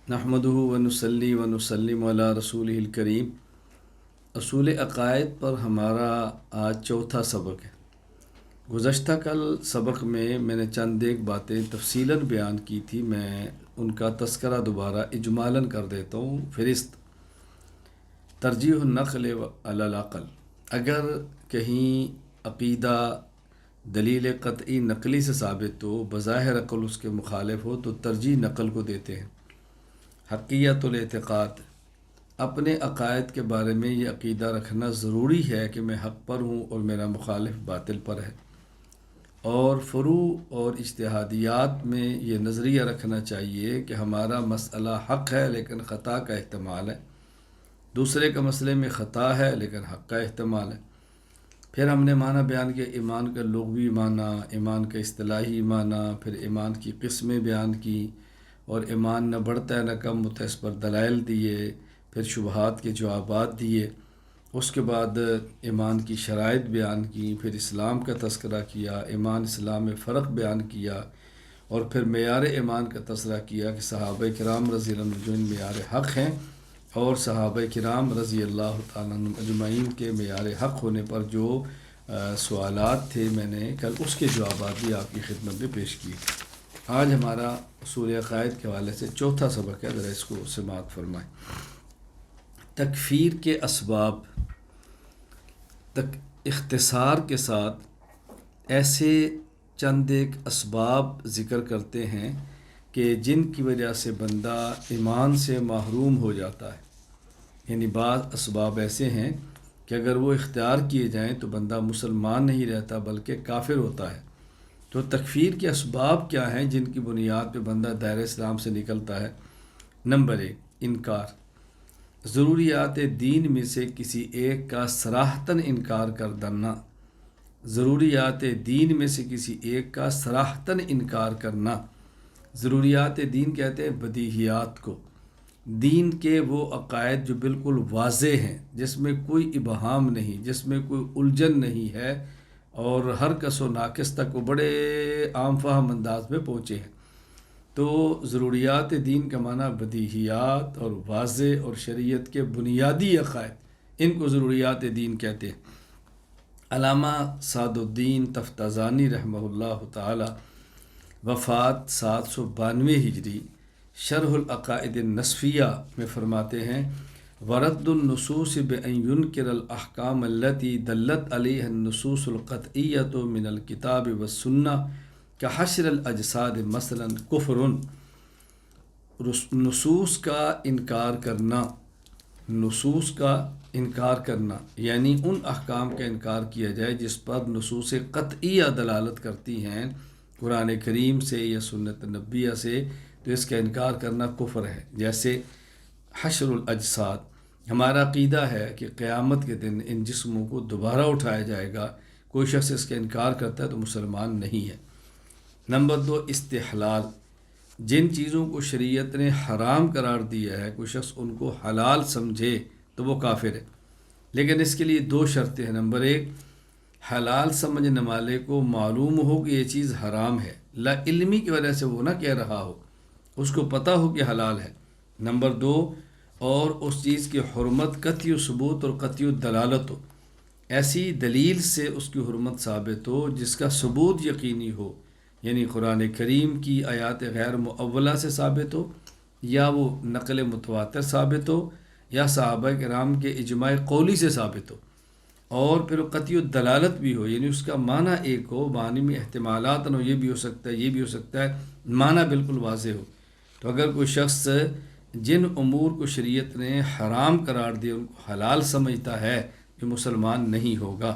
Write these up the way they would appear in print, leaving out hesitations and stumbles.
نحمدہ ونصلی ونسلم علی رسولہ الکریم۔ اصول عقائد پر ہمارا آج چوتھا سبق ہے۔ گزشتہ کل سبق میں نے چند ایک باتیں تفصیلاً بیان کی تھی، میں ان کا تذکرہ دوبارہ اجمالاً کر دیتا ہوں۔ فہرست: ترجیح النقل علی العقل۔ اگر کہیں عقیدہ دلیل قطعی نقلی سے ثابت ہو، بظاہر عقل اس کے مخالف ہو، تو ترجیح نقل کو دیتے ہیں۔ حقیقت الاعتقاد: اپنے عقائد کے بارے میں یہ عقیدہ رکھنا ضروری ہے کہ میں حق پر ہوں اور میرا مخالف باطل پر ہے، اور فروع اور اجتہادیات میں یہ نظریہ رکھنا چاہیے کہ ہمارا مسئلہ حق ہے لیکن خطا کا احتمال ہے، دوسرے کا مسئلے میں خطا ہے لیکن حق کا احتمال ہے۔ پھر ہم نے معنی بیان کیا، ایمان کا لغوی معنی، ایمان کا اصطلاحی معنی، پھر ایمان کی قسمیں بیان کی، اور ایمان نہ بڑھتا ہے نہ کم ہوتا ہے، اس پر دلائل دیے، پھر شبہات کے جوابات دیے۔ اس کے بعد ایمان کی شرائط بیان کی، پھر اسلام کا تذکرہ کیا، ایمان اسلام میں فرق بیان کیا، اور پھر معیار ایمان کا تذکرہ کیا کہ صحابہ کرام رضی اللہ عنہم جو ان معیار حق ہیں، اور صحابہ کرام رضی اللہ تعالیٰ عنہم اجمعین کے معیار حق ہونے پر جو سوالات تھے، میں نے کل اس کے جوابات بھی آپ کی خدمت میں پیش کیے۔ آج ہمارا اصول عقائد کے حوالے سے چوتھا سبق ہے، ذرا اس کو سماعت فرمائیں۔ تکفیر کے اسباب۔ اختصار کے ساتھ ایسے چند ایک اسباب ذکر کرتے ہیں کہ جن کی وجہ سے بندہ ایمان سے محروم ہو جاتا ہے، یعنی بعض اسباب ایسے ہیں کہ اگر وہ اختیار کیے جائیں تو بندہ مسلمان نہیں رہتا بلکہ کافر ہوتا ہے۔ تو تکفیر کے اسباب کیا ہیں جن کی بنیاد پہ بندہ دائرہ اسلام سے نکلتا ہے؟ نمبر 1، انکار۔ ضروریات دین میں سے کسی ایک کا صراحتاً انکار کر دینا۔ ضروریات دین میں سے کسی ایک کا صراحتاً انکار کرنا۔ ضروریات دین کہتے ہیں بدیہیات کو، دین کے وہ عقائد جو بالکل واضح ہیں، جس میں کوئی ابہام نہیں، جس میں کوئی الجھن نہیں ہے، اور ہر کس و ناقص تک وہ بڑے عام فہم انداز میں پہنچے ہیں۔ تو ضروریات دین کا معنی بدیہیات اور واضح اور شریعت کے بنیادی عقائد، ان کو ضروریات دین کہتے ہیں۔ علامہ سعد الدین تفتازانی رحمہ اللہ تعالی، وفات 792 ہجری، شرح العقائد النسفیہ میں فرماتے ہیں: ورد النصوص بأن ينکر الاحکام التي دلت علیہ النصوص القطعیۃ من الکتاب والسنہ کحشر الاجساد مثلا کفر۔ نصوص کا انکار کرنا، نصوص کا انکار کرنا یعنی ان احکام کا انکار کیا جائے جس پر نصوص قطعیہ دلالت کرتی ہیں قرآن کریم سے یا سنت نبویہ سے، تو اس کا انکار کرنا کفر ہے۔ جیسے حشر الاجساد، ہمارا عقیدہ ہے کہ قیامت کے دن ان جسموں کو دوبارہ اٹھایا جائے گا، کوئی شخص اس کا انکار کرتا ہے تو مسلمان نہیں ہے۔ نمبر 2، استحلال۔ جن چیزوں کو شریعت نے حرام قرار دیا ہے، کوئی شخص ان کو حلال سمجھے تو وہ کافر ہے، لیکن اس کے لیے 2 شرطیں ہیں۔ نمبر 1، حلال سمجھنے والے کو معلوم ہو کہ یہ چیز حرام ہے، لا علمی کی وجہ سے وہ نہ کہہ رہا ہو، اس کو پتہ ہو کہ حلال ہے۔ نمبر 2، اور اس چیز کی حرمت قطعی ثبوت اور قطعی دلالت ہو، ایسی دلیل سے اس کی حرمت ثابت ہو جس کا ثبوت یقینی ہو، یعنی قرآن کریم کی آیات غیر مؤولہ سے ثابت ہو، یا وہ نقل متواتر ثابت ہو، یا صحابہ کرام کے اجماع قولی سے ثابت ہو، اور پھر قطعی دلالت بھی ہو، یعنی اس کا معنی ایک ہو، معنی میں احتمالات نہ ہو، یہ بھی ہو سکتا ہے، یہ بھی ہو سکتا ہے، معنی بالکل واضح ہو۔ تو اگر کوئی شخص جن امور کو شریعت نے حرام قرار دیا ان کو حلال سمجھتا ہے، یہ مسلمان نہیں ہوگا۔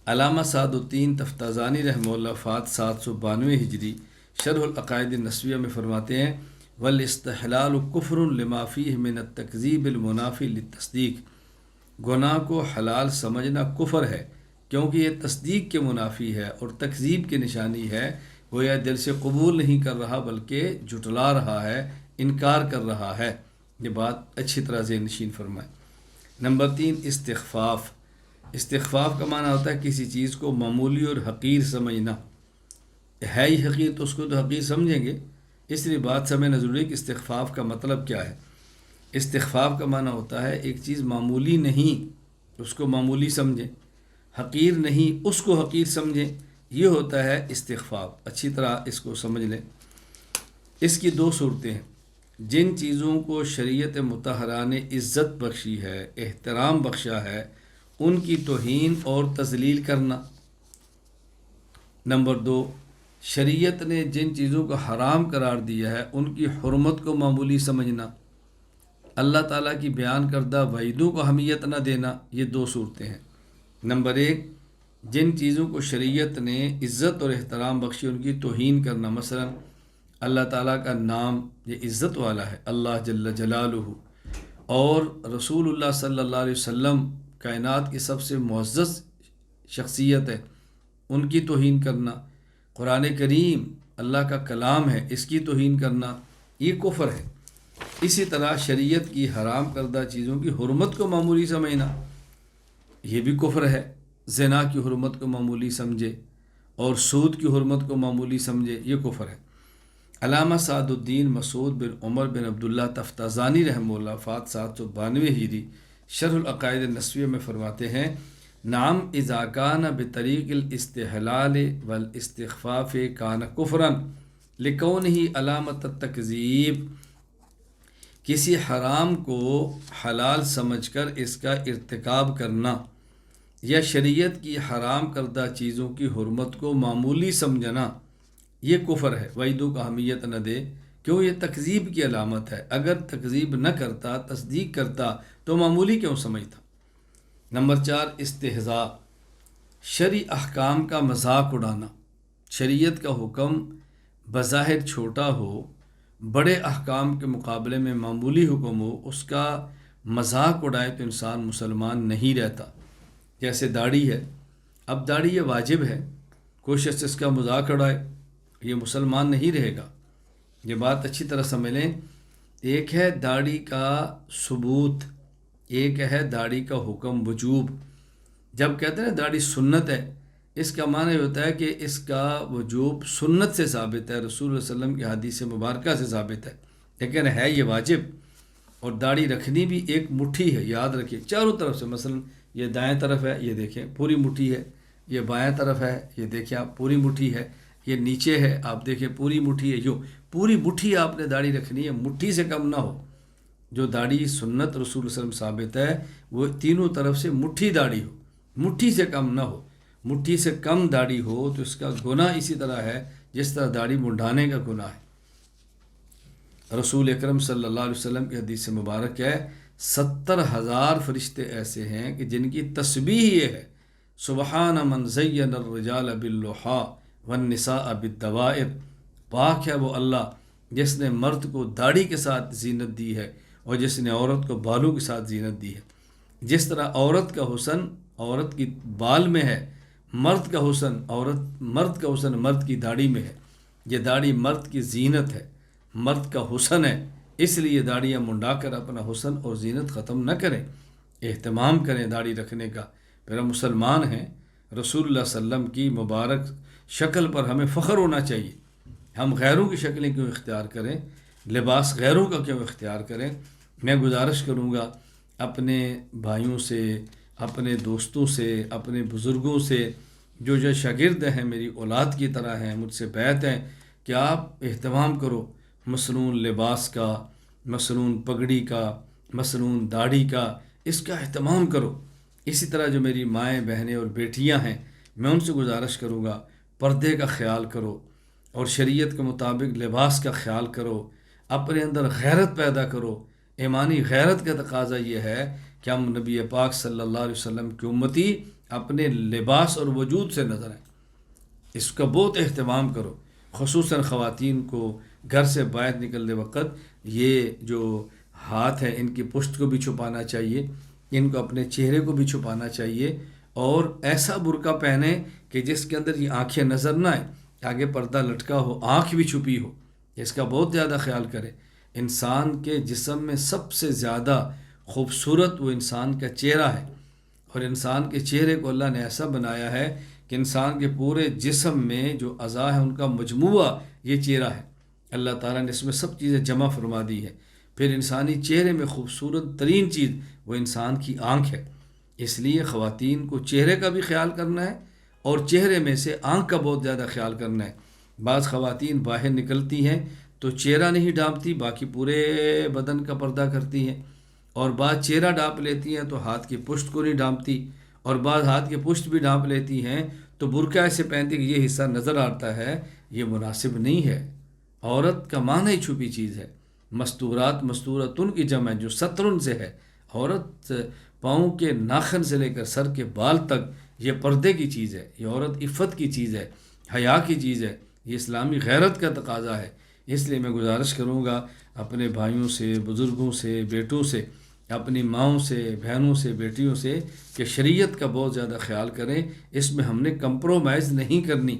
علامہ سعد الدین تفتازانی رحمہ اللہ، وفات 792 ہجری، شرح العقائد النسویہ میں فرماتے ہیں: والاستحلال کفر لما فیہ من التکذیب المنافی للتصدیق۔ گناہ کو حلال سمجھنا کفر ہے کیونکہ یہ تصدیق کے منافی ہے اور تکذیب کی نشانی ہے، وہ یہ دل سے قبول نہیں کر رہا بلکہ جھٹلا رہا ہے، انکار کر رہا ہے۔ یہ بات اچھی طرح ذہن نشین فرمائیں۔ نمبر 3، استخفاف۔ استخفاف کا معنی ہوتا ہے کسی چیز کو معمولی اور حقیر سمجھنا، ہے ہی حقیر تو اس کو تو حقیر سمجھیں گے، اس لیے بات سمجھنا ضروری ہے کہ استخفاف کا مطلب کیا ہے۔ استخفاف کا معنی ہوتا ہے ایک چیز معمولی نہیں اس کو معمولی سمجھیں، حقیر نہیں اس کو حقیر سمجھیں، یہ ہوتا ہے استخفاف۔ اچھی طرح اس کو سمجھ لیں۔ اس کی دو صورتیں ہیں، جن چیزوں کو شریعت مطہرہ نے عزت بخشی ہے، احترام بخشا ہے، ان کی توہین اور تذلیل کرنا۔ نمبر دو، شریعت نے جن چیزوں کو حرام قرار دیا ہے ان کی حرمت کو معمولی سمجھنا، اللہ تعالیٰ کی بیان کردہ وعیدوں کو اہمیت نہ دینا۔ یہ دو صورتیں ہیں۔ نمبر ایک، جن چیزوں کو شریعت نے عزت اور احترام بخشی ان کی توہین کرنا، مثلا اللہ تعالیٰ کا نام یہ عزت والا ہے، اللہ جل جلالہ، اور رسول اللہ صلی اللہ علیہ وسلم کائنات کی سب سے معزز شخصیت ہے، ان کی توہین کرنا، قرآن کریم اللہ کا کلام ہے اس کی توہین کرنا، یہ کفر ہے۔ اسی طرح شریعت کی حرام کردہ چیزوں کی حرمت کو معمولی سمجھنا، یہ بھی کفر ہے۔ زنا کی حرمت کو معمولی سمجھے اور سود کی حرمت کو معمولی سمجھے، یہ کفر ہے۔ علامہ سعد الدین مسعود بن عمر بن عبداللہ تفتازانی رحمہ اللہ وفات 792 ہجری شرح العقائد النسویہ میں فرماتے ہیں، نعم اذا کان بطریق الاستحلال والاستخفاف کان کفرا لکونہ علامت التکذیب، کسی حرام کو حلال سمجھ کر اس کا ارتکاب کرنا یا شریعت کی حرام کردہ چیزوں کی حرمت کو معمولی سمجھنا، یہ کفر ہے۔ وعیدوں کو اہمیت نہ دے، کیوں؟ یہ تکذیب کی علامت ہے۔ اگر تکذیب نہ کرتا، تصدیق کرتا تو معمولی کیوں سمجھتا۔ نمبر 4، استہزاء، شرعی احکام کا مذاق اڑانا۔ شریعت کا حکم بظاہر چھوٹا ہو، بڑے احکام کے مقابلے میں معمولی حکم ہو، اس کا مذاق اڑائے تو انسان مسلمان نہیں رہتا۔ جیسے داڑھی ہے، اب داڑھی یہ واجب ہے، کوئی شخص اس کا مذاق اڑائے یہ مسلمان نہیں رہے گا۔ یہ بات اچھی طرح سمجھ لیں، ایک ہے داڑھی کا ثبوت، ایک ہے داڑھی کا حکم وجوب۔ جب کہتے ہیں داڑھی سنت ہے، اس کا معنی یہ ہوتا ہے کہ اس کا وجوب سنت سے ثابت ہے، رسول اللہ علیہ وسلم کی حدیث مبارکہ سے ثابت ہے، لیکن ہے یہ واجب۔ اور داڑھی رکھنی بھی ایک مٹھی ہے، یاد رکھیے، چاروں طرف سے، مثلا یہ دائیں طرف ہے، یہ دیکھیں پوری مٹھی ہے، یہ بائیں طرف ہے، یہ دیکھیں آپ پوری مٹھی ہے، یہ نیچے ہے آپ دیکھیں پوری مٹھی ہے، جو پوری مٹھی آپ نے داڑھی رکھنی ہے، مٹھی سے کم نہ ہو۔ جو داڑھی سنت رسول اللہ علیہ وسلم ثابت ہے وہ تینوں طرف سے مٹھی داڑھی ہو، مٹھی سے کم نہ ہو۔ مٹھی سے کم داڑھی ہو تو اس کا گناہ اسی طرح ہے جس طرح داڑھی منڈانے کا گناہ ہے۔ رسول اکرم صلی اللہ علیہ وسلم کی حدیث مبارک ہے، 70,000 فرشتے ایسے ہیں کہ جن کی تسبیح یہ ہے، سبحان من زین الرجال باللحا والنساء بالدوائر، پاک ہے وہ اللہ جس نے مرد کو داڑھی کے ساتھ زینت دی ہے اور جس نے عورت کو بالوں کے ساتھ زینت دی ہے۔ جس طرح عورت کا حسن عورت کی بال میں ہے، مرد کا حسن مرد کی داڑھی میں ہے۔ یہ داڑھی مرد کی زینت ہے، مرد کا حسن ہے، اس لیے داڑیاں منڈا کر اپنا حسن اور زینت ختم نہ کریں، اہتمام کریں داڑھی رکھنے کا۔ پھر ہم مسلمان ہیں، رسول اللہ صلی اللہ علیہ وسلم کی مبارک شکل پر ہمیں فخر ہونا چاہیے۔ ہم غیروں کی شکلیں کیوں اختیار کریں، لباس غیروں کا کیوں اختیار کریں۔ میں گزارش کروں گا اپنے بھائیوں سے، اپنے دوستوں سے، اپنے بزرگوں سے، جو شاگرد ہیں میری اولاد کی طرح ہیں، مجھ سے بیعت ہیں، کہ آپ اہتمام کرو مصنون لباس کا، مصنون پگڑی کا، مصنون داڑھی کا، اس کا اہتمام کرو۔ اسی طرح جو میری مائیں بہنیں اور بیٹیاں ہیں، میں ان سے گزارش کروں گا پردے کا خیال کرو اور شریعت کے مطابق لباس کا خیال کرو، اپنے اندر غیرت پیدا کرو۔ ایمانی غیرت کا تقاضا یہ ہے کہ ہم نبی پاک صلی اللہ علیہ وسلم کی امتی اپنے لباس اور وجود سے نظر آئیں، اس کا بہت اہتمام کرو۔ خصوصاً خواتین کو گھر سے باہر نکلنے وقت یہ جو ہاتھ ہیں ان کی پشت کو بھی چھپانا چاہیے، ان کو اپنے چہرے کو بھی چھپانا چاہیے، اور ایسا برقع پہنے کہ جس کے اندر یہ آنکھیں نظر نہ آئیں، آگے پردہ لٹکا ہو، آنکھ بھی چھپی ہو، اس کا بہت زیادہ خیال کرے۔ انسان کے جسم میں سب سے زیادہ خوبصورت وہ انسان کا چہرہ ہے، اور انسان کے چہرے کو اللہ نے ایسا بنایا ہے کہ انسان کے پورے جسم میں جو اعضاء ہیں ان کا مجموعہ یہ چہرہ ہے۔ اللہ تعالیٰ نے اس میں سب چیزیں جمع فرما دی ہے۔ پھر انسانی چہرے میں خوبصورت ترین چیز وہ انسان کی آنکھ ہے، اس لیے خواتین کو چہرے کا بھی خیال کرنا ہے اور چہرے میں سے آنکھ کا بہت زیادہ خیال کرنا ہے۔ بعض خواتین باہر نکلتی ہیں تو چہرہ نہیں ڈھانپتی، باقی پورے بدن کا پردہ کرتی ہیں، اور بعض چہرہ ڈھانپ لیتی ہیں تو ہاتھ کی پشت کو نہیں ڈھانپتی، اور بعض ہاتھ کی پشت بھی ڈھانپ لیتی ہیں تو برقع ایسے پہنتی کہ یہ حصہ نظر آتا ہے، یہ مناسب نہیں ہے۔ عورت کا معنی ہی چھپی چیز ہے۔ مستورات مستورتن کی جمع جو سترن سے ہے، عورت پاؤں کے ناخن سے لے کر سر کے بال تک یہ پردے کی چیز ہے، یہ عورت عفت کی چیز ہے، حیا کی چیز ہے، یہ اسلامی غیرت کا تقاضا ہے۔ اس لیے میں گزارش کروں گا اپنے بھائیوں سے، بزرگوں سے، بیٹوں سے، اپنی ماؤں سے، بہنوں سے، بیٹیوں سے کہ شریعت کا بہت زیادہ خیال کریں۔ اس میں ہم نے کمپرومائز نہیں کرنی،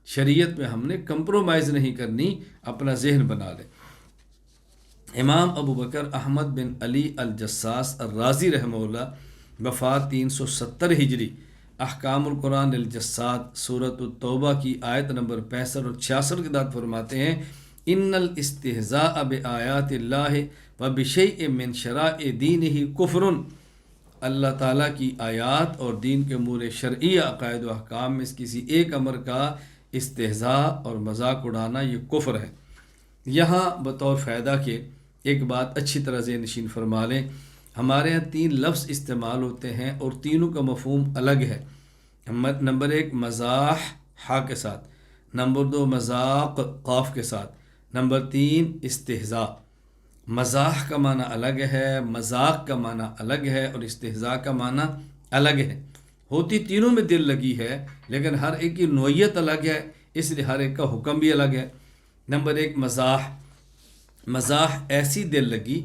شریعت میں ہم نے کمپرومائز نہیں کرنی، اپنا ذہن بنا لیں۔ امام ابو بکر احمد بن علی الجساس الرازی رحمہ اللہ، وفات 370 ہجری، احکام القرآن الجساد سورۃ التوبہ کی آیت نمبر 65 اور 66 کے تحت فرماتے ہیں، ان الاستہزاء بآیات اللہ وبشیء من شرائع دینہ کفر۔ اللہ تعالیٰ کی آیات اور دین کے امور شرعی عقائد و احکام میں کسی ایک امر کا استہزاء اور مذاق اڑانا یہ کفر ہے۔ یہاں بطور فائدہ کے ایک بات اچھی طرح ذہن نشین فرما لیں، ہمارے یہاں 3 لفظ استعمال ہوتے ہیں اور تینوں کا مفہوم الگ ہے۔ نمبر 1 مزاح ہا کے ساتھ، نمبر 2 مذاق قاف کے ساتھ، نمبر 3 استہزاء۔ مزاح کا معنی الگ ہے، مذاق کا معنی الگ ہے، اور استہزاء کا معنی الگ ہے۔ ہوتی تینوں میں دل لگی ہے، لیکن ہر ایک کی نوعیت الگ ہے، اس لیے ہر ایک کا حکم بھی الگ ہے۔ نمبر 1 مزاح۔ مزاح ایسی دل لگی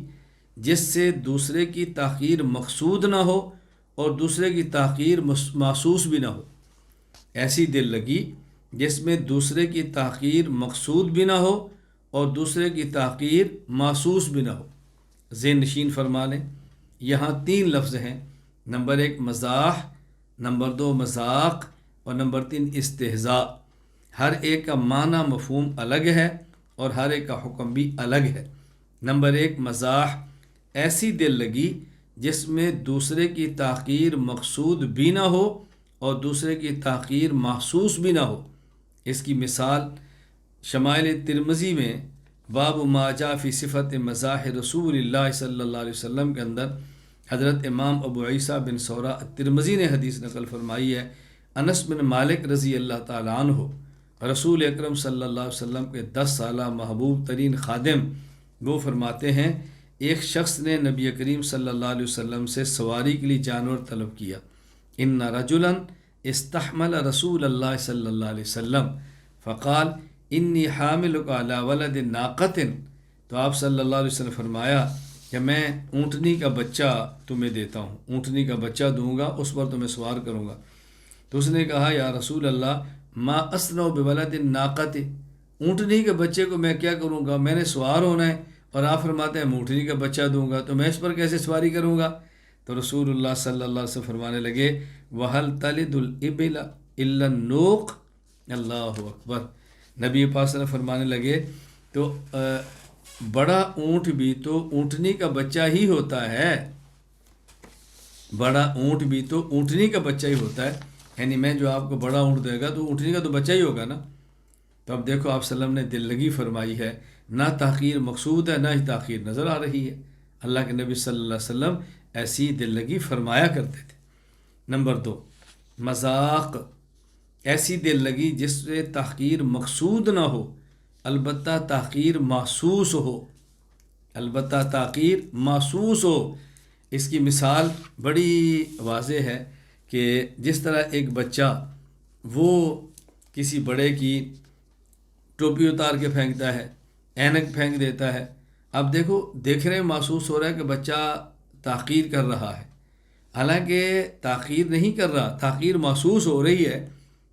جس سے دوسرے کی تحقیر مقصود نہ ہو اور دوسرے کی تحقیر محسوس بھی نہ ہو۔ ایسی دل لگی جس میں دوسرے کی تحقیر مقصود بھی نہ ہو اور دوسرے کی تحقیر محسوس بھی نہ ہو۔ ذہن نشین فرما لیں، یہاں 3 لفظ ہیں، نمبر 1 مزاح، نمبر 2 مذاق، اور نمبر 3 استہزاء۔ ہر ایک کا معنی مفہوم الگ ہے اور ہر ایک کا حکم بھی الگ ہے۔ نمبر 1 مزاح، ایسی دل لگی جس میں دوسرے کی تحقیر مقصود بھی نہ ہو اور دوسرے کی تحقیر محسوس بھی نہ ہو۔ اس کی مثال شمائل ترمذی میں باب ما جاء فی صفت مزاح رسول اللہ صلی اللہ علیہ وسلم کے اندر حضرت امام ابو عیسیٰ بن سورہ الترمذی نے حدیث نقل فرمائی ہے، انس بن مالک رضی اللہ تعالیٰ عنہ، رسول اکرم صلی اللہ علیہ وسلم کے 10 سالہ محبوب ترین خادم، وہ فرماتے ہیں ایک شخص نے نبی کریم صلی اللہ علیہ وسلم سے سواری کے لیے جانور طلب کیا، ان رجلا استحمل رسول اللہ صلی اللہ علیہ وسلم فقال انی حاملک علی ولد ناقۃ، تو آپ صلی اللہ علیہ وسلم فرمایا کہ میں اونٹنی کا بچہ تمہیں دیتا ہوں، اونٹنی کا بچہ دوں گا، اس پر تمہیں سوار کروں گا۔ تو اس نے کہا یا رسول اللہ ما اصنع بولد ناقۃ، اونٹنی کے بچے کو میں کیا کروں گا، میں نے سوار ہونا ہے، اور آپ فرماتے ہیں میں اونٹنی کا بچہ دوں گا، تو میں اس پر کیسے سواری کروں گا؟ تو رسول اللہ صلی اللہ علیہ وسلم فرمانے لگے وَهَلْ تَلِدُ الْإِبِلَ إِلَّا النُّوق، اللہ اکبر۔ نبی پاک صلی اللہ علیہ وسلم فرمانے لگے تو بڑا اونٹ بھی تو اونٹنی کا بچہ ہی ہوتا ہے، بڑا اونٹ بھی تو اونٹنی کا بچہ ہی ہوتا ہے، یعنی میں جو آپ کو بڑا اونٹ دے گا تو اونٹنی کا تو بچہ ہی ہوگا نا۔ تو اب دیکھو آپ صلی اللہ علیہ وسلم نے دل لگی فرمائی ہے، نہ تحقیر مقصود ہے نہ ہی تحقیر نظر آ رہی ہے۔ اللہ کے نبی صلی اللہ علیہ وسلم ایسی دل لگی فرمایا کرتے تھے۔ نمبر 2 مذاق، ایسی دل لگی جس سے تحقیر مقصود نہ ہو البتہ تحقیر محسوس ہو، البتہ تحقیر محسوس ہو۔ اس کی مثال بڑی واضح ہے کہ جس طرح ایک بچہ وہ کسی بڑے کی ٹوپی اتار کے پھینکتا ہے، اینک پھینک دیتا ہے، اب دیکھو دیکھنے میں محسوس ہو رہا ہے کہ بچہ تحقیر کر رہا ہے، حالانکہ تحقیر نہیں کر رہا، تحقیر محسوس ہو رہی ہے۔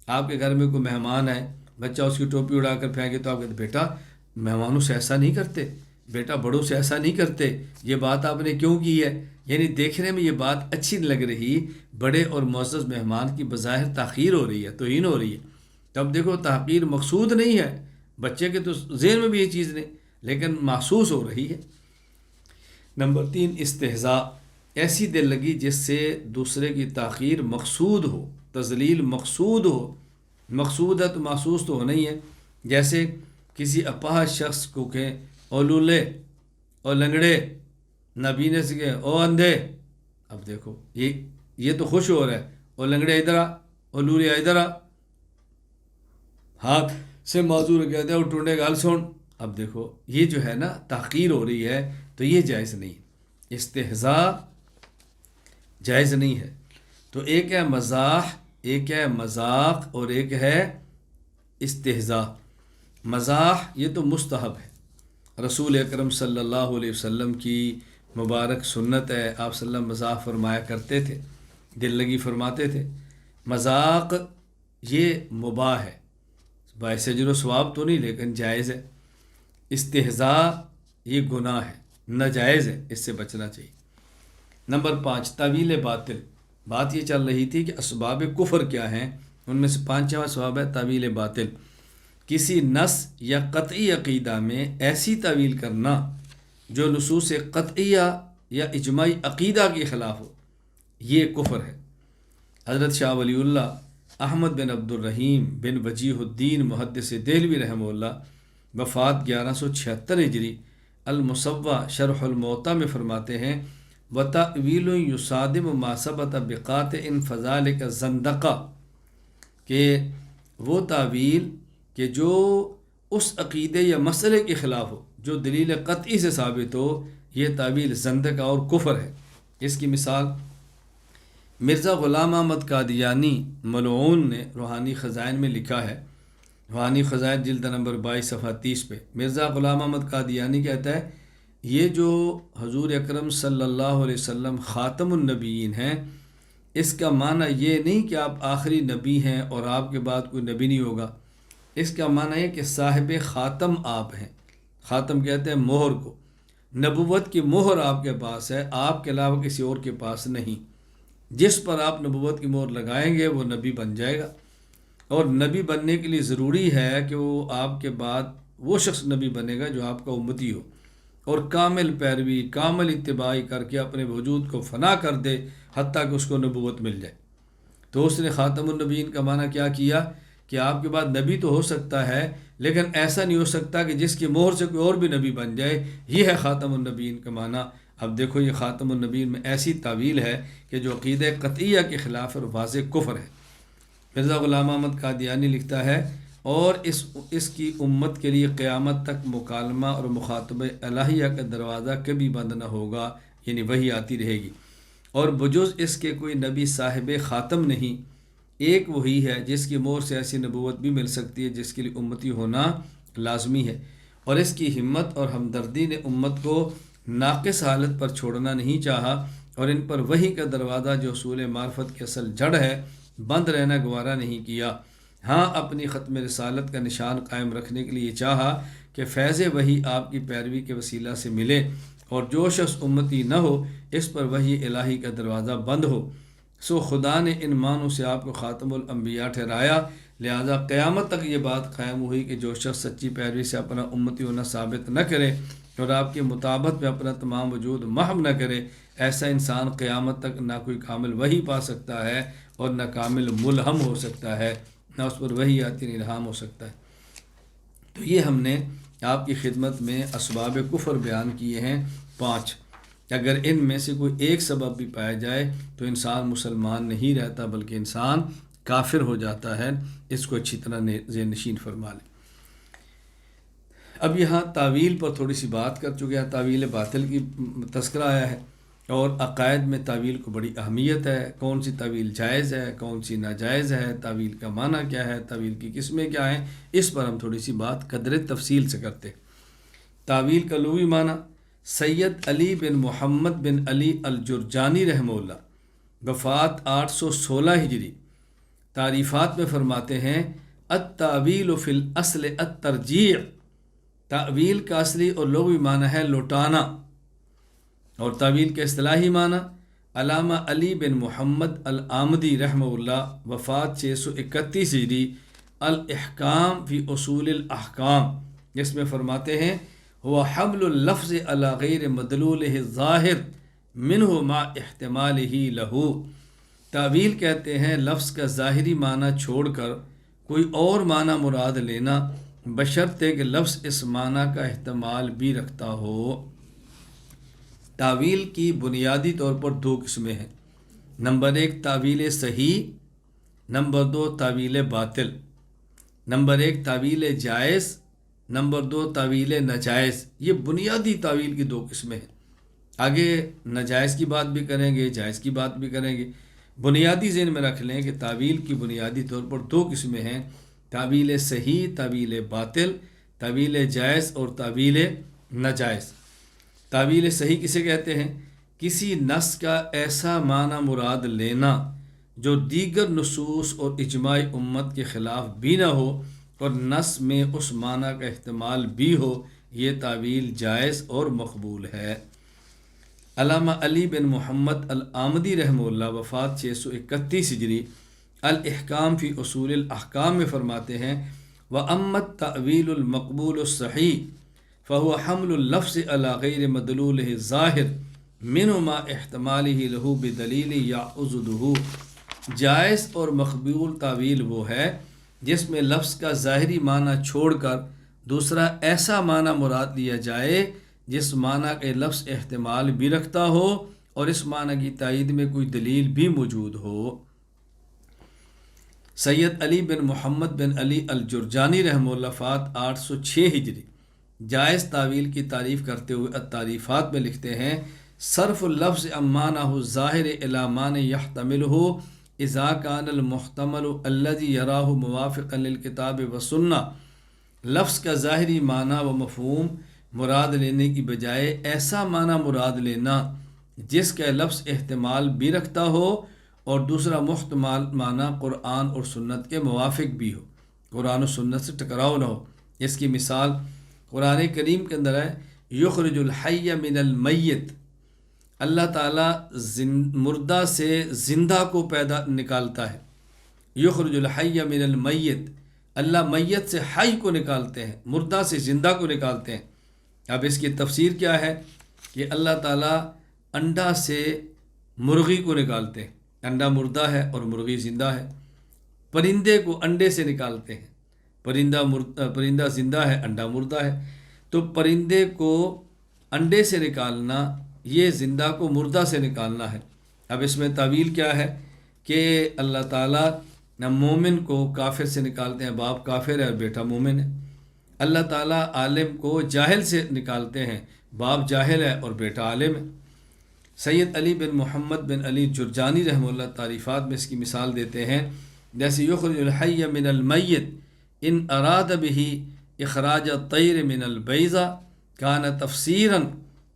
آپ کے گھر میں کوئی مہمان ہے، بچہ اس کی ٹوپی اڑا کر پھینکے تو آپ کہتے بیٹا مہمانوں سے ایسا نہیں کرتے، بیٹا بڑوں سے ایسا نہیں کرتے، یہ بات آپ نے کیوں کی ہے؟ یعنی دیکھنے میں یہ بات اچھی نہیں لگ رہی، بڑے اور معزز مہمان کی بظاہر تحقیر ہو رہی ہے، توہین ہو رہی ہے۔ تو اب دیکھو تحقیر مقصود نہیں ہے، بچے کے تو ذہن میں بھی یہ چیز نہیں، لیکن محسوس ہو رہی ہے۔ نمبر 3 استہزاء، ایسی دل لگی جس سے دوسرے کی تحقیر مقصود ہو، تذلیل مقصود ہو، مقصود ہے تو محسوس تو ہونا ہی ہے۔ جیسے کسی اپاہج شخص کو کہ او لولے، او لنگڑے، نابینے سے کہ او اندھے۔ اب دیکھو یہ تو خوش ہو رہا ہے، او لنگڑے ادھر آ، او لولے ادھر آ، ہاتھ سے معذور کہتے ہیں او ٹونڈے گال سن۔ اب دیکھو یہ جو ہے نا تحقیر ہو رہی ہے، تو یہ جائز نہیں، استہزاء جائز نہیں ہے۔ تو ایک ہے مزاح، ایک ہے مذاق، اور ایک ہے استہزاء۔ مزاح یہ تو مستحب ہے، رسول اکرم صلی اللہ علیہ وسلم کی مبارک سنت ہے، آپ صلی اللہ علیہ وسلم مزاح فرمایا کرتے تھے، دل لگی فرماتے تھے۔ مذاق یہ مباح ہے، باعث اجر و ثواب تو نہیں لیکن جائز ہے۔ استہزاء یہ گناہ ہے، ناجائز ہے، اس سے بچنا چاہیے۔ نمبر 5 تعویل باطل، بات یہ چل رہی تھی کہ اسباب کفر کیا ہیں، ان میں سے 5واں سبب ہے تعویل باطل، کسی نص یا قطعی عقیدہ میں ایسی تعویل کرنا جو نصوص قطعیہ یا اجماعی عقیدہ کے خلاف ہو، یہ کفر ہے۔ حضرت شاہ ولی اللہ احمد بن عبد الرحیم بن وجیہ الدین محدث دہلوی رحمہ اللہ، وفات 1176 ہجری، المصوع شرح الموطا میں فرماتے ہیں وَتَأْوِيلٌ يُصَادِمُ مَا ثَبَتَ بِقَاطِعٍ فَذَلِكَ زَنْدَقَةٌ، کہ وہ تعویل کہ جو اس عقیدے یا مسئلے کے خلاف ہو، جو دلیل قطعی سے ثابت ہو، یہ تعویل زندقہ اور کفر ہے۔ اس کی مثال مرزا غلام احمد قادیانی ملعون نے روحانی خزائن میں لکھا ہے، روحانی خزائن جلد نمبر 22 صفحہ 30 پہ مرزا غلام احمد قادیانی کہتا ہے یہ جو حضور اکرم صلی اللہ علیہ وسلم خاتم النبیین ہیں، اس کا معنی یہ نہیں کہ آپ آخری نبی ہیں اور آپ کے بعد کوئی نبی نہیں ہوگا، اس کا معنی ہے کہ صاحب خاتم آپ ہیں۔ خاتم کہتے ہیں مہر کو، نبوت کی مہر آپ کے پاس ہے، آپ کے علاوہ کسی اور کے پاس نہیں۔ جس پر آپ نبوت کی مہر لگائیں گے وہ نبی بن جائے گا، اور نبی بننے کے لیے ضروری ہے کہ وہ آپ کے بعد وہ شخص نبی بنے گا جو آپ کا امتی ہو، اور کامل پیروی، کامل اتباعی کر کے اپنے وجود کو فنا کر دے حتیٰ کہ اس کو نبوت مل جائے۔ تو اس نے خاتم النبیین کا معنی کیا کیا کہ آپ کے بعد نبی تو ہو سکتا ہے، لیکن ایسا نہیں ہو سکتا کہ جس کی مہر سے کوئی اور بھی نبی بن جائے، یہ ہے خاتم النبیین کا معنی۔ اب دیکھو یہ خاتم النبیین میں ایسی تعویل ہے کہ جو عقیدہ قطعیہ کے خلاف اور واضح کفر ہے۔ مرزا غلام احمد قادیانی لکھتا ہے اور اس کی امت کے لیے قیامت تک مکالمہ اور مخاطبہ الہیہ کا دروازہ کبھی بند نہ ہوگا، یعنی وہی آتی رہے گی، اور بجز اس کے کوئی نبی صاحب خاتم نہیں، ایک وہی ہے جس کی مہر سے ایسی نبوت بھی مل سکتی ہے جس کے لیے امتی ہونا لازمی ہے، اور اس کی ہمت اور ہمدردی نے امت کو ناقص حالت پر چھوڑنا نہیں چاہا، اور ان پر وحی کا دروازہ جو اصول معرفت کی اصل جڑ ہے بند رہنا گوارا نہیں کیا۔ ہاں اپنی ختم رسالت کا نشان قائم رکھنے کے لیے چاہا کہ فیض وحی آپ کی پیروی کے وسیلہ سے ملے، اور جو شخص امتی نہ ہو اس پر وحی الہی کا دروازہ بند ہو۔ سو خدا نے ان معنوں سے آپ کو خاتم الانبیاء ٹھہرایا، لہذا قیامت تک یہ بات قائم ہوئی کہ جو شخص سچی پیروی سے اپنا امتی ہونا ثابت نہ کرے اور آپ کی مطابقت میں اپنا تمام وجود محو نہ کرے، ایسا انسان قیامت تک نہ کوئی کامل وحی پا سکتا ہے اور نہ کامل ملہم ہو سکتا ہے، نہ اس پر وحی آتی الہام ہو سکتا ہے۔ تو یہ ہم نے آپ کی خدمت میں اسباب کفر بیان کیے ہیں 5۔ اگر ان میں سے کوئی ایک سبب بھی پایا جائے تو انسان مسلمان نہیں رہتا بلکہ انسان کافر ہو جاتا ہے، اس کو اچھی طرح ذہن نشین فرما لیں۔ اب یہاں تعویل پر تھوڑی سی بات کر چکے ہیں، تعویل باطل کی تذکرہ آیا ہے، اور عقائد میں تعویل کو بڑی اہمیت ہے، کون سی تعویل جائز ہے، کون سی ناجائز ہے، تعویل کا معنی کیا ہے، تعویل کی قسمیں کیا ہیں، اس پر ہم تھوڑی سی بات قدر تفصیل سے کرتے ہیں۔ تعویل کا لغوی معنی سید علی بن محمد بن علی الجرجانی رحمہ اللہ، وفات 816 ہجری، تعریفات میں فرماتے ہیں التعویل فی الاصل الترجیع، تعویل کا اصلی اور لغوی معنی ہے لوٹانا، اور تعویل کے اصطلاحی معنی علامہ علی بن محمد العامدی رحمہ اللہ، وفات 631 ہجری، الاحکام فی اصول الاحکام، جس میں فرماتے ہیں وہ حمل اللفظ علی غیر مدلولہ الظاہر منہ مع احتمالہ لہو۔ تعویل کہتے ہیں لفظ کا ظاہری معنی چھوڑ کر کوئی اور معنی مراد لینا، بشرطے کہ لفظ اس معنی کا احتمال بھی رکھتا ہو۔ تعویل کی بنیادی طور پر دو قسمیں ہیں۔ نمبر ایک تعویل صحیح، نمبر دو تعویل باطل۔ نمبر ایک تعویل جائز، نمبر دو تعویل ناجائز۔ یہ بنیادی تعویل کی دو قسمیں ہیں، آگے ناجائز کی بات بھی کریں گے، جائز کی بات بھی کریں گے۔ بنیادی ذہن میں رکھ لیں کہ تعویل کی بنیادی طور پر دو قسمیں ہیں، تعویل صحیح، تعویل باطل، تعویل جائز اور تعویل ناجائز۔ تعویل صحیح کسے کہتے ہیں؟ کسی نص کا ایسا معنی مراد لینا جو دیگر نصوص اور اجماع امت کے خلاف بھی نہ ہو اور نص میں اس معنی کا احتمال بھی ہو، یہ تعویل جائز اور مقبول ہے۔ علامہ علی بن محمد العامدی رحمہ اللہ وفات 631 ہجری الاحکام فی اصول الاحکام میں فرماتے ہیں وَأَمَّا التَّأْوِيلُ الْمَقْبُولُ الصَّحِيحُ فَهُوَ حَمْلُ اللَّفْظِ عَلَى غَيْرِ مَدْلُولِهِ الظَّاهِرِ مِنْهُ مَا احتمالہ لہو بدلیل یعضدہ۔ جائز اور مقبول تعویل وہ ہے جس میں لفظ کا ظاہری معنی چھوڑ کر دوسرا ایسا معنی مراد لیا جائے جس معنی کے لفظ احتمال بھی رکھتا ہو اور اس معنی کی تائید میں کوئی دلیل بھی موجود ہو۔ سید علی بن محمد بن علی الجرجانی رحمہ اللہ وفات 806 ہجری جائز تعویل کی تعریف کرتے ہوئے التعریفات میں لکھتے ہیں صرف اللفظ عن معنیہ الظاہر الی معنی یحتملہ اذا کان المحتمل الذی یراہ موافقا للکتاب والسنہ۔ لفظ کا ظاہری معنی و مفہوم مراد لینے کی بجائے ایسا معنی مراد لینا جس کا لفظ احتمال بھی رکھتا ہو اور دوسرا محتمل معنی قرآن اور سنت کے موافق بھی ہو، قرآن و سنت سے ٹکراؤ نہ ہو۔ اس کی مثال قرآن کریم کے اندر ہے یخرج الحی من المیت، اللہ تعالیٰ مردہ سے زندہ کو پیدا نکالتا ہے۔ یخرج الحی من المیت، اللہ میت سے حی کو نکالتے ہیں، مردہ سے زندہ کو نکالتے ہیں۔ اب اس کی تفسیر کیا ہے کہ اللہ تعالیٰ انڈا سے مرغی کو نکالتے ہیں، انڈا مردہ ہے اور مرغی زندہ ہے۔ پرندے کو انڈے سے نکالتے ہیں، پرندہ زندہ ہے، انڈا مردہ ہے۔ تو پرندے کو انڈے سے نکالنا یہ زندہ کو مردہ سے نکالنا ہے۔ اب اس میں تعویل کیا ہے کہ اللہ تعالیٰ مومن کو کافر سے نکالتے ہیں، باپ کافر ہے اور بیٹا مومن ہے۔ اللہ تعالیٰ عالم کو جاہل سے نکالتے ہیں، باپ جاہل ہے اور بیٹا عالم ہے۔ سید علی بن محمد بن علی جرجانی رحمہ اللہ تعریفات میں اس کی مثال دیتے ہیں جیسے یخرج الحی من المیت ان اراد به اخراج الطیر من البیضہ کان تفسیرا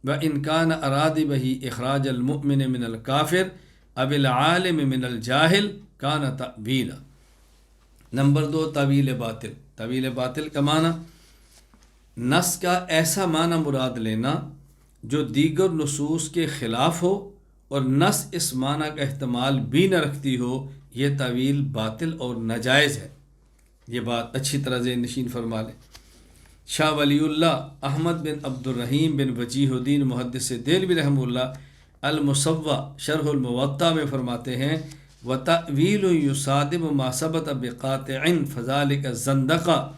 و ان کان اراد به اخراج المؤمن من الکافر اب العالم من الجاہل کان تعویلا۔ نمبر 2 تعویل باطل۔ تعویل باطل کا معنی نص کا ایسا معنی مراد لینا جو دیگر نصوص کے خلاف ہو اور نص اس معنی کا احتمال بھی نہ رکھتی ہو، یہ تعویل باطل اور ناجائز ہے۔ یہ بات اچھی طرح ذہن نشین فرما لیں۔ شاہ ولی اللہ احمد بن عبد الرحیم بن وجیہ الدین محدث دہلوی رحمہ اللہ المصوّع شرح الموطأ میں فرماتے ہیں وَتَأْوِيلٌ يُصَادِمُ مَا ثَبَتَ بِقَاطِعٍ فَذَلِكَ زَنْدَقَةٌ۔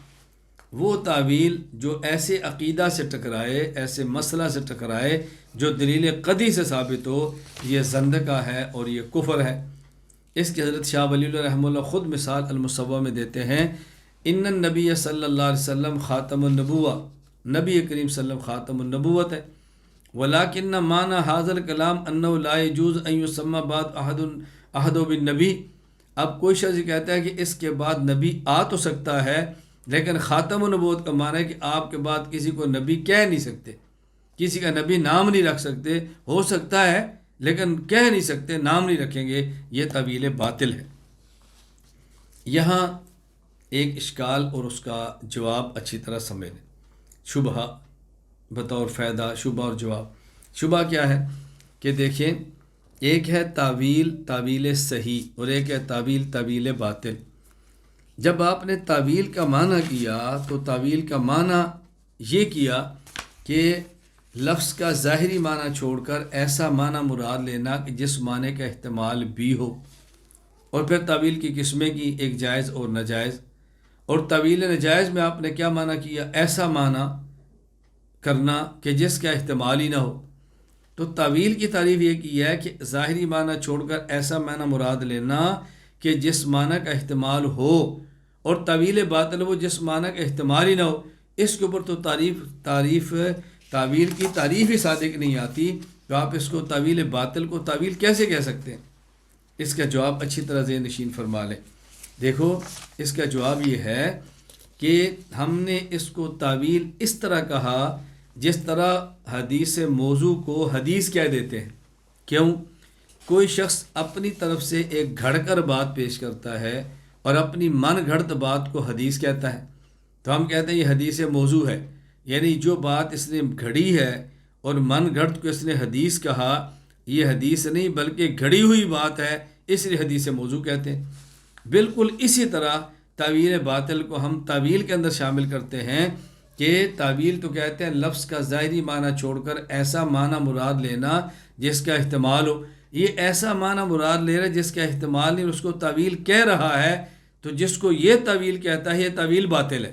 وہ تعویل جو ایسے عقیدہ سے ٹکرائے، ایسے مسئلہ سے ٹکرائے جو دلیل قطعی سے ثابت ہو، یہ زندقہ ہے اور یہ کفر ہے۔ اس کی حضرت شاہ ولی اللہ رحمہ اللہ خود مثال المصوّع میں دیتے ہیں ان النبی صلی اللہ علیہ وسلم خاتم النبوہ، نبی کریم صلی اللہ علیہ وسلم خاتم النبوت ہے۔ ولیکن معنی حاضر کلام انہ لا یجوز ان یسمى بعد احد بالنبی۔ اب کوئی شخص یہ کہتا ہے کہ اس کے بعد نبی آ تو سکتا ہے، لیکن خاتم النبوت کا معنی ہے کہ آپ کے بعد کسی کو نبی کہہ نہیں سکتے، کسی کا نبی نام نہیں رکھ سکتے، ہو سکتا ہے لیکن کہہ نہیں سکتے، نام نہیں رکھیں گے، یہ تعویل باطل ہے۔ یہاں ایک اشکال اور اس کا جواب اچھی طرح سمجھ لیں۔ شبہ بطور فائدہ، شبہ اور جواب۔ شبہ کیا ہے کہ دیکھیں، ایک ہے تعویل صحیح اور ایک ہے تعویل باطل۔ جب آپ نے تعویل کا معنی کیا تو تعویل کا معنی یہ کیا کہ لفظ کا ظاہری معنی چھوڑ کر ایسا معنی مراد لینا کہ جس معنی کا احتمال بھی ہو، اور پھر تعویل کی قسمیں کی، ایک جائز اور ناجائز۔ اور تعویل ناجائز میں آپ نے کیا معنی کیا؟ ایسا معنی کرنا کہ جس کا احتمال ہی نہ ہو۔ تو تعویل کی تعریف یہ کی ہے کہ ظاہری معنی چھوڑ کر ایسا معنی مراد لینا کہ جس معنی کا احتمال ہو، اور تعویل باطل وہ جس معنی کا احتمال ہی نہ ہو۔ اس کے اوپر تو تعویل کی تعریف ہی صادق نہیں آتی، تو آپ اس کو تعویل باطل کو تعویل کیسے کہہ سکتے ہیں؟ اس کا جواب اچھی طرح ذہن نشین فرما لیں۔ دیکھو، اس کا جواب یہ ہے کہ ہم نے اس کو تعویل اس طرح کہا جس طرح حدیث موضوع کو حدیث کہہ دیتے ہیں۔ کیوں؟ کوئی شخص اپنی طرف سے ایک گھڑ کر بات پیش کرتا ہے اور اپنی من گھڑت بات کو حدیث کہتا ہے، تو ہم کہتے ہیں یہ حدیث موضوع ہے، یعنی جو بات اس نے گھڑی ہے اور من گھڑت کو اس نے حدیث کہا، یہ حدیث نہیں بلکہ گھڑی ہوئی بات ہے، اس لیے حدیث موضوع کہتے ہیں۔ بالکل اسی طرح تعویل باطل کو ہم تعویل کے اندر شامل کرتے ہیں کہ تعویل تو کہتے ہیں لفظ کا ظاہری معنی چھوڑ کر ایسا معنی مراد لینا جس کا احتمال ہو۔ یہ ایسا معنی مراد لے رہا ہے جس کا احتمال نہیں، اس کو تعویل کہہ رہا ہے، تو جس کو یہ تعویل کہتا ہے یہ تعویل باطل ہے۔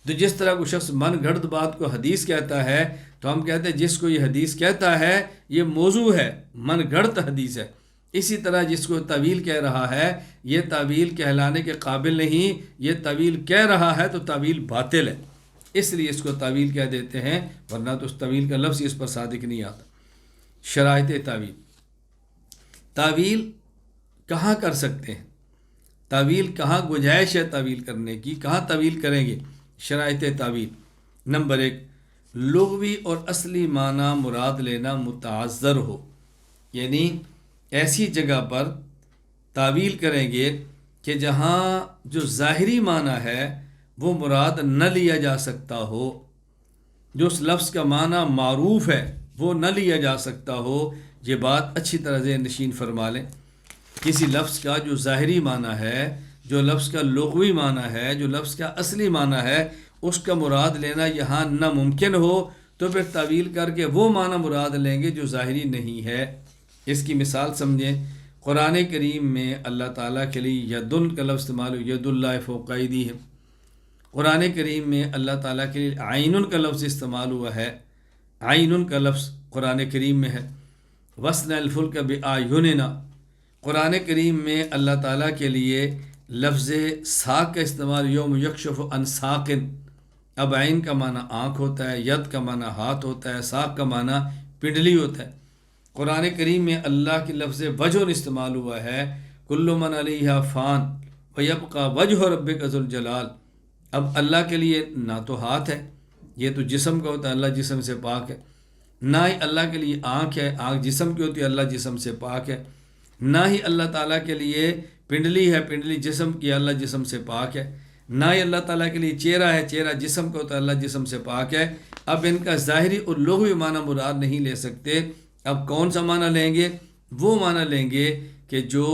تو جس طرح کوئی شخص من گھڑت بات کو حدیث کہتا ہے، تو ہم کہتے ہیں جس کو یہ حدیث کہتا ہے یہ موضوع ہے، من گھڑت حدیث ہے۔ اسی طرح جس کو تعویل کہہ رہا ہے یہ تعویل کہلانے کے قابل نہیں، یہ تعویل کہہ رہا ہے تو تعویل باطل ہے، اس لیے اس کو تعویل کہہ دیتے ہیں، ورنہ تو اس تعویل کا لفظ اس پر صادق نہیں آتا۔ شرائط تعویل، تعویل کہاں کر سکتے ہیں؟ تعویل کہاں گنجائش ہے تعویل کرنے کی؟ کہاں تعویل کریں گے؟ شرائط تعویل، نمبر 1، لغوی اور اصلی معنی مراد لینا متعذر ہو، یعنی ایسی جگہ پر تعویل کریں گے کہ جہاں جو ظاہری معنی ہے وہ مراد نہ لیا جا سکتا ہو، جو اس لفظ کا معنی معروف ہے وہ نہ لیا جا سکتا ہو۔ یہ بات اچھی طرح ذہن نشین فرما لیں۔ کسی لفظ کا جو ظاہری معنی ہے، جو لفظ کا لغوی معنی ہے، جو لفظ کا اصلی معنی ہے، اس کا مراد لینا یہاں ناممکن ہو، تو پھر تعویل کر کے وہ معنی مراد لیں گے جو ظاہری نہیں ہے۔ اس کی مثال سمجھیں، قرآن کریم میں اللہ تعالیٰ کے لیے یدن کا لفظ استعمال ہو، ید اللہ فوق ایدیہم۔ قرآن کریم میں اللہ تعالیٰ کے لیے عین کا لفظ استعمال ہوا ہے، عین کا لفظ قرآن کریم میں ہے۔ وَاصْنَعِ الْفُلْكَ بِأَعْيُنِنَا، قرآن کریم میں اللہ تعالیٰ کے لیے لفظ ساق کا استعمال، یوم یکشف عن ساق۔ اب عین کا معنی آنکھ ہوتا ہے، ید کا معنی ہاتھ ہوتا ہے، ساق کا معنی پنڈلی ہوتا ہے۔ قرآن کریم میں اللہ کی لفظ وجہ استعمال ہوا ہے، کل من علیہا فان ویبقى وجہ ربک ذو الجلال۔ اب اللہ کے لیے نہ تو ہاتھ ہے، یہ تو جسم کا ہوتا ہے، اللہ جسم سے پاک ہے، نہ ہی اللہ کے لیے آنکھ ہے، آنکھ جسم کی ہوتی ہے، اللہ جسم سے پاک ہے، نہ ہی اللہ تعالیٰ کے لیے پنڈلی ہے، پنڈلی جسم کی، اللہ جسم سے پاک ہے، نہ ہی اللہ تعالیٰ کے لیے چہرہ ہے، چہرہ جسم کا ہوتا ہے، اللہ جسم سے پاک ہے۔ اب ان کا ظاہری اور لغوی معنی مراد نہیں لے سکتے، اب کون سا معنی لیں گے؟ وہ معنی لیں گے کہ جو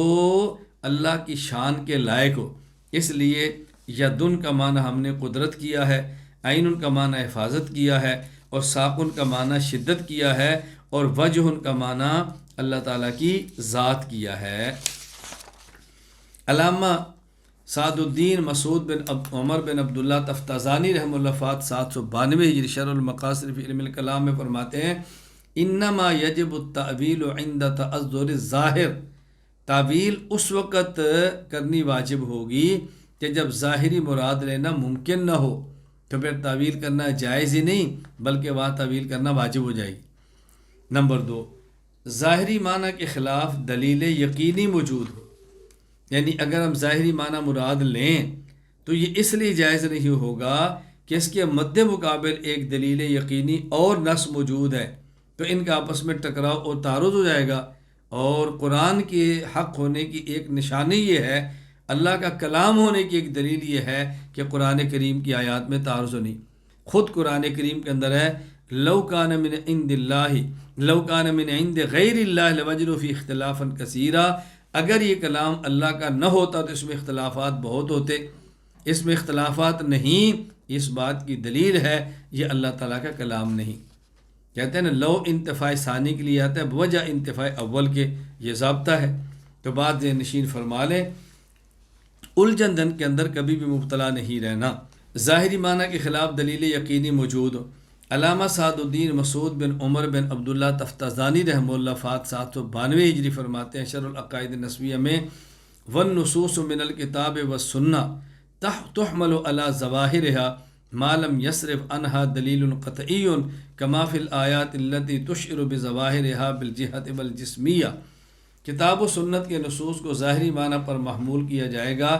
اللہ کی شان کے لائق ہو۔ اس لیے یدن کا معنی ہم نے قدرت کیا ہے، عین کا معنی حفاظت کیا ہے، اور ساقن کا معنی شدت کیا ہے، اور وجہ کا معنی اللہ تعالیٰ کی ذات کیا ہے۔ علامہ سعد الدین مسعود بن عمر بن عبداللہ تفتازانی رحمہ اللہ فات 792 ہجری شرح المقاصد فی علم الکلام میں فرماتے ہیں، انما یجب التأویل عند تعذر الظاہر، تعویل اس وقت کرنی واجب ہوگی کہ جب ظاہری مراد لینا ممکن نہ ہو، تو پھر تعویل کرنا جائز ہی نہیں بلکہ وہاں تعویل کرنا واجب ہو جائے گی۔ نمبر 2، ظاہری معنی کے خلاف دلیل یقینی موجود ہو، یعنی اگر ہم ظاہری معنی مراد لیں تو یہ اس لیے جائز نہیں ہوگا کہ اس کے مد مقابل ایک دلیل یقینی اور نص موجود ہے، تو ان کا آپس میں ٹکراؤ اور تعارض ہو جائے گا۔ اور قرآن کے حق ہونے کی ایک نشانی یہ ہے، اللہ کا کلام ہونے کی ایک دلیل یہ ہے کہ قرآن کریم کی آیات میں تعارض نہیں۔ خود قرآن کریم کے اندر ہے، لو کان من عند اللہ، لو کان من عند غیر اللہ لوجدوا فی اختلافا کثیرا، اگر یہ کلام اللہ کا نہ ہوتا تو اس میں اختلافات بہت ہوتے، اس میں اختلافات نہیں، اس بات کی دلیل ہے یہ اللہ تعالیٰ کا کلام نہیں۔ کہتے ہیں نا لو انتفاع ثانی کے لیے آتا ہے بوجہ انتفاع اول کے، یہ ضابطہ ہے۔ تو بات ذہن نشین فرما لیں، الجھن دھن کے اندر کبھی بھی مبتلا نہیں رہنا۔ ظاہری معنی کے خلاف دلیل یقینی موجود ہو۔ علامہ سعد الدین مسعود بن عمر بن عبداللہ تفتازانی رحمہ اللہ فات 792 ہجری فرماتے ہیں شرح العقائد النسویہ میں، والنصوص من الکتاب والسنہ تحمل علی ظواہرها ما لم يصرف عنها دلیل قطعی کما فی الآیات التي تشعر بظواہرها بالجہت والجسمیہ۔ کتاب و سنت کے نصوص کو ظاہری معنی پر محمول کیا جائے گا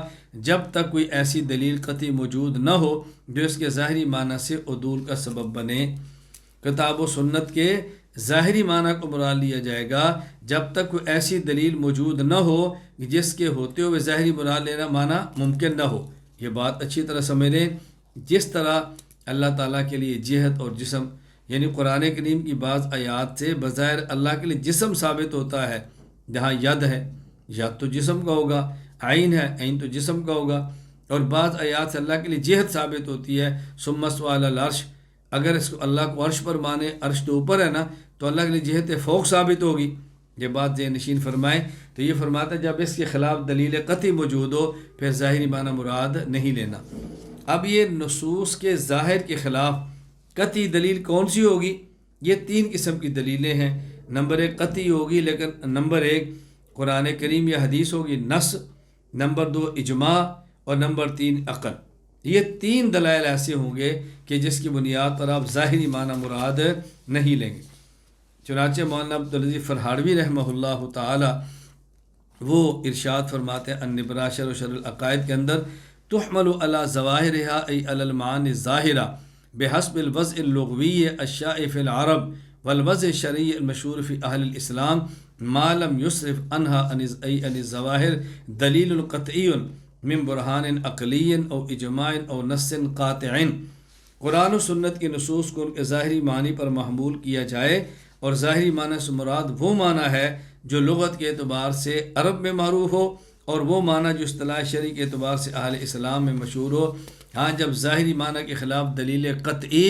جب تک کوئی ایسی دلیل قطعی موجود نہ ہو جو اس کے ظاہری معنی سے عدول کا سبب بنے۔ کتاب و سنت کے ظاہری معنی کو مراد لیا جائے گا جب تک کوئی ایسی دلیل موجود نہ ہو جس کے ہوتے ہوئے ظاہری مراد لینا معنی ممکن نہ ہو۔ یہ بات اچھی طرح سمجھ لیں، جس طرح اللہ تعالیٰ کے لیے جہت اور جسم، یعنی قرآن کریم کی بعض آیات سے بظاہر اللہ کے لیے جسم ثابت ہوتا ہے، جہاں ید ہے ید تو جسم کا ہوگا، عین ہے عین تو جسم کا ہوگا، اور بعض آیات سے اللہ کے لیے جہت ثابت ہوتی ہے، ثم استوى علی العرش، اگر اس کو اللہ کو عرش پر مانے، عرش تو اوپر ہے نا، تو اللہ کے لیے جہت فوق ثابت ہوگی۔ یہ بات ذہن نشین فرمائیں تو یہ فرماتا ہے جب اس کے خلاف دلیل قطعی موجود ہو پھر ظاہری معنی مراد نہیں لینا۔ اب یہ نصوص کے ظاہر کے خلاف قطعی دلیل کون سی ہوگی؟ یہ 3 قسم کی دلیلیں ہیں۔ نمبر 1 قطعی ہوگی، لیکن نمبر 1 قرآن کریم یا حدیث ہوگی نص، نمبر 2 اجماع، اور نمبر 3 عقل۔ یہ 3 دلائل ایسے ہوں گے کہ جس کی بنیاد پر آپ ظاہری معنی مراد نہیں لیں گے۔ چنانچہ مولانا عبدالعزیز فرہاڑوی رحمہ اللہ تعالی وہ ارشاد فرماتے ہیں النبرہ شرح العقائد کے اندر، تحمل علی ظواہرها ای علی المعانی الظاہرہ بحسب الوضع اللغوی الشائع فی العرب والوضع الشرعی المشہور فی اہل الاسلام ما لم یصرف عنها ای عن الظواہر دلیل قطعی من برہان عقلی او اجماع او نص قاطع۔ قرآن و سنت کی نصوص کو ان کے ظاہری معنی پر محمول کیا جائے، اور ظاہری معنی سے مراد وہ معنی ہے جو لغت کے اعتبار سے عرب میں معروف ہو، اور وہ معنی جو اصطلاح شرعی کے اعتبار سے اہل اسلام میں مشہور ہو۔ ہاں جب ظاہری معنی کے خلاف دلیل قطعی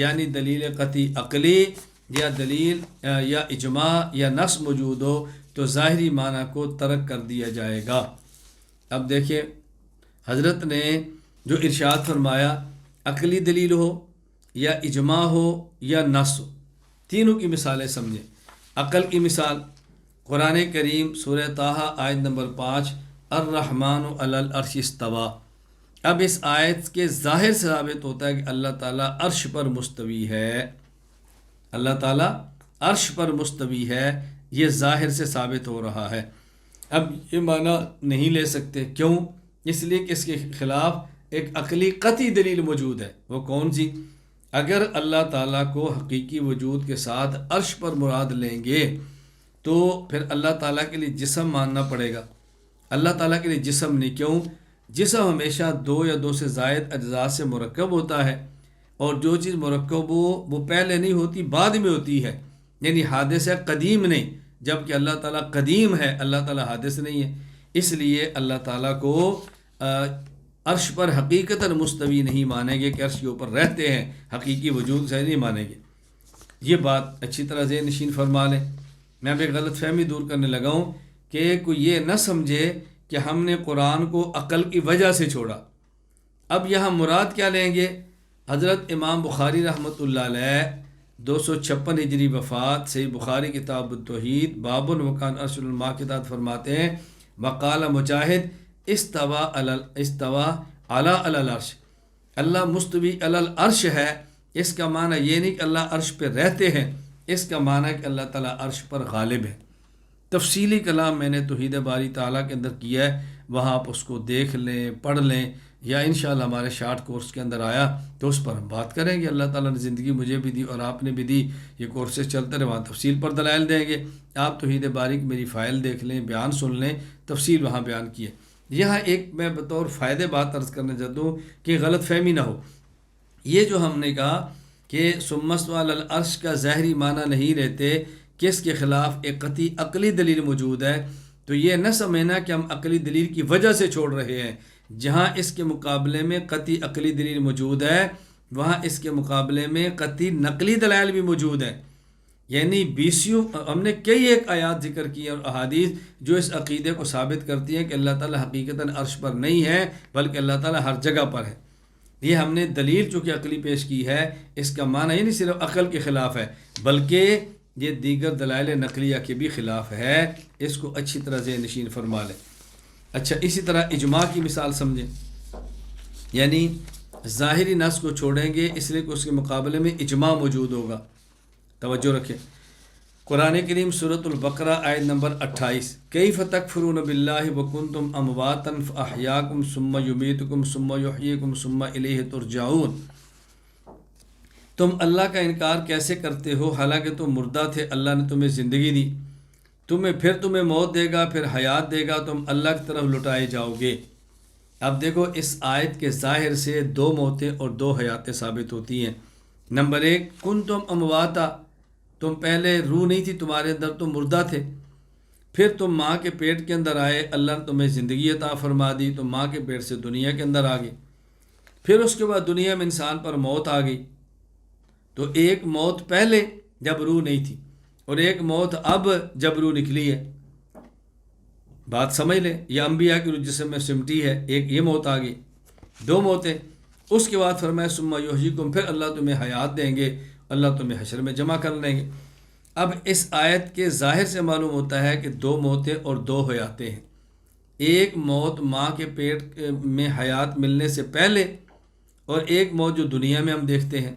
یعنی دلیل قطعی عقلی یا دلیل یا اجماع یا نص موجود ہو تو ظاہری معنی کو ترک کر دیا جائے گا۔ اب دیکھیں حضرت نے جو ارشاد فرمایا، عقلی دلیل ہو یا اجماع ہو یا نص ہو، تینوں کی مثالیں سمجھیں۔ عقل کی مثال قرآن کریم سورہ طٰہٰ آیت نمبر 5 الرحمن علی العرش استویٰ۔ اب اس آیت کے ظاہر سے ثابت ہوتا ہے کہ اللہ تعالیٰ عرش پر مستوی ہے، اللہ تعالیٰ عرش پر مستوی ہے، یہ ظاہر سے ثابت ہو رہا ہے۔ اب یہ معنی نہیں لے سکتے، کیوں؟ اس لیے کہ اس کے خلاف ایک عقلی قطعی دلیل موجود ہے۔ وہ کون سی؟ اگر اللہ تعالیٰ کو حقیقی وجود کے ساتھ عرش پر مراد لیں گے تو پھر اللہ تعالیٰ کے لیے جسم ماننا پڑے گا۔ اللہ تعالیٰ کے لیے جسم نہیں، کیوں؟ جسم ہمیشہ 2 یا 2 سے زائد اجزاء سے مرکب ہوتا ہے، اور جو چیز مرکب ہو وہ پہلے نہیں ہوتی، بعد میں ہوتی ہے، یعنی حادث ہے قدیم نہیں، جبکہ اللہ تعالیٰ قدیم ہے، اللہ تعالیٰ حادث نہیں ہے۔ اس لیے اللہ تعالیٰ کو عرش پر حقیقتاً مستوی نہیں مانیں گے کہ عرش کے اوپر رہتے ہیں، حقیقی وجود سے نہیں مانیں گے۔ یہ بات اچھی طرح ذہن نشین فرما لیں۔ میں بھی غلط فہمی دور کرنے لگا ہوں کہ کوئی یہ نہ سمجھے کہ ہم نے قرآن کو عقل کی وجہ سے چھوڑا۔ اب یہاں مراد کیا لیں گے؟ حضرت امام بخاری رحمۃ اللہ علیہ 256 ہجری وفات، صحیح بخاری کتاب التوحید باب وکان عرش الماء کے تحت فرماتے ہیں وقال مجاہد استوى علی العرش، اللہ مستوی علی العرش ہے۔ اس کا معنی یہ نہیں کہ اللہ عرش پہ رہتے ہیں، اس کا معنی ہے کہ اللہ تعالیٰ عرش پر غالب ہے۔ تفصیلی کلام میں نے توحید باری تعالیٰ کے اندر کیا ہے، وہاں آپ اس کو دیکھ لیں، پڑھ لیں، یا انشاءاللہ ہمارے شارٹ کورس کے اندر آیا تو اس پر ہم بات کریں گے۔ اللہ تعالیٰ نے زندگی مجھے بھی دی اور آپ نے بھی دی، یہ کورسز چلتے رہے، وہاں تفصیل پر دلائل دیں گے۔ آپ توحید باری کی میری فائل دیکھ لیں، بیان سن لیں، تفصیل وہاں بیان کی ہے۔ یہاں ایک میں بطور فائدے بات عرض کرنا چاہتا ہوں کہ غلط فہمی نہ ہو۔ یہ جو ہم نے کہا کہ ثم استوى علی العرش کا ظاہری معنی نہیں رہتے کہ اس کے خلاف ایک قطعی عقلی دلیل موجود ہے، تو یہ نہ سمجھنا کہ ہم عقلی دلیل کی وجہ سے چھوڑ رہے ہیں، جہاں اس کے مقابلے میں قطعی عقلی دلیل موجود ہے وہاں اس کے مقابلے میں قطعی نقلی دلائل بھی موجود ہے۔ یعنی بیسیوں ہم نے کئی ایک آیات ذکر کی اور احادیث جو اس عقیدے کو ثابت کرتی ہیں کہ اللہ تعالیٰ حقیقتاً عرش پر نہیں ہے بلکہ اللہ تعالیٰ ہر جگہ پر ہے۔ یہ ہم نے دلیل چونکہ عقلی پیش کی ہے، اس کا معنی یہ نہیں صرف عقل کے خلاف ہے بلکہ یہ دیگر دلائل نقلیہ کے بھی خلاف ہے۔ اس کو اچھی طرح ذہن نشین فرما لیں۔ اچھا، اسی طرح اجماع کی مثال سمجھیں، یعنی ظاہری نص کو چھوڑیں گے اس لیے کہ اس کے مقابلے میں اجماع موجود ہوگا۔ توجہ رکھیں، قرآن کریم سورۃ البقرہ آیت نمبر 28، کیف تکفرون باللہ وکنتم امواتا فاحیاکم ثم یمیتکم ثم یحییکم ثم الیہ ترجعون۔ تم اللہ کا انکار کیسے کرتے ہو حالانکہ تم مردہ تھے، اللہ نے تمہیں زندگی دی، تمہیں موت دے گا، پھر حیات دے گا، تم اللہ کی طرف لٹائے جاؤ گے۔ اب دیکھو اس آیت کے ظاہر سے 2 موتیں اور 2 حیاتیں ثابت ہوتی ہیں۔ نمبر 1، کنتم امواتا، تم پہلے روح نہیں تھی تمہارے اندر، تم مردہ تھے، پھر تم ماں کے پیٹ کے اندر آئے، اللہ نے تمہیں زندگی عطا فرما دی، تم ماں کے پیٹ سے دنیا کے اندر آ گئے، پھر اس کے بعد دنیا میں انسان پر موت آ گئی۔ تو ایک موت پہلے جب روح نہیں تھی اور ایک موت اب جب روح نکلی ہے، بات سمجھ لیں، یہ انبیاء کی روح جسم میں سمٹی ہے، ایک یہ موت آ گئی، 2 موتیں۔ اس کے بعد فرمایا ثم یحییکم، پھر اللہ تمہیں حیات دیں گے، اللہ تمہیں حشر میں جمع کر لیں گے۔ اب اس آیت کے ظاہر سے معلوم ہوتا ہے کہ 2 موتیں اور 2 حیاتیں ہیں۔ ایک موت ماں کے پیٹ میں حیات ملنے سے پہلے اور ایک موت جو دنیا میں ہم دیکھتے ہیں۔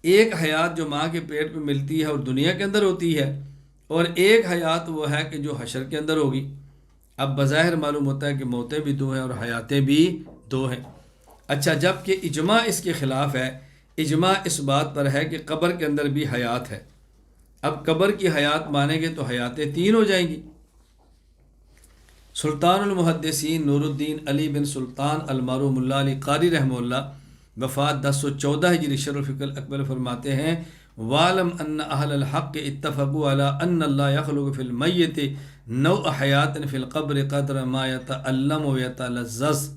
ایک حیات جو ماں کے پیٹ میں ملتی ہے اور دنیا کے اندر ہوتی ہے، اور ایک حیات وہ ہے کہ جو حشر کے اندر ہوگی۔ اب بظاہر معلوم ہوتا ہے کہ موتیں بھی 2 ہیں اور حیاتیں بھی 2 ہیں۔ اچھا، جب کہ اجماع اس کے خلاف ہے، اجماع اس بات پر ہے کہ قبر کے اندر بھی حیات ہے۔ اب قبر کی حیات مانیں گے تو حیاتیں 3 ہو جائیں گی۔ سلطان المحدثین نور الدین علی بن سلطان المعروم اللہ علی قاری رحمہ اللہ، وفات 1014 ہجری، شرح الفقہ الاکبر فرماتے ہیں، وَعْلَمْ أَنَّ أَهْلَ الْحَقِّ اتَّفَقُوا عَلَىٰ أَنَّ اللَّهَ يَخْلُقُ فِي الْمَيِّتِ نَوْعَ حَيَاةٍ فِي الْقَبْرِ قَدْرَ مَا يَتَأَلَّمُ وَيَتَلَذَّذُ۔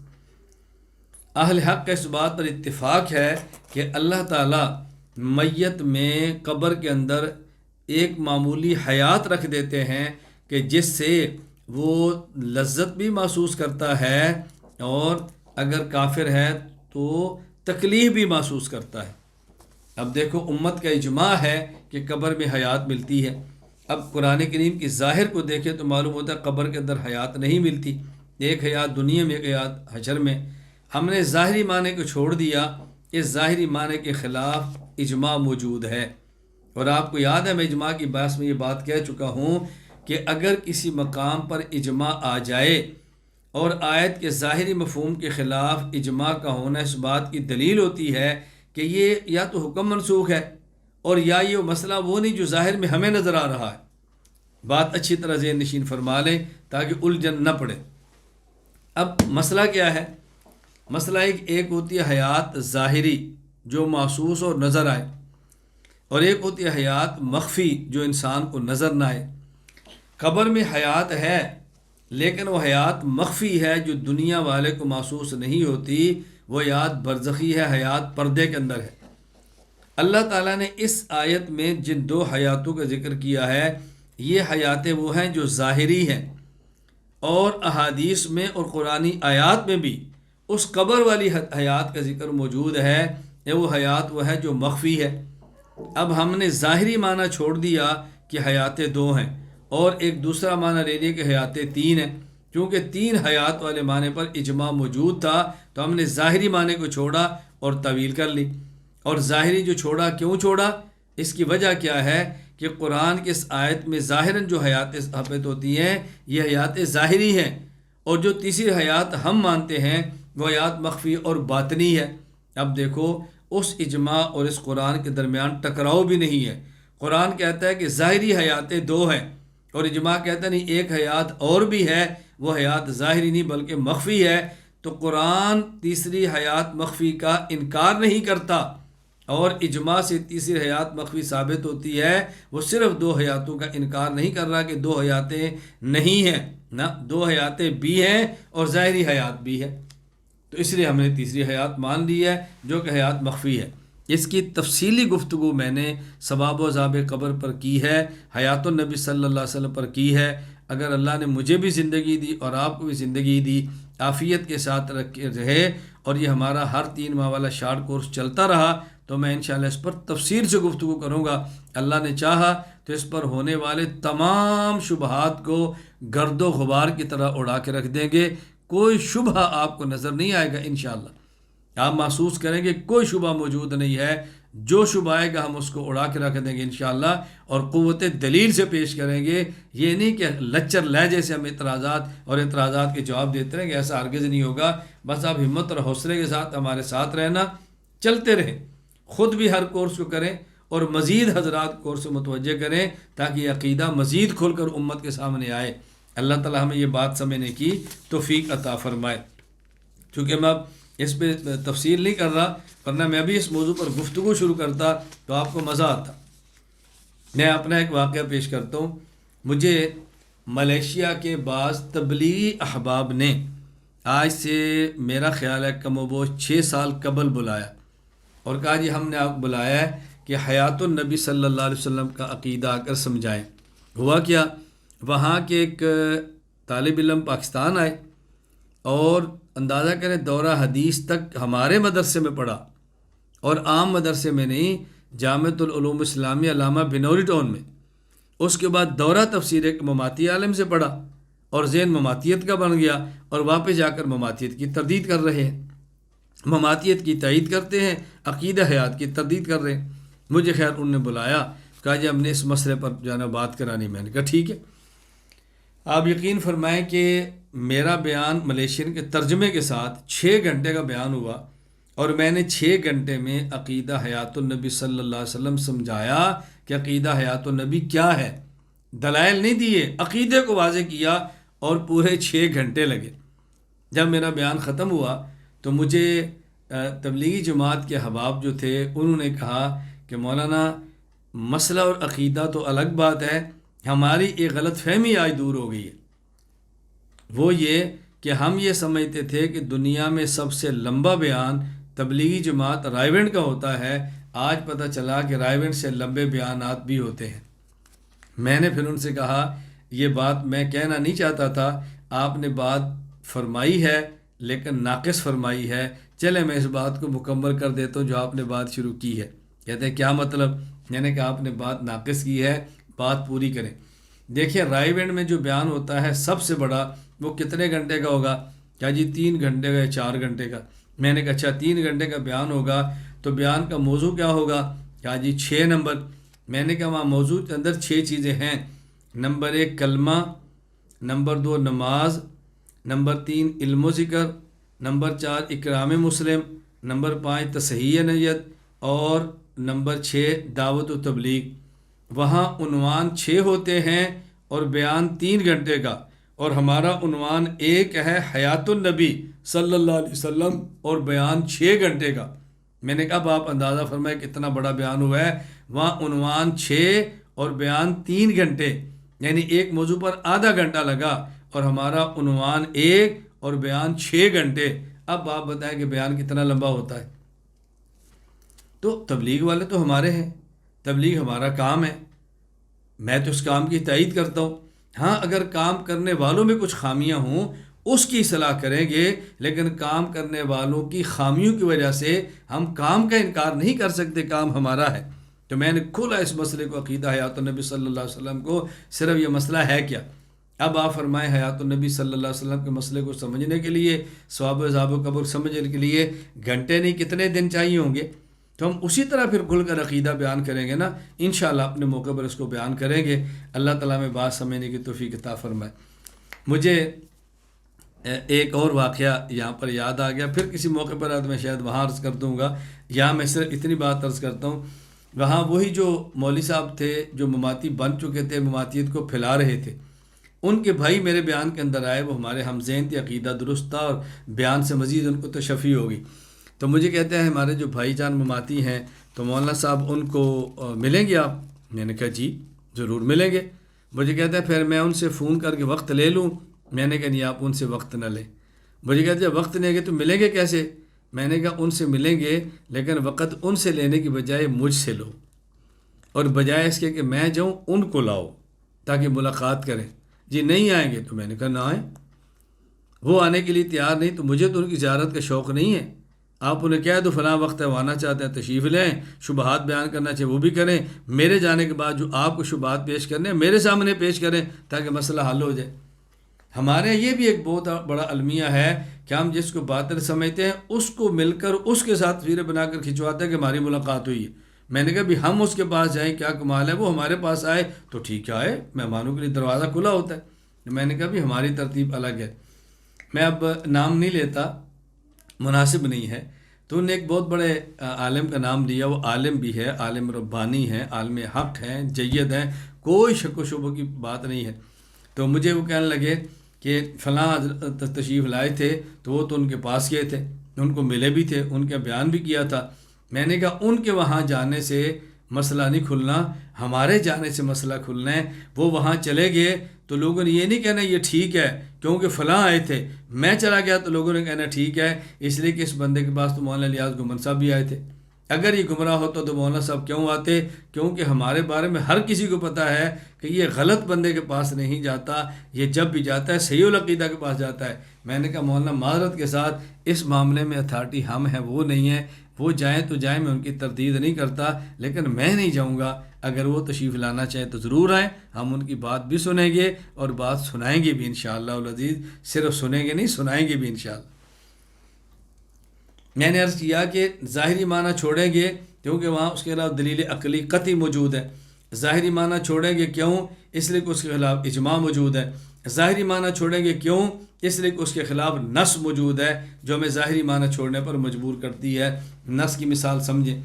اہل حق کا اس بات پر اتفاق ہے کہ اللہ تعالیٰ میت میں قبر کے اندر ایک معمولی حیات رکھ دیتے ہیں کہ جس سے وہ لذت بھی محسوس کرتا ہے اور اگر کافر ہے تو تکلیف بھی محسوس کرتا ہے۔ اب دیکھو امت کا اجماع ہے کہ قبر میں حیات ملتی ہے۔ اب قرآن کریم کی ظاہر کو دیکھیں تو معلوم ہوتا ہے قبر کے اندر حیات نہیں ملتی، ایک حیات دنیا میں، ایک حیات حشر میں۔ ہم نے ظاہری معنی کو چھوڑ دیا، اس ظاہری معنی کے خلاف اجماع موجود ہے۔ اور آپ کو یاد ہے میں اجماع کی بحث میں یہ بات کہہ چکا ہوں کہ اگر کسی مقام پر اجماع آ جائے اور آیت کے ظاہری مفہوم کے خلاف اجماع کا ہونا اس بات کی دلیل ہوتی ہے کہ یہ یا تو حکم منسوخ ہے اور یا یہ مسئلہ وہ نہیں جو ظاہر میں ہمیں نظر آ رہا ہے۔ بات اچھی طرح ذہن نشین فرما لیں تاکہ الجھن نہ پڑے۔ اب مسئلہ کیا ہے؟ مسئلہ ایک ہوتی ہے حیات ظاہری جو محسوس اور نظر آئے، اور ایک ہوتی ہے حیات مخفی جو انسان کو نظر نہ آئے۔ قبر میں حیات ہے لیکن وہ حیات مخفی ہے جو دنیا والے کو محسوس نہیں ہوتی، وہ حیات برزخی ہے، حیات پردے کے اندر ہے۔ اللہ تعالیٰ نے اس آیت میں جن 2 حیاتوں کا ذکر کیا ہے، یہ حیاتیں وہ ہیں جو ظاہری ہیں، اور احادیث میں اور قرآنی آیات میں بھی اس قبر والی حیات کا ذکر موجود ہے، وہ حیات وہ ہے جو مخفی ہے۔ اب ہم نے ظاہری معنی چھوڑ دیا کہ حیاتیں 2 ہیں اور ایک دوسرا معنی لے لیا کہ حیاتیں 3 ہیں۔ کیونکہ 3 حیات والے معنی پر اجماع موجود تھا تو ہم نے ظاہری معنی کو چھوڑا اور تعویل کر لی۔ اور ظاہری جو چھوڑا، کیوں چھوڑا؟ اس کی وجہ کیا ہے کہ قرآن کی اس آیت میں ظاہراً جو حیاتیں ثابت ہوتی ہیں یہ حیاتیں ظاہری ہیں، اور جو تیسری حیات ہم مانتے ہیں وہ حیات مخفی اور باطنی ہے۔ اب دیکھو اس اجماع اور اس قرآن کے درمیان ٹکراؤ بھی نہیں ہے۔ قرآن کہتا ہے کہ ظاہری حیاتیں 2 ہیں اور اجماع کہتا ہے نہیں، ایک حیات اور بھی ہے، وہ حیات ظاہری نہیں بلکہ مخفی ہے۔ تو قرآن تیسری حیات مخفی کا انکار نہیں کرتا اور اجماع سے تیسری حیات مخفی ثابت ہوتی ہے، وہ صرف دو حیاتوں کا انکار نہیں کر رہا کہ دو حیاتیں نہیں ہیں، نہ دو حیاتیں بھی ہیں اور ظاہری حیات بھی ہے، تو اس لیے ہم نے تیسری حیات مان لی ہے جو کہ حیات مخفی ہے۔ اس کی تفصیلی گفتگو میں نے ثواب و عذاب قبر پر کی ہے، حیات النبی صلی اللہ علیہ وسلم پر کی ہے۔ اگر اللہ نے مجھے بھی زندگی دی اور آپ کو بھی زندگی دی، عافیت کے ساتھ رہے، اور یہ ہمارا ہر 3 ماہ والا شارٹ کورس چلتا رہا، تو میں انشاءاللہ اس پر تفصیل سے گفتگو کروں گا۔ اللہ نے چاہا تو اس پر ہونے والے تمام شبہات کو گرد و غبار کی طرح اڑا کے رکھ دیں گے، کوئی شبہ آپ کو نظر نہیں آئے گا انشاءاللہ۔ آپ محسوس کریں گے کوئی شبہ موجود نہیں ہے، جو شبہ آئے گا ہم اس کو اڑا کے رکھ دیں گے انشاءاللہ، اور قوت دلیل سے پیش کریں گے۔ یہ نہیں کہ لچر لہجے سے ہم اعتراضات کے جواب دیتے رہیں گے، ایسا ہرگز نہیں ہوگا۔ بس آپ ہمت اور حوصلے کے ساتھ ہمارے ساتھ رہنا، چلتے رہیں، خود بھی ہر کورس کو کریں اور مزید حضرات کورس سے متوجہ کریں تاکہ یہ عقیدہ مزید کھول کر امت کے سامنے آئے۔ اللہ تعالی ہمیں یہ بات سمجھنے کی توفیق عطا فرمائے۔ چونکہ میں اب اس پہ تفصیل نہیں کر رہا، ورنہ میں ابھی اس موضوع پر گفتگو شروع کرتا تو آپ کو مزہ آتا۔ میں اپنا ایک واقعہ پیش کرتا ہوں۔ مجھے ملیشیا کے بعض تبلیغی احباب نے آج سے میرا خیال ہے کم و بیش 6 سال قبل بلایا اور کہا جی ہم نے آپ کو بلایا ہے کہ حیات النبی صلی اللہ علیہ وسلم کا عقیدہ آ کر سمجھائیں۔ ہوا کیا، وہاں کے ایک طالب علم پاکستان آئے اور اندازہ کریں دورہ حدیث تک ہمارے مدرسے میں پڑھا، اور عام مدرسے میں نہیں، جامعۃ العلوم اسلامیہ علامہ بنوری ٹاؤن میں۔ اس کے بعد دورہ تفسیر ایک مماتی عالم سے پڑھا اور ذہن مماتیت کا بن گیا، اور واپس جا کر مماتیت کی تردید کر رہے ہیں، مماتیت کی تائید کرتے ہیں، عقیدہ حیات کی تردید کر رہے ہیں۔ مجھے خیر انہوں نے بلایا، کہا جی ہم نے اس مسئلے پر جانا بات کرانی۔ میں نے کہا ٹھیک ہے۔ آپ یقین فرمائیں کہ میرا بیان ملیشین کے ترجمے کے ساتھ 6 گھنٹے کا بیان ہوا، اور میں نے 6 گھنٹے میں عقیدہ حیات النبی صلی اللہ علیہ وسلم سمجھایا کہ عقیدہ حیات النبی کیا ہے، دلائل نہیں دیے، عقیدے کو واضح کیا، اور پورے 6 گھنٹے لگے۔ جب میرا بیان ختم ہوا تو مجھے تبلیغی جماعت کے احباب جو تھے انہوں نے کہا کہ مولانا مسئلہ اور عقیدہ تو الگ بات ہے، ہماری ایک غلط فہمی آج دور ہو گئی ہے۔ وہ یہ کہ ہم یہ سمجھتے تھے کہ دنیا میں سب سے لمبا بیان تبلیغی جماعت رائیونڈ کا ہوتا ہے، آج پتہ چلا کہ رائیونڈ سے لمبے بیانات بھی ہوتے ہیں۔ میں نے پھر ان سے کہا یہ بات میں کہنا نہیں چاہتا تھا، آپ نے بات فرمائی ہے لیکن ناقص فرمائی ہے، چلے میں اس بات کو مکمل کر دیتا ہوں جو آپ نے بات شروع کی ہے۔ کہتے ہیں کیا مطلب؟ میں نے کہا آپ نے بات ناقص کی ہے، بات پوری کریں۔ دیکھیں رائیونڈ میں جو بیان ہوتا ہے سب سے بڑا، وہ کتنے گھنٹے کا ہوگا؟ کیا جی 3 گھنٹے کا یا 4 گھنٹے کا؟ میں نے کہا اچھا 3 گھنٹے کا بیان ہوگا تو بیان کا موضوع کیا ہوگا؟ کیا جی 6 نمبر۔ میں نے کہا وہاں موضوع کے اندر 6 چیزیں ہیں۔ نمبر 1 کلمہ، نمبر 2 نماز، نمبر 3 علم و ذکر، نمبر 4 اکرام مسلم، نمبر 5 تصحیح نیت، اور نمبر 6 دعوت و تبلیغ۔ وہاں عنوان 6 ہوتے ہیں اور بیان 3 گھنٹے کا، اور ہمارا عنوان ایک ہے حیات النبی صلی اللہ علیہ وسلم اور بیان 6 گھنٹے کا۔ میں نے کہا اب آپ اندازہ فرمائے کتنا بڑا بیان ہوا ہے، وہاں عنوان 6 اور بیان 3 گھنٹے، یعنی ایک موضوع پر آدھا گھنٹہ لگا، اور ہمارا عنوان 1 اور بیان 6 گھنٹے۔ اب آپ بتائیں کہ بیان کتنا لمبا ہوتا ہے؟ تو تبلیغ والے تو ہمارے ہیں، تبلیغ ہمارا کام ہے، میں تو اس کام کی تائید کرتا ہوں۔ ہاں اگر کام کرنے والوں میں کچھ خامیاں ہوں اس کی اصلاح کریں گے، لیکن کام کرنے والوں کی خامیوں کی وجہ سے ہم کام کا انکار نہیں کر سکتے، کام ہمارا ہے۔ تو میں نے کھولا اس مسئلے کو، عقیدہ حیات النبی صلی اللہ علیہ وسلم کو، صرف یہ مسئلہ ہے کیا۔ اب آپ فرمائیں حیات النبی صلی اللہ علیہ وسلم کے مسئلے کو سمجھنے کے لیے، ثواب و عذاب و قبر سمجھنے کے لیے گھنٹے نہیں کتنے دن چاہیے ہوں گے؟ تو ہم اسی طرح پھر کھل کر عقیدہ بیان کریں گے نا، انشاءاللہ اپنے موقع پر اس کو بیان کریں گے۔ اللہ تعالیٰ میں بات سمجھنے کی توفیق عطا فرمائے۔ مجھے ایک اور واقعہ یہاں پر یاد آ گیا، پھر کسی موقع پر آج میں شاید وہاں عرض کر دوں گا، یہاں میں صرف اتنی بات عرض کرتا ہوں۔ وہاں وہی جو مولوی صاحب تھے جو مماتی بن چکے تھے، مماتیت کو پھیلا رہے تھے، ان کے بھائی میرے بیان کے اندر آئے، وہ ہمارے ہمذہن تھے، عقیدہ درست تھا اور بیان سے مزید ان کو تشفی ہوگی۔ تو مجھے کہتے ہیں ہمارے جو بھائی جان مماتی ہیں تو مولانا صاحب ان کو ملیں گے آپ؟ میں نے کہا جی ضرور ملیں گے۔ مجھے کہتا ہے پھر میں ان سے فون کر کے وقت لے لوں؟ میں نے کہا نہیں، آپ ان سے وقت نہ لیں۔ مجھے کہتے ہیں وقت نہیں ہے تو ملیں گے کیسے؟ میں نے کہا ان سے ملیں گے لیکن وقت ان سے لینے کی بجائے مجھ سے لو، اور بجائے اس کے کہ میں جاؤں ان کو لاؤ تاکہ ملاقات کریں۔ جی نہیں آئیں گے، تو میں نے کہا نہ آئیں، وہ آنے کے لیے تیار نہیں تو مجھے تو ان کی زیارت کا شوق نہیں ہے۔ آپ انہیں کہہ دو فلاں وقت ہے، وہ آنا چاہتے ہیں تشریف لیں، شبہات بیان کرنا چاہیے وہ بھی کریں، میرے جانے کے بعد جو آپ کو شبہات پیش کرنے ہیں میرے سامنے پیش کریں تاکہ مسئلہ حل ہو جائے۔ ہمارے یہ بھی ایک بہت بڑا المیہ ہے کہ ہم جس کو باطل سمجھتے ہیں اس کو مل کر اس کے ساتھ تصویریں بنا کر کھنچواتے ہیں کہ ہماری ملاقات ہوئی ہے۔ میں نے کہا بھی ہم اس کے پاس جائیں کیا کمال ہے، وہ ہمارے پاس آئے تو ٹھیک ہے، آئے، مہمانوں کے لیے دروازہ کھلا ہوتا ہے۔ میں نے کہا بھی ہماری ترتیب الگ ہے۔ میں اب نام نہیں لیتا، مناسب نہیں ہے، تو انہوں نے ایک بہت بڑے عالم کا نام لیا، وہ عالم بھی ہے، عالم ربانی ہے، عالم حق ہیں، جید ہیں، کوئی شک و شبہ کی بات نہیں ہے۔ تو مجھے وہ کہنے لگے کہ فلاں حضرت تشریف لائے تھے تو وہ تو ان کے پاس گئے تھے، ان کو ملے بھی تھے، ان کا بیان بھی کیا تھا۔ میں نے کہا ان کے وہاں جانے سے مسئلہ نہیں کھلنا، ہمارے جانے سے مسئلہ کھلنا ہے۔ وہ وہاں چلے گئے تو لوگوں نے یہ نہیں کہنا یہ ٹھیک ہے کیونکہ فلاں آئے تھے، میں چلا گیا تو لوگوں نے کہنا ٹھیک ہے اس لیے کہ اس بندے کے پاس تو مولانا الیاس گمن صاحب بھی آئے تھے۔ اگر یہ گمراہ ہوتا تو مولانا صاحب کیوں آتے؟ کیونکہ ہمارے بارے میں ہر کسی کو پتہ ہے کہ یہ غلط بندے کے پاس نہیں جاتا، یہ جب بھی جاتا ہے صحیح العقیدہ کے پاس جاتا ہے۔ میں نے کہا مولانا معذرت کے ساتھ اس معاملے میں اتھارٹی ہم ہیں، وہ نہیں ہے، وہ جائیں تو جائیں، میں ان کی تردید نہیں کرتا، لیکن میں نہیں جاؤں گا۔ اگر وہ تشریف لانا چاہیں تو ضرور آئیں، ہم ان کی بات بھی سنیں گے اور بات سنائیں گے بھی انشاءاللہ العزیز، صرف سنیں گے نہیں سنائیں گے بھی انشاءاللہ۔ میں نے عرض کیا کہ ظاہری معنی چھوڑیں گے کیونکہ وہاں اس کے خلاف دلیل عقلی قطعی موجود ہے۔ ظاہری معنی چھوڑیں گے کیوں؟ اس لیے کہ اس کے خلاف اجماع موجود ہے۔ ظاہری معنی چھوڑیں گے کیوں؟ اس لیے کہ اس کے خلاف نص موجود ہے جو ہمیں ظاہری معنی چھوڑنے پر مجبور کرتی ہے۔ نص کی مثال سمجھیں،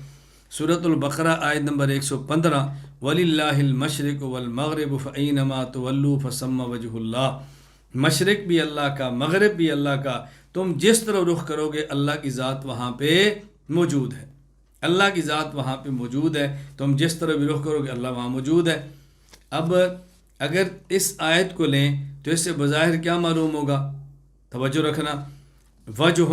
سورۃ البقرہ آیت نمبر 115، وَلِلَّهِ الْمَشْرِقُ وَالْمَغْرِبُ فَأَيْنَمَا تُوَلُّوا فَثَمَّ وَجْهُ اللَّهِ، مشرق بھی اللہ کا، مغرب بھی اللہ کا، تم جس طرح رخ کرو گے اللہ کی ذات وہاں پہ موجود ہے، اللہ کی ذات وہاں پہ موجود ہے، تم جس طرح بھی رخ کرو گے اللہ وہاں موجود ہے۔ اب اگر اس آیت کو لیں تو اس سے بظاہر کیا معلوم ہوگا؟ توجہ رکھنا، وجہ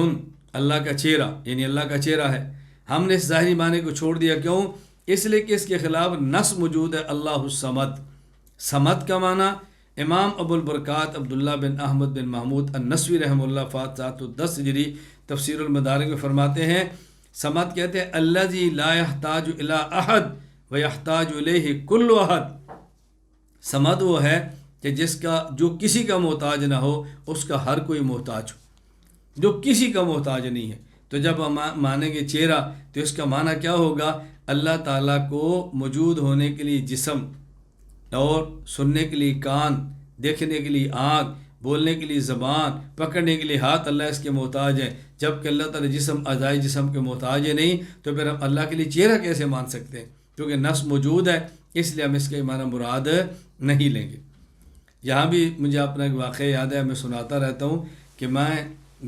اللہ کا چہرہ، یعنی اللہ کا چہرہ ہے۔ ہم نے اس ظاہری معنی کو چھوڑ دیا، کیوں؟ اس لیے کہ اس کے خلاف نص موجود ہے، اللہ الصمد۔ صمد کا معنی امام ابو البرکات عبداللہ بن احمد بن محمود النسوی رحمہ اللہ فات 710 ہجری تفسیر المدارک میں فرماتے ہیں، صمد کہتے ہیں الذی لا یحتاج الی احد ویحتاج الیہ کل احد۔ صمد وہ ہے کہ جس کا جو کسی کا محتاج نہ ہو، اس کا ہر کوئی محتاج ہو، جو کسی کا محتاج نہیں ہے۔ تو جب ہم مانیں گے چہرہ تو اس کا معنی کیا ہوگا؟ اللہ تعالیٰ کو موجود ہونے کے لیے جسم، اور سننے کے لیے کان، دیکھنے کے لیے آنکھ، بولنے کے لیے زبان، پکڑنے کے لیے ہاتھ، اللہ اس کے محتاج ہے۔ جب کہ اللہ تعالیٰ جسم، اعضائے جسم کے محتاج ہے نہیں، تو پھر ہم اللہ کے لیے چہرہ کیسے مان سکتے ہیں؟ کیونکہ نص موجود ہے، اس لیے ہم اس کے معنی مراد نہیں لیں گے۔ یہاں بھی مجھے اپنا ایک واقعہ یاد ہے، میں سناتا رہتا ہوں کہ میں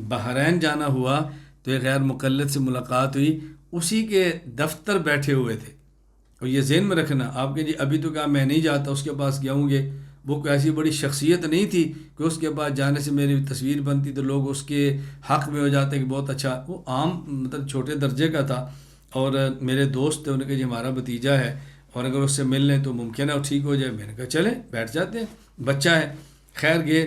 بحرین جانا ہوا تو ایک غیر مقلد سے ملاقات ہوئی، اسی کے دفتر بیٹھے ہوئے تھے، اور یہ ذہن میں رکھنا آپ کے جی ابھی تو کہا میں نہیں جاتا، اس کے پاس جاؤں گے۔ وہ کوئی ایسی بڑی شخصیت نہیں تھی کہ اس کے پاس جانے سے میری تصویر بنتی تو لوگ اس کے حق میں ہو جاتے کہ بہت اچھا، وہ عام مطلب چھوٹے درجے کا تھا، اور میرے دوست تھے، انہوں نے کہا جی ہمارا بھتیجا ہے اور اگر اس سے مل لیں تو ممکن ہے وہ ٹھیک ہو جائے۔ میں نے کہا چلیں بیٹھ جاتے ہیں، بچہ ہے۔ خیر گئے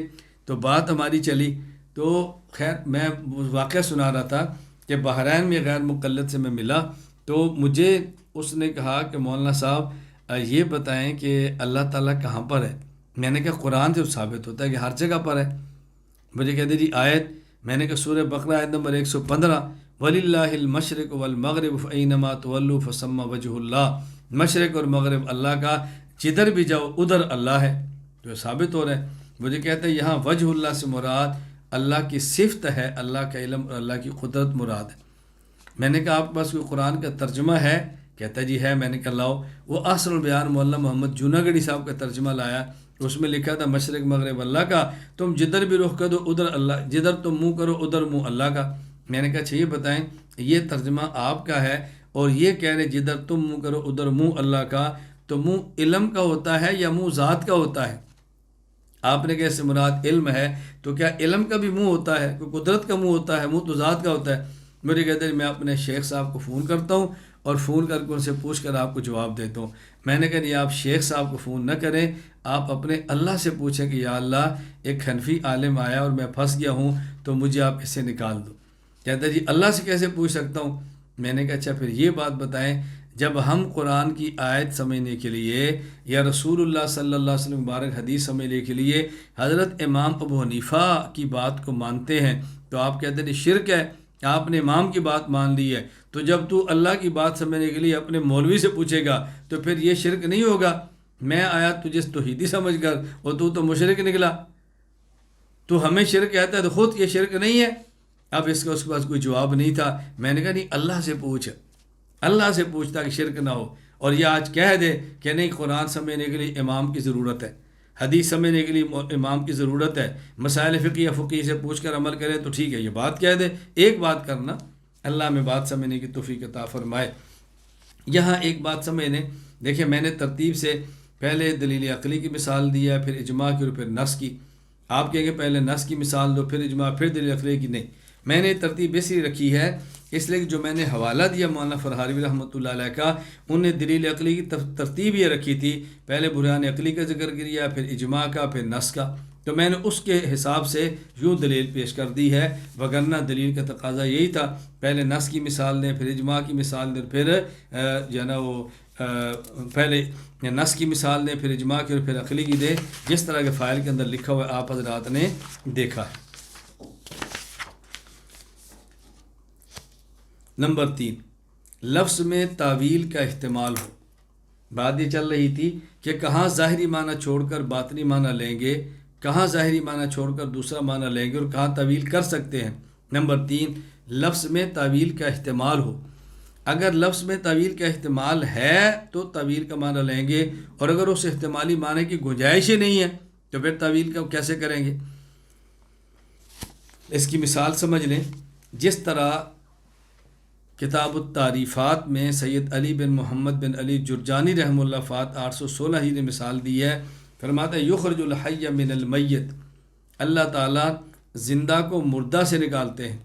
تو بات ہماری چلی، تو خیر میں واقعہ سنا رہا تھا کہ بحرین میں غیر مقلد سے میں ملا، تو مجھے اس نے کہا کہ مولانا صاحب یہ بتائیں کہ اللہ تعالیٰ کہاں پر ہے؟ میں نے کہا قرآن سے ثابت ہوتا ہے کہ ہر جگہ پر ہے۔ مجھے کہتے جی آیت، میں نے کہا سورہ بقرہ آیت نمبر 115، وَلِلَّهِ الْمَشْرِقُ وَالْمَغْرِبُ فَأَيْنَمَا تُوَلُّوا فَثَمَّ وَجْهُ اللَّهِ، مشرق اور مغرب اللہ کا، جدھر بھی جاؤ ادھر اللہ ہے، جو ثابت ہو رہا ہے۔ مجھے کہتے ہیں یہاں وجہ اللہ سے مراد اللہ کی صفت ہے، اللہ کا علم اور اللہ کی قدرت مراد ہے۔ میں نے کہا آپ کے پاس کوئی قرآن کا ترجمہ ہے؟ کہتا جی ہے۔ میں نے کہا لاؤ۔ وہ احسن البیان مولانا محمد جوناگڑھی صاحب کا ترجمہ لایا، اس میں لکھا تھا مشرق مغرب اللہ کا، تم جدھر بھی رخ کر دو ادھر اللہ، جدھر تم منہ کرو ادھر منہ اللہ کا۔ میں نے کہا اچھا یہ بتائیں یہ ترجمہ آپ کا ہے اور یہ کہہ رہے جدھر تم منہ کرو ادھر منہ اللہ کا، تو منہ علم کا ہوتا ہے یا منہ ذات کا ہوتا ہے؟ آپ نے کہا اس سے مراد علم ہے، تو کیا علم کا بھی منہ ہوتا ہے؟ کوئی قدرت کا منہ ہوتا ہے؟ منہ تو ذات کا ہوتا ہے۔ مجھے کہتے ہیں میں اپنے شیخ صاحب کو فون کرتا ہوں اور فون کر کے ان سے پوچھ کر آپ کو جواب دیتا ہوں۔ میں نے کہا نہیں، آپ شیخ صاحب کو فون نہ کریں، آپ اپنے اللہ سے پوچھیں کہ یا اللہ ایک حنفی عالم آیا اور میں پھنس گیا ہوں تو مجھے آپ اس سے نکال دو۔ کہتا ہے جی اللہ سے کیسے پوچھ سکتا ہوں؟ میں نے کہا اچھا پھر یہ بات بتائیں، جب ہم قرآن کی آیت سمجھنے کے لیے یا رسول اللہ صلی اللہ علیہ وسلم مبارک حدیث سمجھنے کے لیے حضرت امام ابو حنیفہ کی بات کو مانتے ہیں تو آپ کہتے ہیں شرک ہے، آپ نے امام کی بات مان لی ہے، تو جب تو اللہ کی بات سمجھنے کے لیے اپنے مولوی سے پوچھے گا تو پھر یہ شرک نہیں ہوگا؟ میں آیا تجھے توحیدی سمجھ کر اور تو مشرک نکلا، تو ہمیں شرک کہتا ہے تو خود یہ شرک نہیں ہے؟ اب اس کے پاس کوئی جواب نہیں تھا۔ میں نے کہا نہیں، اللہ سے پوچھ، اللہ سے پوچھتا کہ شرک نہ ہو، اور یہ آج کہہ دے کہ نہیں قرآن سمجھنے کے لیے امام کی ضرورت ہے، حدیث سمجھنے کے لیے امام کی ضرورت ہے، مسائل فقہی فقی سے پوچھ کر عمل کرے تو ٹھیک ہے، یہ بات کہہ دے۔ ایک بات کرنا، اللہ میں بات سمجھنے کی توفیق عطا فرمائے۔ یہاں ایک بات سمجھنے، دیکھیں میں نے ترتیب سے پہلے دلیل عقلی کی مثال دی ہے، پھر اجماع کی اور پھر نص کی۔ آپ کہیں گے پہلے نص کی مثال دو پھر اجماع پھر دلیل عقلی کی، نہیں، میں نے ترتیب اس لیے رکھی ہے اس لیے کہ جو میں نے حوالہ دیا مولانا فرحاروی رحمۃ اللہ علیہ کا، انہوں نے دلیل عقلی کی ترتیب یہ رکھی تھی، پہلے برہان عقلی کا ذکر کیا، پھر اجماع کا، پھر نص کا، تو میں نے اس کے حساب سے یوں دلیل پیش کر دی ہے، وگرنہ دلیل کا تقاضا یہی تھا پہلے نص کی مثال دیں، پھر اجماع کی مثال دیں، پھر جو ہے نا وہ پہلے نص کی مثال دیں، پھر اجماع کی اور پھر عقلی کی دیں، جس طرح کے فائل کے اندر لکھا ہوا ہے آپ حضرات نے دیکھا ہے۔ نمبر 3، لفظ میں تعویل کا احتمال ہو۔ بات یہ چل رہی تھی کہ کہاں ظاہری معنی چھوڑ کر باطنی معنی لیں گے، کہاں ظاہری معنی چھوڑ کر دوسرا معنی لیں گے اور کہاں تعویل کر سکتے ہیں۔ نمبر 3، لفظ میں تعویل کا احتمال ہو۔ اگر لفظ میں تعویل کا احتمال ہے تو تعویل کا معنی لیں گے، اور اگر اس احتمالی معنی کی گنجائش ہی نہیں ہے تو پھر تعویل کا کیسے کریں گے؟ اس کی مثال سمجھ لیں، جس طرح کتاب التعریفات میں سید علی بن محمد بن علی جرجانی رحمہ اللہ فات 816 ہی نے مثال دی ہے، فرماتا ہے یخرج الحی من المیت، اللہ تعالیٰ زندہ کو مردہ سے نکالتے ہیں۔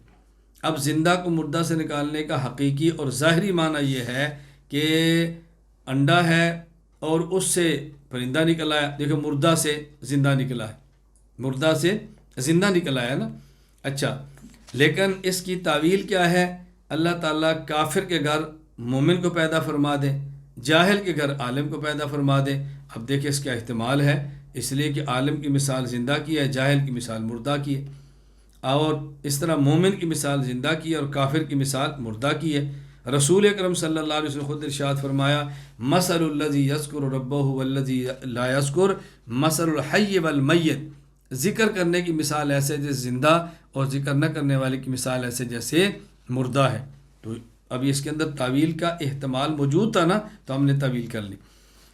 اب زندہ کو مردہ سے نکالنے کا حقیقی اور ظاہری معنی یہ ہے کہ انڈا ہے اور اس سے پرندہ نکلا ہے، دیکھو مردہ سے زندہ نکلا ہے، مردہ سے زندہ نکلا ہے نا۔ اچھا، لیکن اس کی تعویل کیا ہے؟ اللہ تعالیٰ کافر کے گھر مومن کو پیدا فرما دے، جاہل کے گھر عالم کو پیدا فرما دے۔ اب دیکھیں اس کا احتمال ہے، اس لیے کہ عالم کی مثال زندہ کی ہے، جاہل کی مثال مردہ کی ہے، اور اس طرح مومن کی مثال زندہ کی ہے اور کافر کی مثال مردہ کی ہے۔ رسول اکرم صلی اللہ علیہ وسلم خود ارشاد فرمایا مثل الذی یذکر ربہ والذی لا یذکر مثل الحی والمیت، ذکر کرنے کی مثال ایسے جیسے زندہ اور ذکر نہ کرنے والے کی مثال ایسے جیسے مردہ ہے۔ تو ابھی اس کے اندر تعویل کا احتمال موجود تھا نا، تو ہم نے تعویل کر لی۔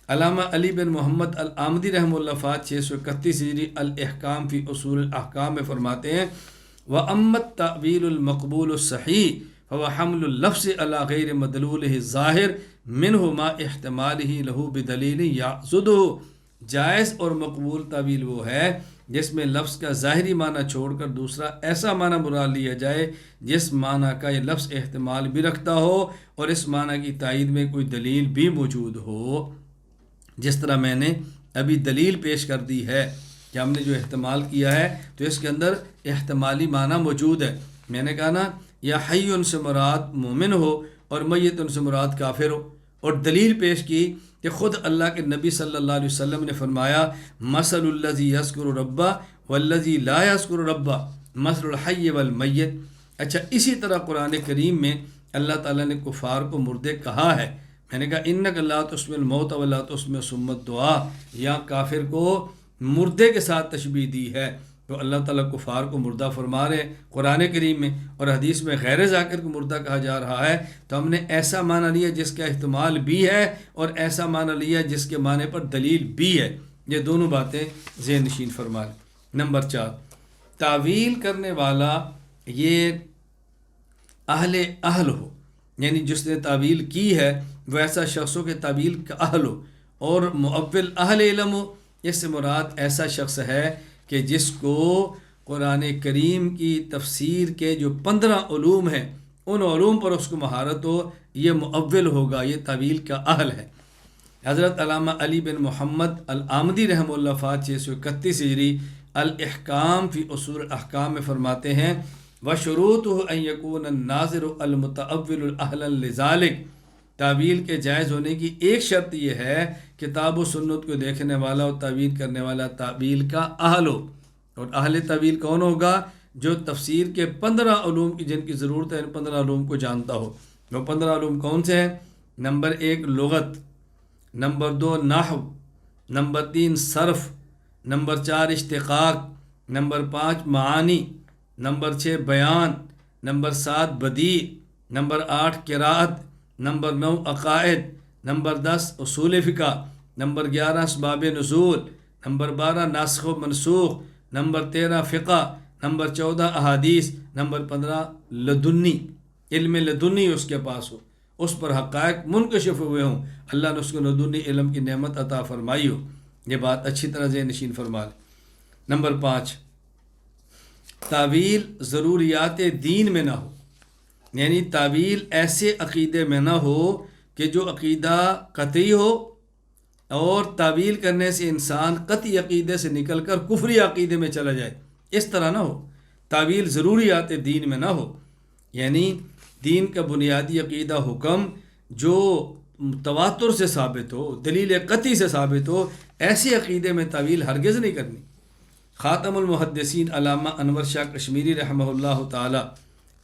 علامہ علی بن محمد العامدی رحمہ اللہ فات 631 ہجری الاحکام فی اصول الاحکام میں فرماتے ہیں وَأَمَّا التَّأْوِيلُ الْمَقْبُولُ الصَّحِيحُ فَهُوَ حَمْلُ اللَّفْظِ عَلَى غَيْرِ مَدْلُولِهِ الظَّاهِرِ مِنْهُ مَا احتمالِهِ لَهُ بِدَلِيلٍ يَعْضُدُهُ، جائز اور مقبول تعویل وہ ہے جس میں لفظ کا ظاہری معنی چھوڑ کر دوسرا ایسا معنی مراد لیا جائے جس معنی کا یہ لفظ احتمال بھی رکھتا ہو اور اس معنی کی تائید میں کوئی دلیل بھی موجود ہو۔ جس طرح میں نے ابھی دلیل پیش کر دی ہے کہ ہم نے جو احتمال کیا ہے تو اس کے اندر احتمالی معنی موجود ہے۔ میں نے کہا نا یا حی ان سے مراد مومن ہو اور میت ان سے مراد کافر ہو، اور دلیل پیش کی کہ خود اللہ کے نبی صلی اللہ علیہ وسلم نے فرمایا مثل الذی یذکر ربہ والذی لا یذکر ربہ مثل الحی والمیت۔ اچھا، اسی طرح قرآن کریم میں اللہ تعالیٰ نے کفار کو مردے کہا ہے۔ میں نے کہا انک لا تسمع الموت ولا تسمع صم الدعاء، یا کافر کو مردے کے ساتھ تشبیہ دی ہے، تو اللہ تعالیٰ کفار کو مردہ فرما رہے ہیں قرآن کریم میں، اور حدیث میں غیر ذاکر کو مردہ کہا جا رہا ہے۔ تو ہم نے ایسا معنی لیا جس کا احتمال بھی ہے اور ایسا معنی لیا جس کے معنی پر دلیل بھی ہے۔ یہ دونوں باتیں ذہن نشین فرما لیں۔ نمبر 4، تعویل کرنے والا یہ اہل ہو، یعنی جس نے تعویل کی ہے وہ ایسا شخص ہو کہ تعویل کا اہل ہو، اور مؤول اہل علم ہو، اس سے مراد ایسا شخص ہے کہ جس کو قرآن کریم کی تفسیر کے جو 15 علوم ہیں ان علوم پر اس کو مہارت ہو، یہ مؤول ہوگا، یہ تعویل کا اہل ہے۔ حضرت علامہ علی بن محمد العامدی رحمہ اللہ فات 631 ہجری الاحکام فی اصول الاحکام میں فرماتے ہیں وَشُرُوطُهُ أَن يَكُونَ النَّاظِرُ الْمُتَأَوِّلُ أَهْلًا لِذَلِكَ، تعویل کے جائز ہونے کی ایک شرط یہ ہے کتاب و سنت کو دیکھنے والا اور تعویل کرنے والا تعویل کا اہل ہو، اور اہل تعویل کون ہوگا؟ جو تفسیر کے 15 علوم کی جن کی ضرورت ہے ان 15 علوم کو جانتا ہو۔ وہ 15 علوم کون سے ہیں؟ نمبر 1 لغت، نمبر 2 نحو، نمبر 3 صرف، نمبر 4 اشتقاق، نمبر 5 معانی، نمبر 6 بیان، نمبر 7 بدیع، نمبر 8 قراءت، نمبر 9 عقائد، نمبر 10 اصول فقہ، نمبر 11 اسباب نزول، نمبر 12 ناسخ و منسوخ، نمبر 13 فقہ، نمبر 14 احادیث، نمبر 15 لدنی، علم لدنی اس کے پاس ہو، اس پر حقائق منکشف ہوئے ہوں، اللہ نے اس کو لدنی علم کی نعمت عطا فرمائی ہو۔ یہ بات اچھی طرح ذہن نشین فرما لیں۔ نمبر 5 تعویل ضروریات دین میں نہ ہو، یعنی تعویل ایسے عقیدے میں نہ ہو کہ جو عقیدہ قطعی ہو، اور تعویل کرنے سے انسان قطعی عقیدے سے نکل کر کفری عقیدے میں چلا جائے، اس طرح نہ ہو۔ تعویل ضروریات دین میں نہ ہو، یعنی دین کا بنیادی عقیدہ حکم جو تواتر سے ثابت ہو، دلیل قطعی سے ثابت ہو، ایسے عقیدے میں تعویل ہرگز نہیں کرنی۔ خاتم المحدثین علامہ انور شاہ کشمیری رحمہ اللہ تعالی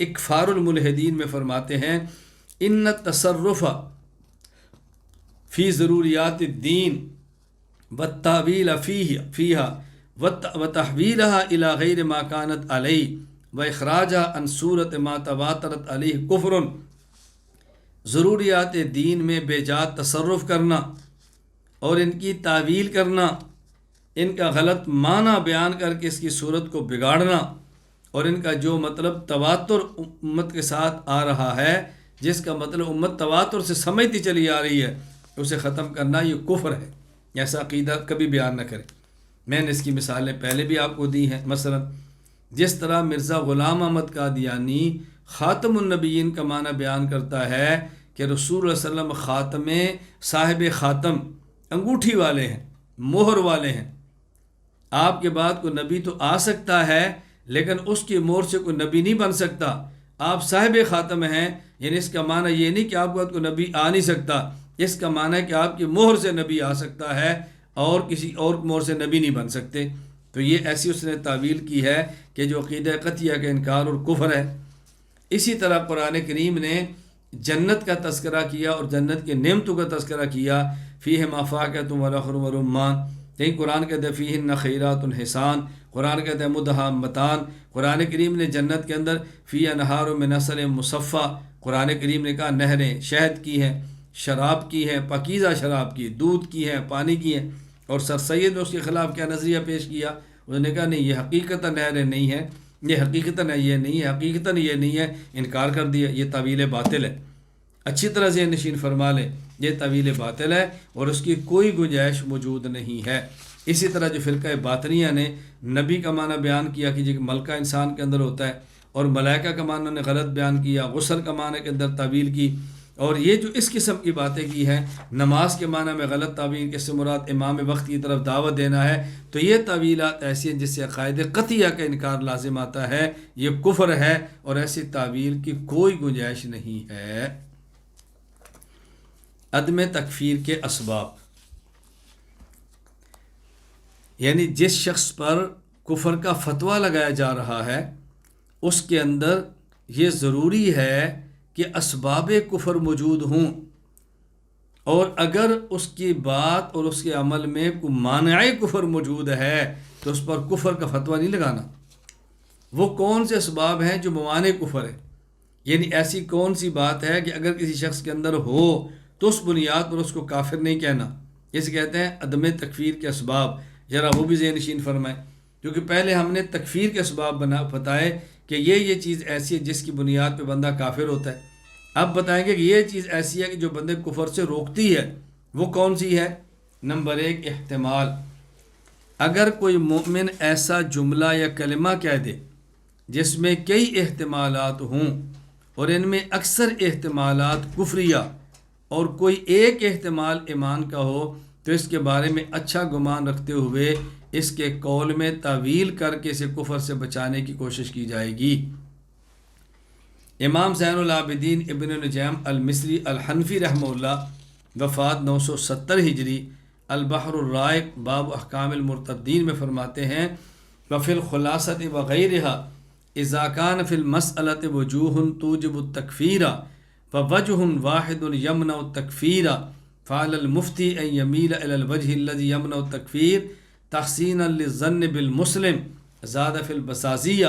اکفار الملحدین میں فرماتے ہیں ان التصرف فی ضروریات الدین والتعویل فیہا وتحویلها الى غیر ما کانت علیہ واخراجها عن صورت ما تواترت علیہ کفر، ضروریات دین میں بے جا تصرف کرنا اور ان کی تعویل کرنا، ان کا غلط معنی بیان کر کے اس کی صورت کو بگاڑنا، اور ان کا جو مطلب تواتر امت کے ساتھ آ رہا ہے، جس کا مطلب امت تواتر سے سمجھتی چلی آ رہی ہے، اسے ختم کرنا یہ کفر ہے۔ ایسا عقیدہ کبھی بیان نہ کرے۔ میں نے اس کی مثالیں پہلے بھی آپ کو دی ہیں، مثلا جس طرح مرزا غلام احمد قادیانی خاتم النبیین کا معنی بیان کرتا ہے کہ رسول اللہ صلی اللہ علیہ وسلم خاتم صاحب خاتم انگوٹھی والے ہیں، مہر والے ہیں، آپ کے بعد کوئی نبی تو آ سکتا ہے لیکن اس کی مہر سے کوئی نبی نہیں بن سکتا، آپ صاحب خاتم ہیں، یعنی اس کا معنی یہ نہیں کہ آپ کے بعد کوئی نبی آ نہیں سکتا، اس کا معنی ہے کہ آپ کی مہر سے نبی آ سکتا ہے اور کسی اور مہر سے نبی نہیں بن سکتے۔ تو یہ ایسی اس نے تعویل کی ہے کہ جو عقیدہ قطعیہ کا انکار اور کفر ہے۔ اسی طرح قرآن کریم نے جنت کا تذکرہ کیا اور جنت کے نعمتوں کا تذکرہ کیا، فیہ ما فاکہۃ و نخل و رمان، کہیں قرآن کہتے ہیں فیہن خیرات حسان، قرآن کہتے ہیں مدہامتان، قرآن کریم نے جنت کے اندر فی انہار من عسل مصفی، قرآن کریم نے کہا نہریں شہد کی ہیں، شراب کی ہیں، پاکیزہ شراب کی، دودھ کی ہیں، پانی کی ہیں، اور سر سید نے اس کے خلاف کیا نظریہ پیش کیا؟ انہوں نے کہا نہیں یہ حقیقتاً نہریں نہیں ہیں، یہ حقیقتاً یہ نہیں ہے، حقیقتاً یہ نہیں ہے، انکار کر دیا، یہ تعویل باطل ہے۔ اچھی طرح ذہن نشین فرما لیں، یہ تعویل باطل ہے اور اس کی کوئی گنجائش موجود نہیں ہے۔ اسی طرح جو فرقہ باطنیہ نے نبی کا معنی بیان کیا کہ جو ملکہ انسان کے اندر ہوتا ہے، اور ملائکہ کا معنی نے غلط بیان کیا، غسل کا معنی کے اندر تعویل کی، اور یہ جو اس قسم کی باتیں کی ہیں، نماز کے معنی میں غلط تعویل، کے سے مراد امام وقت کی طرف دعوت دینا ہے، تو یہ تعویلات ایسی ہیں جس سے عقائد قطعیہ کا انکار لازم آتا ہے، یہ کفر ہے اور ایسی تعویل کی کوئی گنجائش نہیں ہے۔ عدم تکفیر کے اسباب، یعنی جس شخص پر کفر کا فتویٰ لگایا جا رہا ہے اس کے اندر یہ ضروری ہے کہ اسباب کفر موجود ہوں، اور اگر اس کی بات اور اس کے عمل میں کوئی مانع کفر موجود ہے تو اس پر کفر کا فتویٰ نہیں لگانا۔ وہ کون سے اسباب ہیں جو موانع کفر ہے؟ یعنی ایسی کون سی بات ہے کہ اگر کسی شخص کے اندر ہو تو اس بنیاد پر اس کو کافر نہیں کہنا، اسے کہتے ہیں عدم تکفیر کے اسباب۔ ذرا وہ بھی ذہن نشین فرمائیں، کیونکہ پہلے ہم نے تکفیر کے اسباب بتائے کہ یہ چیز ایسی ہے جس کی بنیاد پہ بندہ کافر ہوتا ہے، اب بتائیں گے کہ یہ چیز ایسی ہے کہ جو بندے کفر سے روکتی ہے، وہ کون سی ہے؟ نمبر 1 احتمال۔ اگر کوئی مومن ایسا جملہ یا کلمہ کہہ دے جس میں کئی احتمالات ہوں اور ان میں اکثر احتمالات کفریہ اور کوئی ایک احتمال ایمان کا ہو، تو اس کے بارے میں اچھا گمان رکھتے ہوئے اس کے قول میں تعویل کر کے اسے کفر سے بچانے کی کوشش کی جائے گی۔ امام زین العابدین ابن نجیم المصری الحنفی رحمہ اللہ، وفات 970 ہجری، البحر الرائق باب احکام المرتدین میں فرماتے ہیں وفی الخلاصۃ وغیرہا اذا کان فی المسألۃ وجوہ توجب التکفیر فوجہ واحد یمنع التکفیر فعلی المفتی ان یمیل الی الوجہ الذی یمنع التکفیر تحسینا للظن بالمسلم زاد فی البساسیہ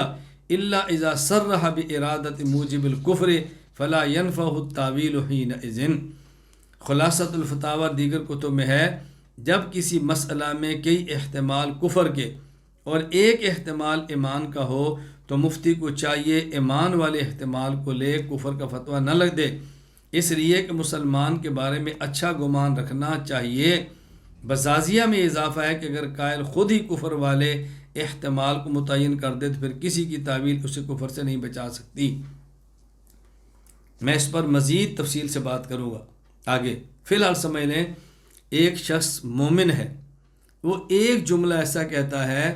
الا اذا صرح بارادۃ موجب الکفر فلا ينفع التاویل حینئذ۔ خلاصۃ الفتاوی دیگر کتب میں ہے جب کسی مسئلہ میں کئی احتمال کفر کے اور ایک احتمال ایمان کا ہو تو مفتی کو چاہیے ایمان والے احتمال کو لے کفر کا فتویٰ نہ لگ دے، اس لیے کہ مسلمان کے بارے میں اچھا گمان رکھنا چاہیے۔ بزازیہ میں اضافہ ہے کہ اگر قائل خود ہی کفر والے احتمال کو متعین کر دے تو پھر کسی کی تعویل اسے کفر سے نہیں بچا سکتی۔ میں اس پر مزید تفصیل سے بات کروں گا آگے۔ فی الحال سمجھ لیں ایک شخص مومن ہے، وہ ایک جملہ ایسا کہتا ہے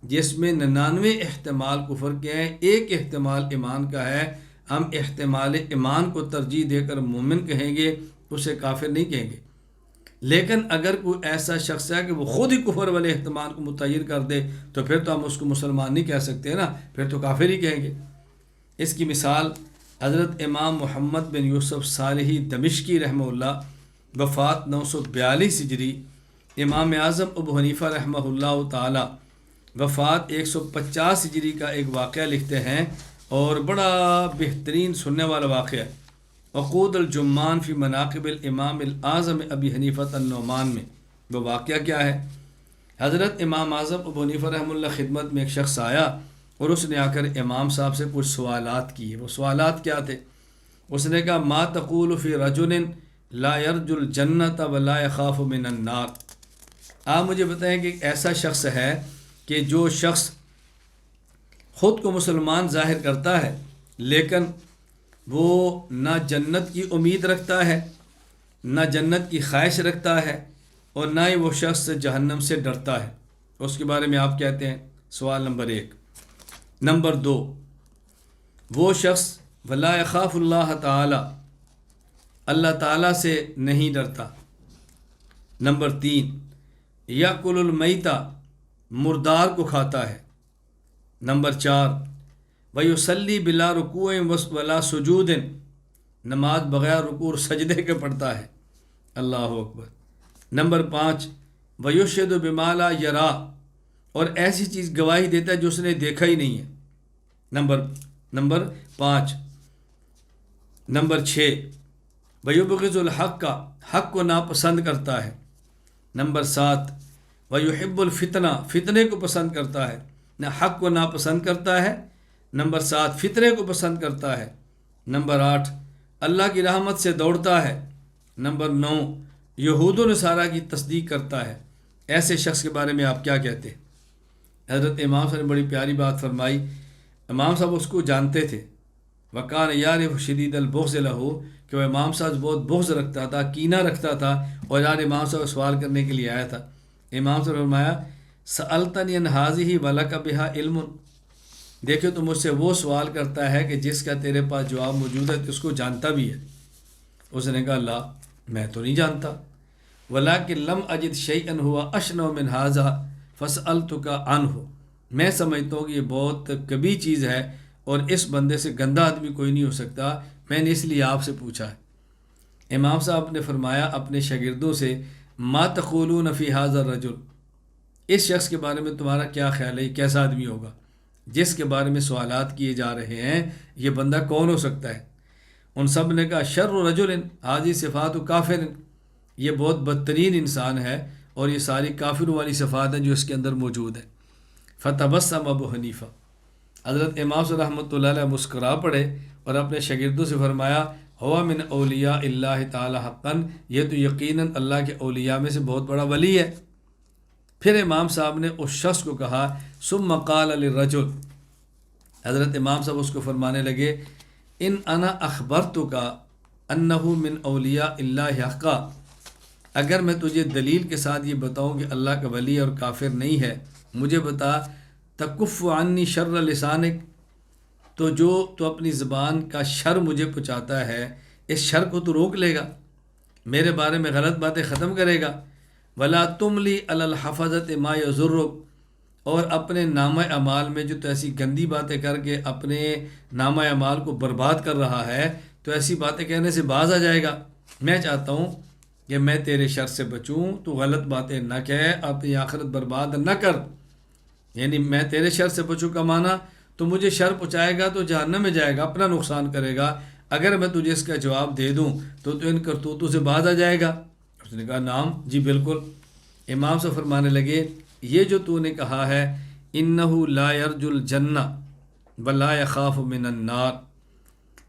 جس میں 99 احتمال کفر کے ہیں، ایک احتمال ایمان کا ہے، ہم احتمال ایمان کو ترجیح دے کر مومن کہیں گے، اسے کافر نہیں کہیں گے۔ لیکن اگر کوئی ایسا شخص ہے کہ وہ خود ہی کفر والے احتمال کو متعین کر دے تو پھر تو ہم اس کو مسلمان نہیں کہہ سکتے نا، پھر تو کافر ہی کہیں گے۔ اس کی مثال حضرت امام محمد بن یوسف صالحی دمشقی رحمہ اللہ، وفات 942 ہجری، امام اعظم ابو حنیفہ رحمہ اللہ تعالی، وفات 150 ہجری کا ایک واقعہ لکھتے ہیں اور بڑا بہترین سننے والا واقعہ ہے۔ عقود الجمان فی مناقب الامام الاعظم ابی حنیفہ النعمان میں وہ واقعہ کیا ہے؟ حضرت امام اعظم ابو حنیفہ رحمہ اللہ خدمت میں ایک شخص آیا اور اس نے آ کر امام صاحب سے کچھ سوالات کیے۔ وہ سوالات کیا تھے؟ اس نے کہا ما تقول فی رجل لا یرجو الجنۃ ولا یخاف من النار۔ آپ مجھے بتائیں کہ ایک ایسا شخص ہے کہ جو شخص خود کو مسلمان ظاہر کرتا ہے لیکن وہ نہ جنت کی امید رکھتا ہے، نہ جنت کی خواہش رکھتا ہے، اور نہ ہی وہ شخص جہنم سے ڈرتا ہے، اس کے بارے میں آپ کہتے ہیں؟ سوال نمبر 1۔ نمبر 2، وہ شخص ولا یخاف اللہ تعالی، اللہ تعالیٰ سے نہیں ڈرتا۔ نمبر 3، یاکل المیتہ، مردار کو کھاتا ہے۔ نمبر 4، ویصلی بلا رکوع ولا سجود، نماز بغیر رکوع اور سجدے کے پڑھتا ہے۔ اللہ اکبر۔ نمبر 5، ویشہد بما لا یرا، اور ایسی چیز گواہی دیتا ہے جو اس نے دیکھا ہی نہیں ہے۔ نمبر 5۔ نمبر 6، ویبغض الحق، حق کو ناپسند کرتا ہے۔ نمبر 7، ویحب الفتنہ، فتنے کو پسند کرتا ہے، نہ حق کو ناپسند کرتا ہے۔ نمبر 7، فتنے کو پسند کرتا ہے۔ نمبر 8، اللہ کی رحمت سے دوڑتا ہے۔ نمبر 9، یہود و نصارہ کی تصدیق کرتا ہے۔ ایسے شخص کے بارے میں آپ کیا کہتے ہیں؟ حضرت امام صاحب نے بڑی پیاری بات فرمائی۔ امام صاحب اس کو جانتے تھے، وکان یعرف شدید البغض لہ، کہ وہ امام صاحب بہت بغض رکھتا تھا، کینہ رکھتا تھا، اور یار امام صاحب سوال کرنے کے لیے آیا تھا۔ امام صاحب نے فرمایا سألتنی عن ہذہ ولک بہا علم، دیکھو تو مجھ سے وہ سوال کرتا ہے کہ جس کا تیرے پاس جواب موجود ہے تو اس کو جانتا بھی ہے۔ اس نے کہا لا، میں تو نہیں جانتا۔ ولکن لم اجد شیئا هو اشنع من ھذا فسألتک عنہ، میں سمجھتا ہوں کہ یہ بہت کبھی چیز ہے اور اس بندے سے گندا آدمی کوئی نہیں ہو سکتا، میں نے اس لیے آپ سے پوچھا ہے۔ امام صاحب نے فرمایا اپنے شاگردوں سے ما تقولون فی ھذا الرجل، اس شخص کے بارے میں تمہارا کیا خیال ہے، یہ کیسا آدمی ہوگا جس کے بارے میں سوالات کیے جا رہے ہیں، یہ بندہ کون ہو سکتا ہے؟ ان سب نے کہا شر رجل ھذہ صفات کافر، یہ بہت بدترین انسان ہے اور یہ ساری کافروں والی صفات ہیں جو اس کے اندر موجود ہیں۔ فتبسم ابو حنیفہ، حضرت امام صلی رحمۃ اللہ علیہ مسکرا پڑے اور اپنے شاگردوں سے فرمایا ہوا من اولیاء اللہ تعالی حقاً، یہ تو یقیناً اللہ کے اولیاء میں سے بہت بڑا ولی ہے۔ پھر امام صاحب نے اس شخص کو کہا ثم قال للرجل، حضرت امام صاحب اس کو فرمانے لگے ان انا اخبرتک انہ من اولیاء اللہ حقا، اگر میں تجھے دلیل کے ساتھ یہ بتاؤں کہ اللہ کا ولی اور کافر نہیں ہے، مجھے بتا تکف عنی شر لسانک، تو جو تو اپنی زبان کا شر مجھے پہنچاتا ہے اس شر کو تو روک لے گا، میرے بارے میں غلط باتیں ختم کرے گا۔ ولا تملی علی الحفظۃ ما یضرک، اور اپنے نامہ اعمال میں جو تو ایسی گندی باتیں کر کے اپنے نامہ اعمال کو برباد کر رہا ہے، تو ایسی باتیں کہنے سے باز آ جائے گا۔ میں چاہتا ہوں کہ میں تیرے شر سے بچوں، تو غلط باتیں نہ کہے، اپنی آخرت برباد نہ کر، یعنی میں تیرے شر سے بچوں کا معنی تو مجھے شر پہنچائے گا تو جہنم میں جائے گا، اپنا نقصان کرے گا، اگر میں تجھے اس کا جواب دے دوں تو ان کرتوتوں سے باز آ جائے گا۔ اس نے کہا نعم، جی بالکل۔ امام سے فرمانے لگے یہ جو تو نے کہا ہے انہ لا یرجو الجنہ ولا یخاف من النار،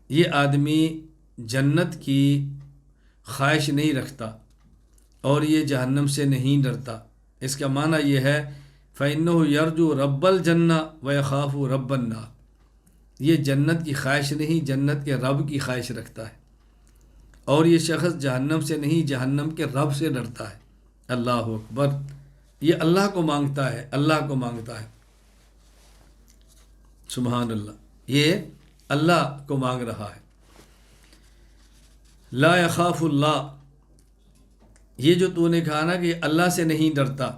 یہ آدمی جنت کی خواہش نہیں رکھتا اور یہ جہنم سے نہیں ڈرتا، اس کا معنی یہ ہے فإنہ یرجو رب الجنہ ویخاف رب النار، یہ جنت کی خواہش نہیں، جنت کے رب کی خواہش رکھتا ہے، اور یہ شخص جہنم سے نہیں، جہنم کے رب سے ڈرتا ہے۔ اللہ اکبر، یہ اللہ کو مانگتا ہے، اللہ کو مانگتا ہے، سبحان اللہ، یہ اللہ کو مانگ رہا ہے۔ لا یخاف اللہ، یہ جو تو نے کہا نا کہ اللہ سے نہیں ڈرتا،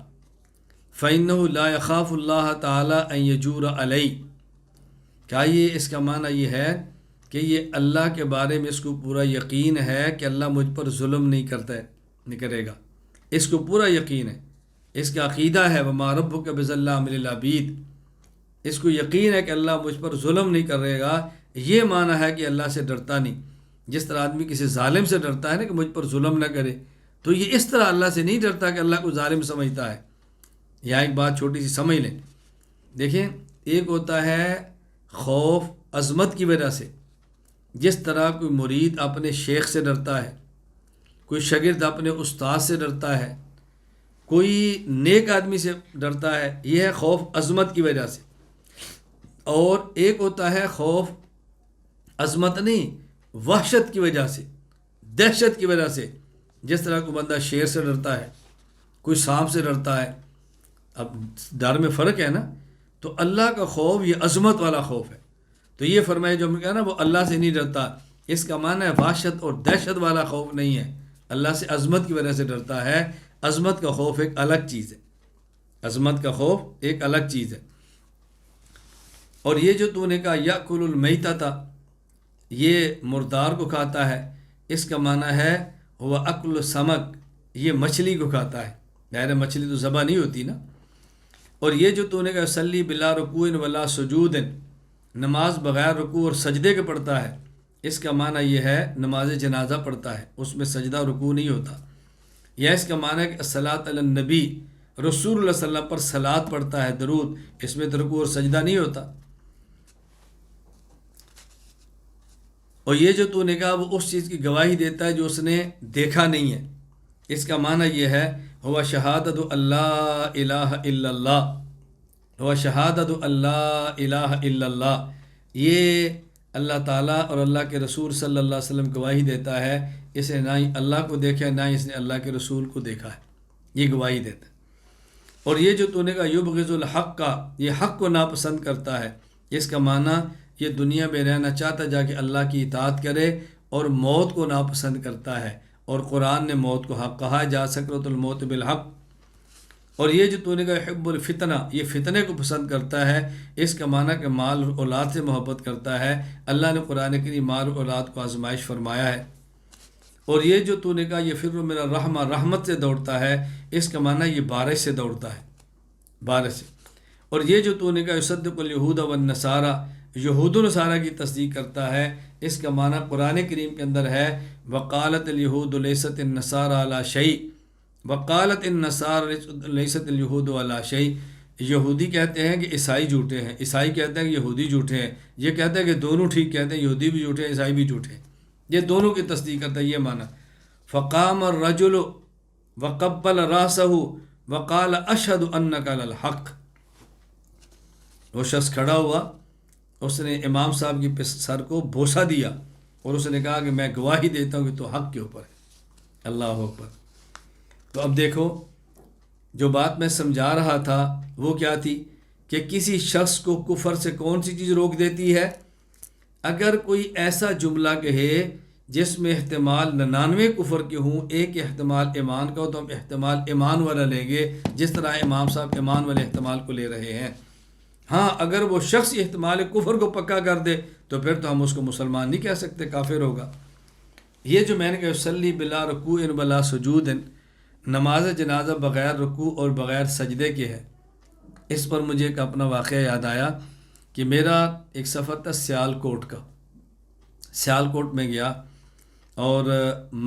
فإنہ لا یخاف اللہ تعالی ان یجور علی، کیا یہ اس کا معنی یہ ہے کہ یہ اللہ کے بارے میں اس کو پورا یقین ہے کہ اللہ مجھ پر ظلم نہیں کرتا ہے، نہیں کرے گا، اس کو پورا یقین ہے، اس کا عقیدہ ہے وما ربک بظلام للعبید، اس کو یقین ہے کہ اللہ مجھ پر ظلم نہیں کرے گا، یہ معنی ہے کہ اللہ سے ڈرتا نہیں۔ جس طرح آدمی کسی ظالم سے ڈرتا ہے نا کہ مجھ پر ظلم نہ کرے، تو یہ اس طرح اللہ سے نہیں ڈرتا کہ اللہ کو ظالم سمجھتا ہے۔ یہاں ایک بات چھوٹی سی سمجھ لیں، دیکھیں ایک ہوتا ہے خوف عظمت کی وجہ سے، جس طرح کوئی مرید اپنے شیخ سے ڈرتا ہے، کوئی شاگرد اپنے استاد سے ڈرتا ہے، کوئی نیک آدمی سے ڈرتا ہے، یہ ہے خوف عظمت کی وجہ سے۔ اور ایک ہوتا ہے خوف عظمت نہیں، وحشت کی وجہ سے، دہشت کی وجہ سے، جس طرح کوئی بندہ شیر سے ڈرتا ہے، کوئی سانپ سے ڈرتا ہے، اب ڈر میں فرق ہے نا، تو اللہ کا خوف یہ عظمت والا خوف ہے۔ تو یہ فرمائے جو ہم نے کہا نا وہ اللہ سے نہیں ڈرتا، اس کا معنی ہے وحشت اور دہشت والا خوف نہیں ہے، اللہ سے عظمت کی وجہ سے ڈرتا ہے۔ عظمت کا خوف ایک الگ چیز ہے، عظمت کا خوف ایک الگ چیز ہے۔ اور یہ جو تو نے کہا یأکل المیتۃ، یہ مردار کو کھاتا ہے، اس کا معنی ہے وہ اکل سمک، یہ مچھلی کو کھاتا ہے، ظاہر مچھلی تو ذبح نہیں ہوتی نا۔ اور یہ جو تو نے کہا صلی بلا رکوع ولا سجود، نماز بغیر رکوع اور سجدے کے پڑھتا ہے، اس کا معنی یہ ہے نماز جنازہ پڑھتا ہے، اس میں سجدہ رکوع نہیں ہوتا۔ یا اس کا معنی ہے کہ الصلاۃ علی النبی، رسول اللہ صلی اللہ علیہ وسلم پر صلاۃ پڑھتا ہے، درود، اس میں رکوع اور سجدہ نہیں ہوتا۔ اور یہ جو تو نے کہا وہ اس چیز کی گواہی دیتا ہے جو اس نے دیکھا نہیں ہے، اس کا معنی یہ ہے ہوا شہادت اللہ الہ الا اللہ، ہوا شہادت اللہ الہ الا اللہ، یہ اللہ تعالیٰ اور اللہ کے رسول صلی اللہ علیہ وسلم گواہی دیتا ہے، اس نے نہ ہی اللہ کو دیکھا ہے نہ ہی اس نے اللہ کے رسول کو دیکھا ہے، یہ گواہی دیتا ہے۔ اور یہ جو تو نے کہا یبغض الحق کا، یہ حق کو ناپسند کرتا ہے، اس کا معنی یہ دنیا میں رہنا چاہتا جا کے اللہ کی اطاعت کرے اور موت کو ناپسند کرتا ہے، اور قرآن نے موت کو حق کہا جا سکرۃ الموت بالحق۔ اور یہ جو تو نے کہا حب الفتنہ، یہ فتنے کو پسند کرتا ہے، اس کا معنی کہ مال اور اولاد سے محبت کرتا ہے، اللہ نے قرآن کے لیے مال اور اولاد کو آزمائش فرمایا ہے۔ اور یہ جو تو نے کہا یہ فر من الرحمہ، رحمت سے دوڑتا ہے، اس کا معنی یہ بارش سے دوڑتا ہے، بارش سے۔ اور یہ جو تو نے کہا یصدق الیہود والنصارى، یہود و نصارہ کی تصدیق کرتا ہے، اس کا معنی قرآن کریم کے اندر ہے وقالت الیہود لیست النصارى علی شیء، وقالت النصارى لیست الیہود علی شیء، یہودی کہتے ہیں کہ عیسائی جھوٹے ہیں، عیسائی کہتے ہیں کہ یہودی جھوٹے ہیں، یہ کہتے ہیں کہ دونوں ٹھیک کہتے ہیں، یہودی بھی جھوٹے ہیں عیسائی بھی جھوٹے ہیں۔ یہ دونوں کی تصدیق کرتا ہے، یہ معنی فقام الرجل وقبل راسہ وقال اشہد انک علی الحق. وہ شخص کھڑا ہوا، اس نے امام صاحب کی سر کو بوسہ دیا اور اس نے کہا کہ میں گواہی دیتا ہوں کہ تو حق کے اوپر ہے. اللہ اکبر. تو اب دیکھو جو بات میں سمجھا رہا تھا وہ کیا تھی کہ کسی شخص کو کفر سے کون سی چیز روک دیتی ہے؟ اگر کوئی ایسا جملہ کہے جس میں احتمال 99 کفر کے ہوں، ایک احتمال ایمان کا ہو، تو ہم احتمال ایمان والا لیں گے، جس طرح امام صاحب ایمان والے احتمال کو لے رہے ہیں. ہاں اگر وہ شخص احتمال کفر کو پکا کر دے تو پھر تو ہم اس کو مسلمان نہیں کہہ سکتے، کافر ہوگا. یہ جو میں نے کہا یصلی بلا رکوع بلا سجود، نماز جنازہ بغیر رکوع اور بغیر سجدے کے ہے. اس پر مجھے ایک اپنا واقعہ یاد آیا کہ میرا ایک سفر تھا سیالکوٹ کا. سیالکوٹ میں گیا اور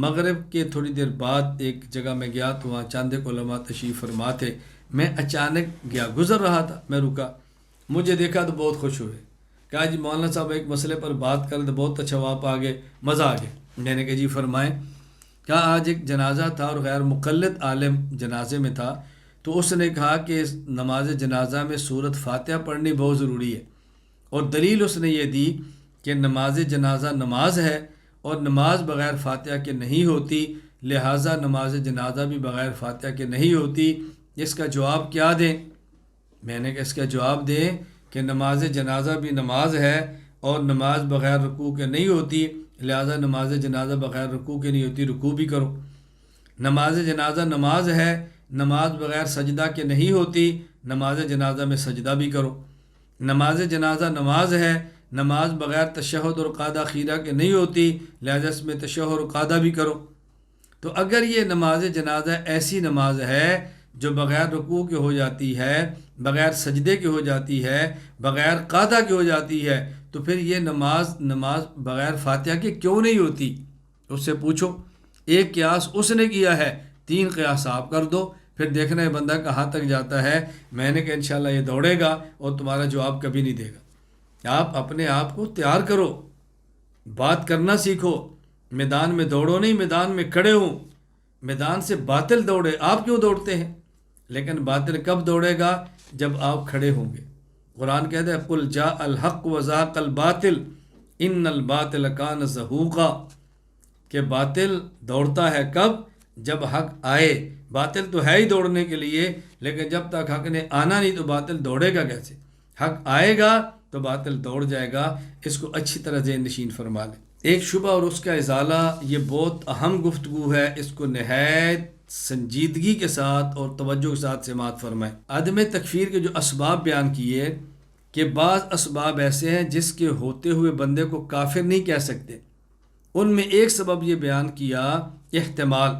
مغرب کے تھوڑی دیر بعد ایک جگہ میں گیا تو وہاں چند ایک علماء تشریف فرما تھے. میں اچانک گیا، گزر رہا تھا، میں رکا، مجھے دیکھا تو بہت خوش ہوئے. کہا جی مولانا صاحب ایک مسئلے پر بات کریں تو بہت اچھا، آپ آگے مزہ آ گیا. میں نے کہا جی فرمائیں. کہا آج ایک جنازہ تھا اور غیر مقلد عالم جنازے میں تھا، تو اس نے کہا کہ نماز جنازہ میں سورۃ فاتحہ پڑھنی بہت ضروری ہے، اور دلیل اس نے یہ دی کہ نماز جنازہ نماز ہے اور نماز بغیر فاتحہ کے نہیں ہوتی، لہٰذا نماز جنازہ بھی بغیر فاتحہ کے نہیں ہوتی. اس کا جواب کیا دیں؟ میں نے کہا اس کا جواب دیں کہ نماز جنازہ بھی نماز ہے اور نماز بغیر رکوع کے نہیں ہوتی، لہٰذا نماز جنازہ بغیر رکوع کے نہیں ہوتی، رکوع بھی کرو. نماز جنازہ نماز ہے، نماز بغیر سجدہ کے نہیں ہوتی، نماز جنازہ میں سجدہ بھی کرو. نماز جنازہ نماز ہے، نماز بغیر تشہد اور قعدہ خیرہ کے نہیں ہوتی، لہذا اس میں تشہد اور قعدہ بھی کرو. تو اگر یہ نماز جنازہ ایسی نماز ہے جو بغیر رکوع کے ہو جاتی ہے، بغیر سجدے کے ہو جاتی ہے، بغیر قعدہ کے ہو جاتی ہے، تو پھر یہ نماز بغیر فاتحہ کے کیوں نہیں ہوتی؟ اس سے پوچھو. ایک قیاس اس نے کیا ہے، 3 قیاس آپ کر دو، پھر دیکھنا ہے بندہ کہاں تک جاتا ہے. میں نے کہا انشاءاللہ یہ دوڑے گا اور تمہارا جواب کبھی نہیں دے گا. آپ اپنے آپ کو تیار کرو، بات کرنا سیکھو. میدان میں دوڑو نہیں، میدان میں کھڑے ہوں. میدان سے باطل دوڑے، آپ کیوں دوڑتے ہیں؟ لیکن باطل کب دوڑے گا؟ جب آپ کھڑے ہوں گے. قرآن کہتا ہے قل جاء الحق وزهق الباطل ان الباطل کان زہوقا، کہ باطل دوڑتا ہے کب؟ جب حق آئے. باطل تو ہے ہی دوڑنے کے لیے، لیکن جب تک حق نے آنا نہیں تو باطل دوڑے گا کیسے؟ حق آئے گا تو باطل دوڑ جائے گا. اس کو اچھی طرح ذہن نشین فرما لیں. ایک شبہ اور اس کا ازالہ، یہ بہت اہم گفتگو ہے، اس کو نہایت سنجیدگی کے ساتھ اور توجہ کے ساتھ سماعت فرمائیں. عدم تکفیر کے جو اسباب بیان کیے کہ بعض اسباب ایسے ہیں جس کے ہوتے ہوئے بندے کو کافر نہیں کہہ سکتے. ان میں ایک سبب یہ بیان کیا احتمال.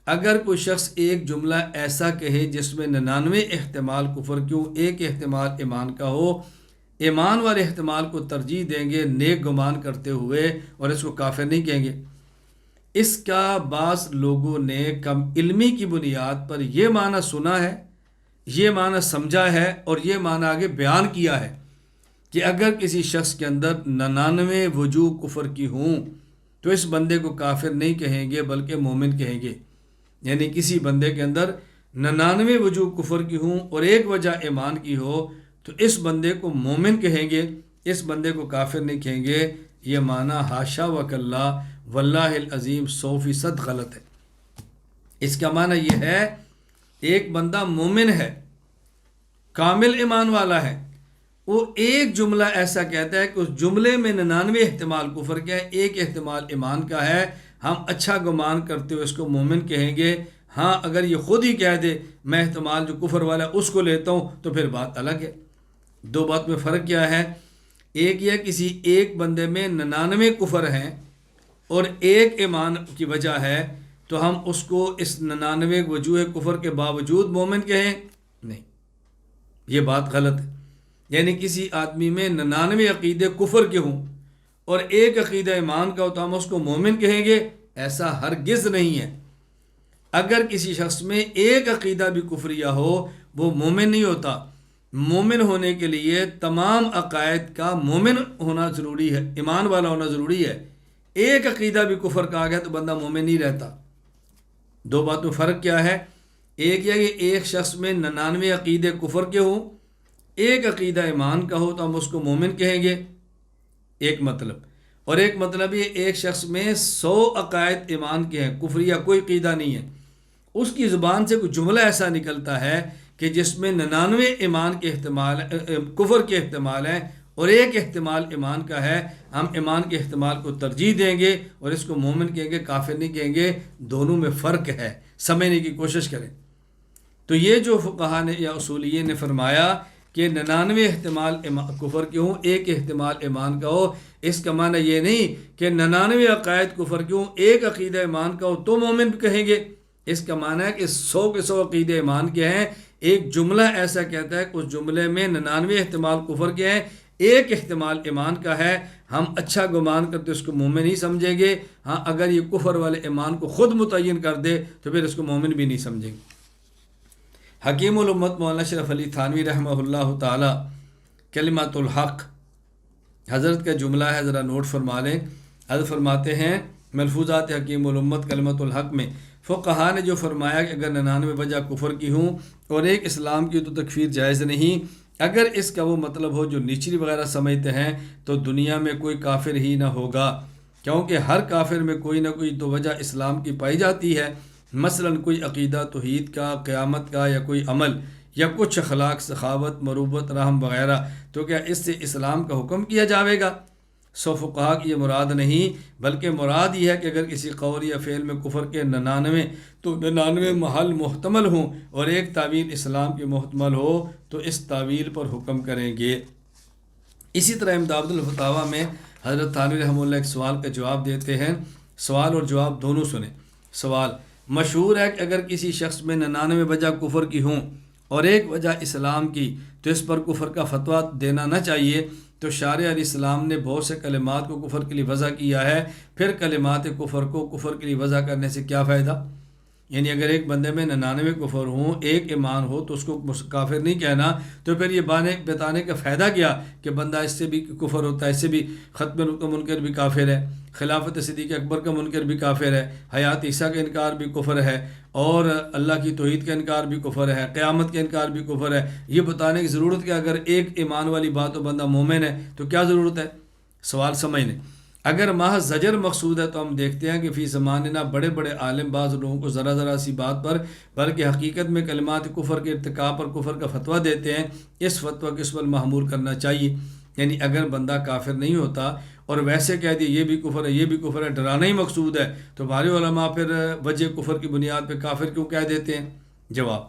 اگر کوئی شخص ایک جملہ ایسا کہے جس میں 99 احتمال کفر کیوں، ایک احتمال ایمان کا ہو، ایمان والے احتمال کو ترجیح دیں گے نیک گمان کرتے ہوئے اور اس کو کافر نہیں کہیں گے. اس کا بعض لوگوں نے کم علمی کی بنیاد پر یہ معنی سنا ہے، یہ معنی سمجھا ہے اور یہ معنی آگے بیان کیا ہے کہ اگر کسی شخص کے اندر 99 وجوہ کفر کی ہوں تو اس بندے کو کافر نہیں کہیں گے بلکہ مومن کہیں گے. یعنی کسی بندے کے اندر 99 وجوہ کفر کی ہوں اور ایک وجہ ایمان کی ہو تو اس بندے کو مومن کہیں گے، اس بندے کو کافر نہیں کہیں گے. یہ معنی حاشا وکلا واللہ العظیم 100% غلط ہے. اس کا معنی یہ ہے ایک بندہ مومن ہے، کامل ایمان والا ہے، وہ ایک جملہ ایسا کہتا ہے کہ اس جملے میں 99 احتمال کفر کا ہے، ایک احتمال ایمان کا ہے. ہم اچھا گمان کرتے ہوئے اس کو مومن کہیں گے. ہاں اگر یہ خود ہی کہہ دے میں احتمال جو کفر والا ہے اس کو لیتا ہوں تو پھر بات الگ ہے. دو بات میں فرق کیا ہے؟ ایک یہ کسی ایک بندے میں 99 کفر ہیں اور ایک ایمان کی وجہ ہے تو ہم اس کو اس 99 وجوہ کفر کے باوجود مومن کہیں؟ نہیں، یہ بات غلط ہے. یعنی کسی آدمی میں 99 عقیدے کفر کے ہوں اور ایک عقیدہ ایمان کا ہو تو ہم اس کو مومن کہیں گے؟ ایسا ہرگز نہیں ہے. اگر کسی شخص میں ایک عقیدہ بھی کفریہ ہو وہ مومن نہیں ہوتا. مومن ہونے کے لیے تمام عقائد کا مومن ہونا ضروری ہے، ایمان والا ہونا ضروری ہے. ایک عقیدہ بھی کفر کا آ گیا تو بندہ مومن نہیں رہتا۔ دو بات میں فرق کیا ہے؟ ایک یہ کہ ایک شخص میں 99 عقیدے کفر کے ہوں، ایک عقیدہ ایمان کا ہو تو ہم اس کو مومن کہیں گے، ایک مطلب۔ اور ایک مطلب یہ ایک شخص میں 100 عقائد ایمان کے ہیں، کفریہ کوئی عقیدہ نہیں ہے، اس کی زبان سے کوئی جملہ ایسا نکلتا ہے کہ جس میں 99 ایمان کے احتمال کفر کے احتمال ہیں اور ایک احتمال ایمان کا ہے، ہم ایمان کے احتمال کو ترجیح دیں گے اور اس کو مومن کہیں گے، کافر نہیں کہیں گے۔ دونوں میں فرق ہے، سمجھنے کی کوشش کریں۔ تو یہ جو فقہا نے یا اصولیین نے فرمایا کہ 99 احتمال کفر کے ہوں، ایک احتمال ایمان کا ہو، اس کا معنی یہ نہیں کہ 99 عقائد کفر کے ہوں، ایک عقیدہ ایمان کا ہو تو مومن کہیں گے۔ اس کا معنی ہے کہ 100 کے 100 عقیدے ایمان کے ہیں، ایک جملہ ایسا کہتا ہے کہ اس جملے میں 99 احتمال کفر کے ہیں، ایک احتمال ایمان کا ہے، ہم اچھا گمان کرتے اس کو مومن نہیں سمجھیں گے۔ ہاں اگر یہ کفر والے ایمان کو خود متعین کر دے تو پھر اس کو مومن بھی نہیں سمجھیں گے۔ حکیم الامت مولانا اشرف علی تھانوی رحمہ اللہ تعالی کلمۃ الحق حضرت کا جملہ ہے، ذرا نوٹ فرما لیں۔ حضرت فرماتے ہیں ملفوظات حکیم الامت کلمۃ الحق میں فقہا نے جو فرمایا کہ اگر 99 وجہ کفر کی ہوں اور ایک اسلام کی تو تکفیر جائز نہیں۔ اگر اس کا وہ مطلب ہو جو نیچری وغیرہ سمجھتے ہیں تو دنیا میں کوئی کافر ہی نہ ہوگا، کیونکہ ہر کافر میں کوئی نہ کوئی تو وجہ اسلام کی پائی جاتی ہے، مثلا کوئی عقیدہ توحید کا، قیامت کا، یا کوئی عمل یا کچھ اخلاق، سخاوت، مروت، رحم وغیرہ، تو کیا اس سے اسلام کا حکم کیا جاوے گا؟ فقہا کی یہ مراد نہیں، بلکہ مراد یہ ہے کہ اگر کسی قول یا فعل میں کفر کے 99 تو 99 محل محتمل ہوں اور ایک تعویل اسلام کی محتمل ہو تو اس تعویل پر حکم کریں گے۔ اسی طرح امداد الفتاویٰ میں حضرت تھانوی رحمہ اللہ ایک سوال کا جواب دیتے ہیں، سوال اور جواب دونوں سنیں۔ سوال: مشہور ہے کہ اگر کسی شخص میں 99 وجہ کفر کی ہوں اور ایک وجہ اسلام کی تو اس پر کفر کا فتویٰ دینا نہ چاہیے، تو شارع علیہ السلام نے بہت سے کلمات کو کفر کے لیے وضع کیا ہے، پھر کلمات کفر کو کفر کے لیے وضع کرنے سے کیا فائدہ؟ یعنی اگر ایک بندے میں 99 کفر ہوں، ایک ایمان ہو تو اس کو کافر نہیں کہنا، تو پھر یہ بتانے کا فائدہ کیا کہ بندہ اس سے بھی کفر ہوتا ہے، اس سے بھی ختم کا منکر بھی کافر ہے، خلافت صدیق اکبر کا منکر بھی کافر ہے، حیات عیسیٰ کا انکار بھی کفر ہے، اور اللہ کی توحید کا انکار بھی کفر ہے، قیامت کا انکار بھی کفر ہے۔ یہ بتانے کی ضرورت کہ اگر ایک ایمان والی بات تو بندہ مومن ہے تو کیا ضرورت ہے؟ سوال سمجھنے۔ اگر محض زجر مقصود ہے تو ہم دیکھتے ہیں کہ فی زماننا بڑے بڑے عالم بعض لوگوں کو ذرا سی بات پر بلکہ حقیقت میں کلمات کفر کے ارتکاب پر کفر کا فتویٰ دیتے ہیں۔ اس فتویٰ کو اس پر محمول کرنا چاہیے، یعنی اگر بندہ کافر نہیں ہوتا اور ویسے کہہ دیا یہ بھی کفر ہے، یہ بھی کفر ہے، ڈرانا ہی مقصود ہے، تو ہمارے علماء پھر وجہ کفر کی بنیاد پہ کافر کیوں کہہ دیتے ہیں؟ جواب: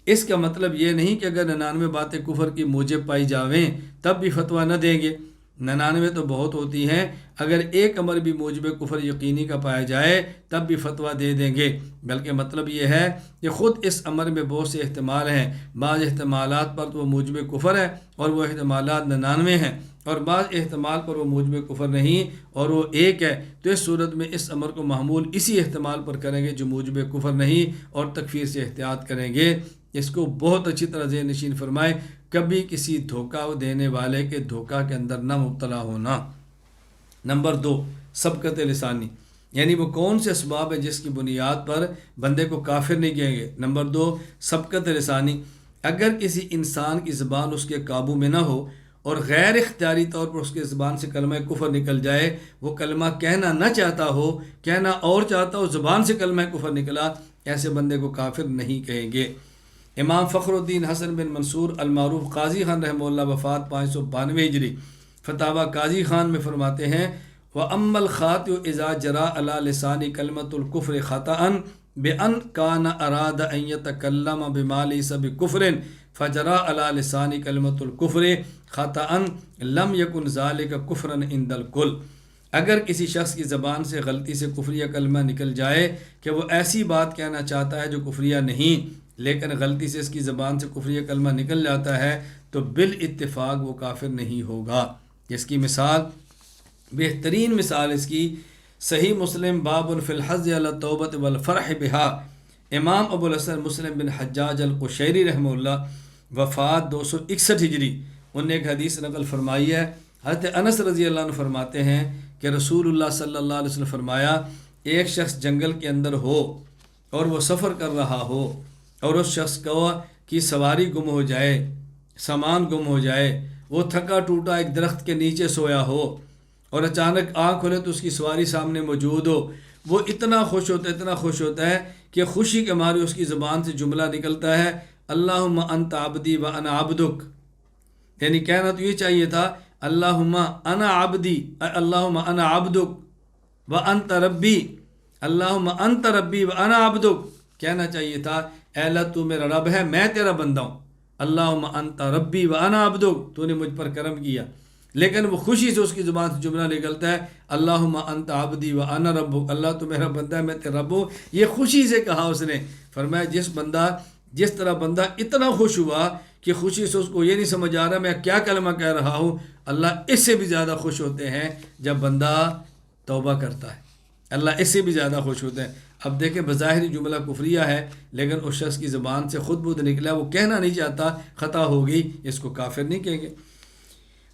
اس کا مطلب یہ نہیں کہ اگر 99 باتیں کفر کی موجب پائی جاویں تب بھی فتویٰ نہ دیں گے، 99 تو بہت ہوتی ہیں، اگر ایک امر بھی موجب کفر یقینی کا پایا جائے تب بھی فتویٰ دے دیں گے، بلکہ مطلب یہ ہے کہ خود اس امر میں بہت سے احتمال ہیں، بعض احتمالات پر تو وہ موجب کفر ہے اور وہ احتمالات 99 ہیں، اور بعض احتمال پر وہ موجب کفر نہیں اور وہ ایک ہے، تو اس صورت میں اس امر کو محمول اسی احتمال پر کریں گے جو موجب کفر نہیں، اور تکفیر سے احتیاط کریں گے۔ اس کو بہت اچھی طرح ذہن نشین فرمائے، کبھی کسی دھوکہ دینے والے کے دھوکہ کے اندر نہ مبتلا ہونا۔ نمبر 2، سبقت لسانی، یعنی وہ کون سے اسباب ہے جس کی بنیاد پر بندے کو کافر نہیں کہیں گے۔ نمبر 2، سبقت لسانی، اگر کسی انسان کی زبان اس کے قابو میں نہ ہو اور غیر اختیاری طور پر اس کے زبان سے کلمہ کفر نکل جائے، وہ کلمہ کہنا نہ چاہتا ہو، کہنا اور چاہتا ہو، زبان سے کلمہ کفر نکلا، ایسے بندے کو کافر نہیں کہیں گے۔ امام فخر الدین حسن بن منصور المعروف قاضی خان رحمہ اللہ وفات 592 ہجری، فتاویٰ قاضی خان میں فرماتے ہیں: وَأَمَّا الْخَاطِئُ إِذَا جَرَى عَلَى لِسَانِ كَلْمَةُ الْكُفْرِ خَطَأً بِأَنْ كَانَ أَرَادَ أَنْ يَتَكَلَّمَ بِمَا لَيْسَ بِكُفْرٍ فَجَرَى عَلَى لِسَانِ كَلْمَةُ الْكُفْرِ خَطَأً لَمْ يَكُنْ ذَلِكَ كُفْرًا عِنْدَ الْكُلِّ، اگر کسی شخص کی زبان سے غلطی سے کفریہ کلمہ نکل جائے کہ وہ ایسی بات کہنا چاہتا ہے جو کفریہ نہیں، لیکن غلطی سے اس کی زبان سے کفریہ کلمہ نکل جاتا ہے، تو بالاتفاق وہ کافر نہیں ہوگا۔ اس کی مثال، بہترین مثال اس کی صحیح مسلم باب فی الحض علی التوبۃ والفرح بہا، امام ابو الحسن مسلم بن حجاج القشیری رحمہ اللہ وفات 261 ہجری، انہوں نے ایک حدیث نقل فرمائی ہے، حضرت انس رضی اللہ عنہ فرماتے ہیں کہ رسول اللہ صلی اللہ علیہ وسلم فرمایا ایک شخص جنگل کے اندر ہو اور وہ سفر کر رہا ہو اور اس شخص کو کی سواری گم ہو جائے، سامان گم ہو جائے، وہ تھکا ٹوٹا ایک درخت کے نیچے سویا ہو اور اچانک آنکھ کھولے تو اس کی سواری سامنے موجود ہو، وہ اتنا خوش ہوتا ہے کہ خوشی کے مارے اس کی زبان سے جملہ نکلتا ہے اللہم انت عبدی و انا عبدک، یعنی کہنا تو یہ چاہیے تھا اللہم انا عبدی، اللہم انا عبدک و انت ربی، اللہم انت ربی و انا عبدک، کہنا چاہیے تھا اے اللہ تو میرا رب ہے، میں تیرا بندہ ہوں، اللہم انت ربی و انا عبدک، تو نے مجھ پر کرم کیا، لیکن وہ خوشی سے اس کی زبان سے جملہ نکلتا ہے اللہم انت عبدی و انا ربک، اللہ تو میرا بندہ ہے، میں تیرا رب ہوں، یہ خوشی سے کہا اس نے۔ فرمایا جس طرح بندہ اتنا خوش ہوا کہ خوشی سے اس کو یہ نہیں سمجھ آ رہا میں کیا کلمہ کہہ رہا ہوں، اللہ اس سے بھی زیادہ خوش ہوتے ہیں جب بندہ توبہ کرتا ہے، اللہ اس سے بھی زیادہ خوش ہوتے ہیں۔ اب دیکھیں بظاہر جملہ کفریہ ہے لیکن اس شخص کی زبان سے خود بخود نکلا، وہ کہنا نہیں چاہتا، خطا ہو گئی، اس کو کافر نہیں کہیں گے۔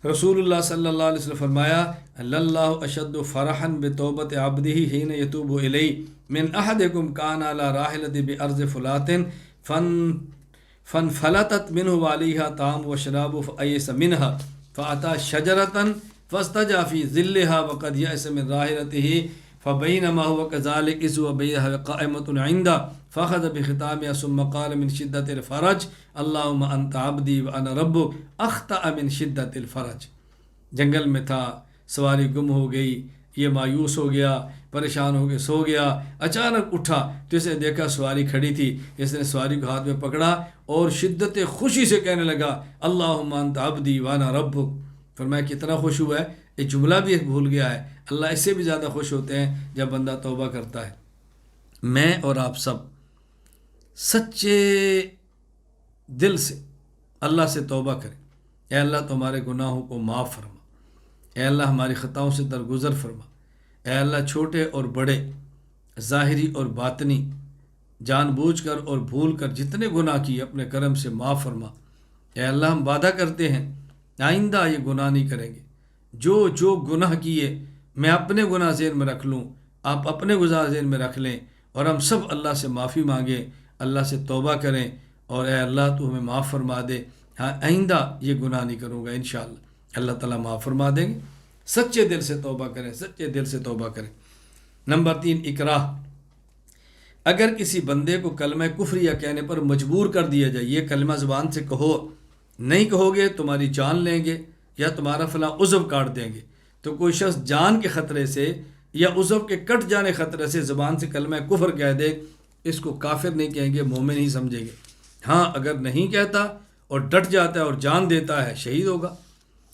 رسول اللہ صلی اللہ علیہ وسلم فرمایا اللہ اشد فرحا بتوبت عبدہ حین یتوب الیہ من احدکم کان علی راحلۃ بارض فلات فانفلتت منہ وعلیہا طعام وشراب فایس منہا فاتى شجرۃ فاستجا فی ظلها وقد یأس من راحلتہ فبینما هو كذلك اذ هو بها قائمة عنده فاخذ بختامها ثم قال من شدة الفرج اللهم انت عبدی وانا ربک اخطأ من شدة الفرج۔ جنگل میں تھا، سواری گم ہو گئی، یہ مایوس ہو گیا، پریشان ہو کے سو گیا، اچانک اٹھا تو اس نے دیکھا سواری کھڑی تھی، اس نے سواری کو ہاتھ میں پکڑا اور شدت خوشی سے کہنے لگا اللہم انت عبدی وانا ربک۔ فرمایا کتنا خوش ہوا ہے، یہ جملہ بھی بھول گیا ہے۔ اللہ اس سے بھی زیادہ خوش ہوتے ہیں جب بندہ توبہ کرتا ہے۔ میں اور آپ سب سچے دل سے اللہ سے توبہ کریں، اے اللہ تمہارے گناہوں کو معاف فرما، اے اللہ ہماری خطاؤں سے درگزر فرما، اے اللہ چھوٹے اور بڑے، ظاہری اور باطنی، جان بوجھ کر اور بھول کر جتنے گناہ کیے اپنے کرم سے معاف فرما۔ اے اللہ ہم وعدہ کرتے ہیں آئندہ یہ گناہ نہیں کریں گے، جو گناہ کیے میں اپنے گناہ ذہن میں رکھ لوں، آپ اپنے گناہ ذہن میں رکھ لیں اور ہم سب اللہ سے معافی مانگیں، اللہ سے توبہ کریں اور اے اللہ تو ہمیں معاف فرما دے، ہاں آئندہ یہ گناہ نہیں کروں گا انشاءاللہ، اللہ تعالیٰ معاف فرما دیں گے۔ سچے دل سے توبہ کریں، سچے دل سے توبہ کریں۔ نمبر 3 اکراہ، اگر کسی بندے کو کلمہ کفریہ کہنے پر مجبور کر دیا جائے، یہ کلمہ زبان سے کہو، نہیں کہو گے تمہاری جان لیں گے یا تمہارا فلاں عضو کاٹ دیں گے، تو کوئی شخص جان کے خطرے سے یا عضو کے کٹ جانے خطرے سے زبان سے کلمہ کفر کہہ دے، اس کو کافر نہیں کہیں گے، مومن ہی سمجھیں گے۔ ہاں اگر نہیں کہتا اور ڈٹ جاتا ہے اور جان دیتا ہے شہید ہوگا،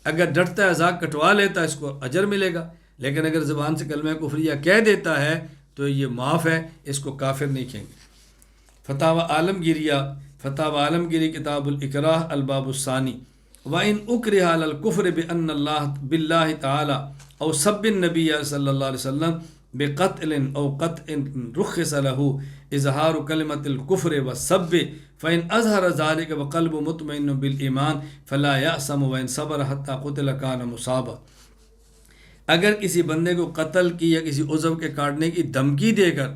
اگر ڈٹتا ہے اعضاء کٹوا لیتا ہے اس کو اجر ملے گا، لیکن اگر زبان سے کلمہ کفریہ کہہ دیتا ہے تو یہ معاف ہے، اس کو کافر نہیں کہیں گے۔ فتاوی عالمگیری کتاب الاکراہ الباب الثانی، وَإِنْ أُكْرِهَ عَلَى الْكُفْرِ بِأَنَّ اللَّهَ بِاللَّهِ تَعَالَى أَوْ سَبِّ النَّبِيَّ صلی اللہ علیہ وسلم بقتل أو قطع رخص له إظهار كلمة الكفر والسب فإن أظهر ذلك وقلب مطمئن بالإيمان فلا يأثم وإن صبر حتى قتل كان مصابا۔ اگر کسی بندے کو قتل کی یا کسی عضو کے کاٹنے کی دھمکی دے کر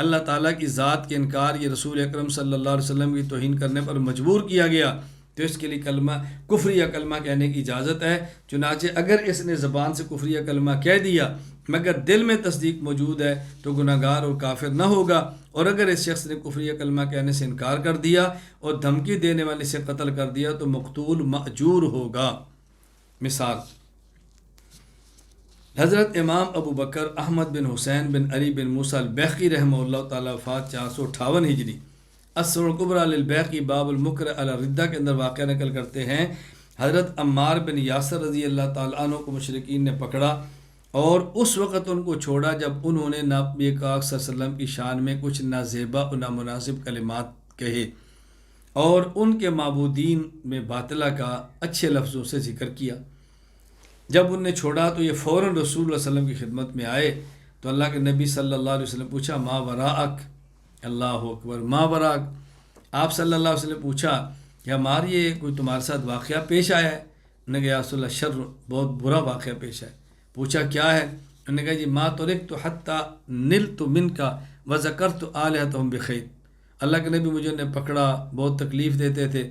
اللہ تعالیٰ کی ذات کے انکار یا رسول اکرم صلی اللہ علیہ وسلم کی توہین کرنے پر مجبور کیا گیا تو اس کے لیے کلمہ کفریہ کلمہ کہنے کی اجازت ہے۔ چنانچہ اگر اس نے زبان سے کفریہ کلمہ کہہ دیا مگر دل میں تصدیق موجود ہے تو گناہ گار اور کافر نہ ہوگا، اور اگر اس شخص نے کفریہ کلمہ کہنے سے انکار کر دیا اور دھمکی دینے والے سے قتل کر دیا تو مقتول مأجور ہوگا۔ مثال، حضرت امام ابو بکر احمد بن حسین بن علی بن موسیٰ البیہقی رحمہ اللہ تعالیٰ وفات 458 ہجری، السنن الکبریٰ للبیہقی باب المکر علی الردہ کے اندر واقعہ نقل کرتے ہیں، حضرت عمار بن یاسر رضی اللہ تعالیٰ عنہ کو مشرکین نے پکڑا اور اس وقت ان کو چھوڑا جب انہوں نے نبی پاک صلی اللہ علیہ وسلم کی شان میں کچھ نازیبا و نامناسب کلمات کہے اور ان کے معبودین میں باطلہ کا اچھے لفظوں سے ذکر کیا۔ جب ان نے چھوڑا تو یہ فوراً رسول اللہ علیہ وسلم کی خدمت میں آئے تو اللہ کے نبی صلی اللہ علیہ وسلم پوچھا ما وراءک، اللہ اکبر، ما وراءک، آپ صلی اللہ علیہ وسلم پوچھا کہ ہمارے یہ کوئی تمہارے ساتھ واقعہ پیش آیا ہے؟ نے کہا یا رسول اللہ شر، بہت برا واقعہ پیش ہے۔ پوچھا کیا ہے؟ انہوں نے کہا جی ما ترک تو حتیٰ نل تو من کا و ذکر تو آلیہ تو ہم بخیر، اللہ کے نبی مجھے نے پکڑا، بہت تکلیف دیتے تھے،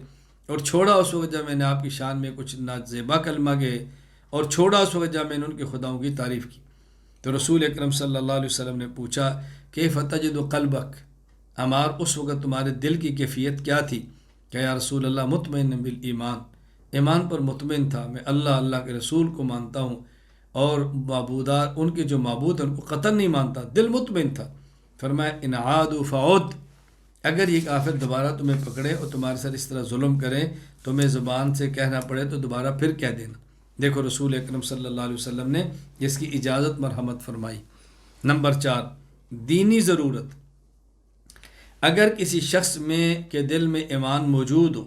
اور چھوڑا اس وقت جب میں نے آپ کی شان میں کچھ نازیبا کلمہ گئے، اور چھوڑا اس وقت جب میں نے ان کے خداؤں کی تعریف کی۔ تو رسول اکرم صلی اللہ علیہ وسلم نے پوچھا کیف تجد قلبک، عمار اس وقت تمہارے دل کی کیفیت کیا تھی؟ کہ یا رسول اللہ مطمئن بالایمان، ایمان پر مطمئن تھا، میں اللہ کے رسول کو مانتا ہوں، اور معبودات ان کے جو معبود ہیں ان کو قطعاً نہیں مانتا، دل مطمئن تھا۔ فرمایا ان عادوا فعود، اگر یہ کافر دوبارہ تمہیں پکڑے اور تمہارے ساتھ اس طرح ظلم کریں، تمہیں زبان سے کہنا پڑے تو دوبارہ پھر کہہ دینا۔ دیکھو رسول اکرم صلی اللہ علیہ وسلم نے اس کی اجازت مرحمت فرمائی۔ نمبر 4، دینی ضرورت۔ اگر کسی شخص میں کے دل میں ایمان موجود ہو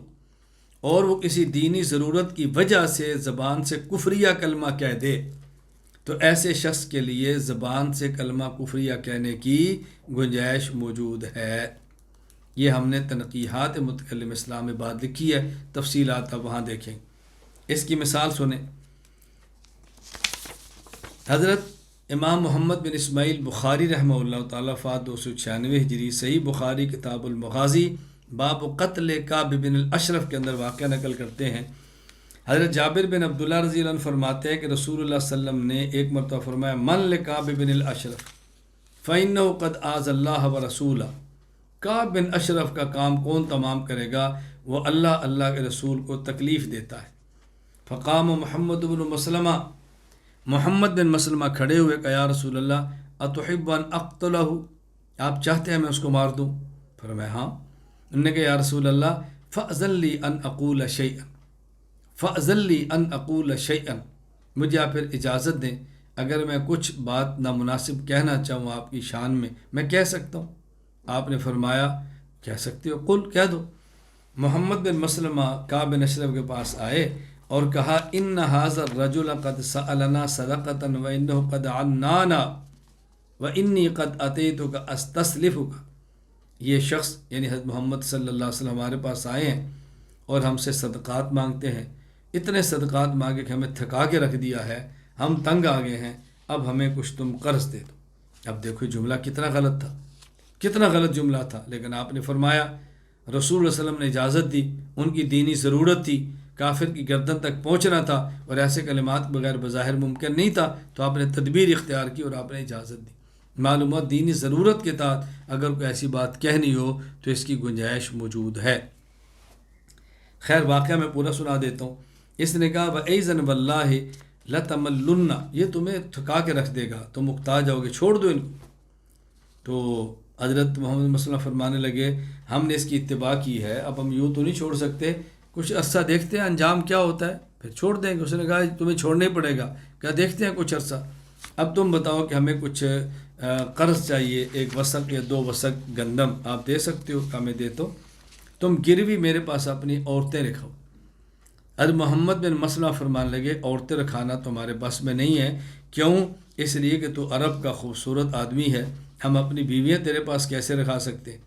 اور وہ کسی دینی ضرورت کی وجہ سے زبان سے کفریہ کلمہ کہہ دے، تو ایسے شخص کے لیے زبان سے کلمہ کفریہ کہنے کی گنجائش موجود ہے۔ یہ ہم نے تنقیحات متکلم اسلام میں بات لکھی ہے، تفصیلات آپ وہاں دیکھیں۔ اس کی مثال سنیں، حضرت امام محمد بن اسماعیل بخاری رحمہ اللہ تعالیٰ فات 296 ہجری، صحیح بخاری کتاب المغازی باب قتل کعب بن الاشرف کے اندر واقعہ نقل کرتے ہیں۔ حضرت جابر بن عبداللہ رضی اللہ عنہ فرماتے ہیں کہ رسول اللہ صلی اللہ علیہ وسلم نے ایک مرتبہ فرمایا من لکعب بن الاشرف فإنه قد آذى اللہ ورسولہ، کعب بن اشرف کا کام کون تمام کرے گا؟ وہ اللہ کے رسول کو تکلیف دیتا ہے۔ فقام محمد بن مسلمہ، محمد بن مسلمہ کھڑے ہوئے کہ یا رسول اللہ اتحب ان اقتلہ، آپ چاہتے ہیں میں اس کو مار دوں؟ فرمایا ہاں۔ انہوں نے کہا یا رسول اللہ فأذن لی ان اقول شیئا، فأذن لی ان اقول شیئا، مجھے آپ پھر اجازت دیں اگر میں کچھ بات نامناسب کہنا چاہوں آپ کی شان میں کہہ سکتا ہوں؟ آپ نے فرمایا کہہ سکتے ہو، قل کہہ دو۔ محمد بن مسلمہ کعب بن اشرف کے پاس آئے اور کہا ان ھذا الرجل قد سألنا صدقۃ وانہ قد عنانا وانی قد اتیتک استسلفک، یہ شخص یعنی حضرت محمد صلی اللہ علیہ وسلم ہمارے پاس آئے ہیں اور ہم سے صدقات مانگتے ہیں، اتنے صدقات مانگے کہ ہمیں تھکا کے رکھ دیا ہے، ہم تنگ آ گئے ہیں، اب ہمیں کچھ تم قرض دے دو۔ اب دیکھو جملہ کتنا غلط تھا، کتنا غلط جملہ تھا، لیکن آپ نے فرمایا، رسول اللہ علیہ وسلم نے اجازت دی، ان کی دینی ضرورت تھی، کافر کی گردن تک پہنچنا تھا اور ایسے کلمات بغیر بظاہر ممکن نہیں تھا، تو آپ نے تدبیر اختیار کی اور آپ نے اجازت دی۔ معلومات دینی ضرورت کے تحت اگر کوئی ایسی بات کہنی ہو تو اس کی گنجائش موجود ہے۔ خیر واقعہ میں پورا سنا دیتا ہوں۔ اس نے کہا وَأَيْذًا وَاللَّهِ لَتَمَلُّنَّ، یہ تمہیں تھکا کے رکھ دے گا، تم محتاج ہو گے، چھوڑ دو ان کو۔ تو حضرت محمد مسلم فرمانے لگے ہم نے اس کی اتباع کی ہے، اب ہم یوں تو نہیں چھوڑ سکتے، کچھ عرصہ دیکھتے ہیں انجام کیا ہوتا ہے، پھر چھوڑ دیں گے۔ اس نے کہا تمہیں چھوڑنا ہی پڑے گا، کیا دیکھتے ہیں کچھ عرصہ، اب تم بتاؤ کہ ہمیں کچھ قرض چاہیے، 1 وسق یا 2 وسق گندم آپ دے سکتے ہو؟ کہ میں دیتا ہوں، تم گروی میرے پاس اپنی عورتیں رکھو۔ حضرت محمد بن مسلمہ فرمان لگے عورتیں رکھانا تمہارے بس میں نہیں ہے، کیوں؟ اس لیے کہ تو عرب کا خوبصورت آدمی ہے، ہم اپنی بیویاں تیرے پاس کیسے رکھا سکتے ہیں؟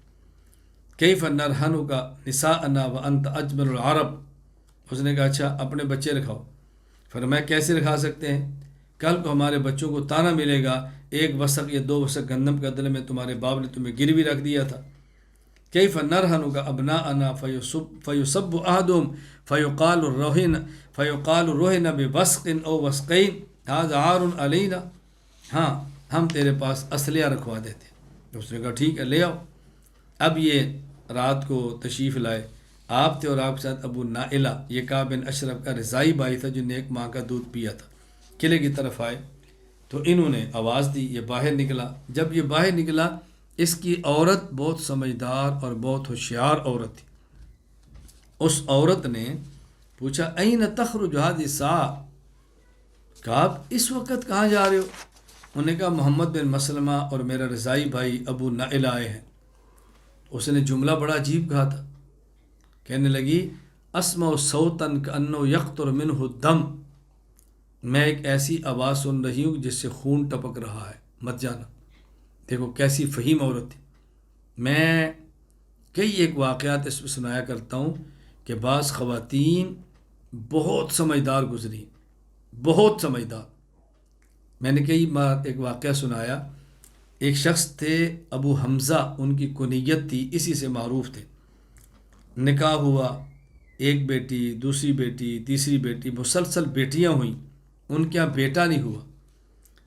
کیف نرہنک نساءنا وانت اجمل العرب، اس نے کہا اچھا اپنے بچے رکھاؤ۔ فرمایا کیسے رکھا سکتے ہیں؟ کل کو ہمارے بچوں کو طعنہ ملے گا 1 وسق یا 2 وسق گندم کے بدلے میں تمہارے باپ نے تمہیں گروی رکھ دیا تھا۔ کیف نرہنک ابناءنا فیسب احدہم فیقال رہن بوسق او وسقین ھذا عار علینا، ہاں ہم تیرے پاس اسلحہ رکھوا دیتے ہیں۔ اس نے کہا ٹھیک ہے لے آؤ۔ اب یہ رات کو تشریف لائے، آپ تھے اور آپ کے ساتھ ابو نائلہ، یہ کعب بن اشرف کا رضائی بھائی تھا جو نے ایک ماں کا دودھ پیا تھا۔ قلعے کی طرف آئے تو انہوں نے آواز دی، یہ باہر نکلا۔ جب یہ باہر نکلا، اس کی عورت بہت سمجھدار اور بہت ہوشیار عورت تھی۔ اس عورت نے پوچھا این تخرج هذه الساعة، کعب اس وقت کہاں جا رہے ہو؟ انہوں نے کہا محمد بن مسلمہ اور میرا رضائی بھائی ابو نائلہ آئے ہیں۔ اس نے جملہ بڑا عجیب کہا تھا، کہنے لگی اسمع صوتا کأنه یقطر منه الدم، میں ایک ایسی آواز سن رہی ہوں جس سے خون ٹپک رہا ہے، مت جانا۔ دیکھو کیسی فہیم عورت تھی۔ میں کئی ایک واقعات اس میں سنایا کرتا ہوں کہ بعض خواتین بہت سمجھدار گزری، بہت سمجھدار، میں نے کئی بار ایک واقعہ سنایا، ایک شخص تھے ابو حمزہ، ان کی کنیت تھی، اسی سے معروف تھے۔ نکاح ہوا، ایک بیٹی، دوسری بیٹی، تیسری بیٹی، مسلسل بیٹیاں ہوئیں، ان کے یہاں بیٹا نہیں ہوا،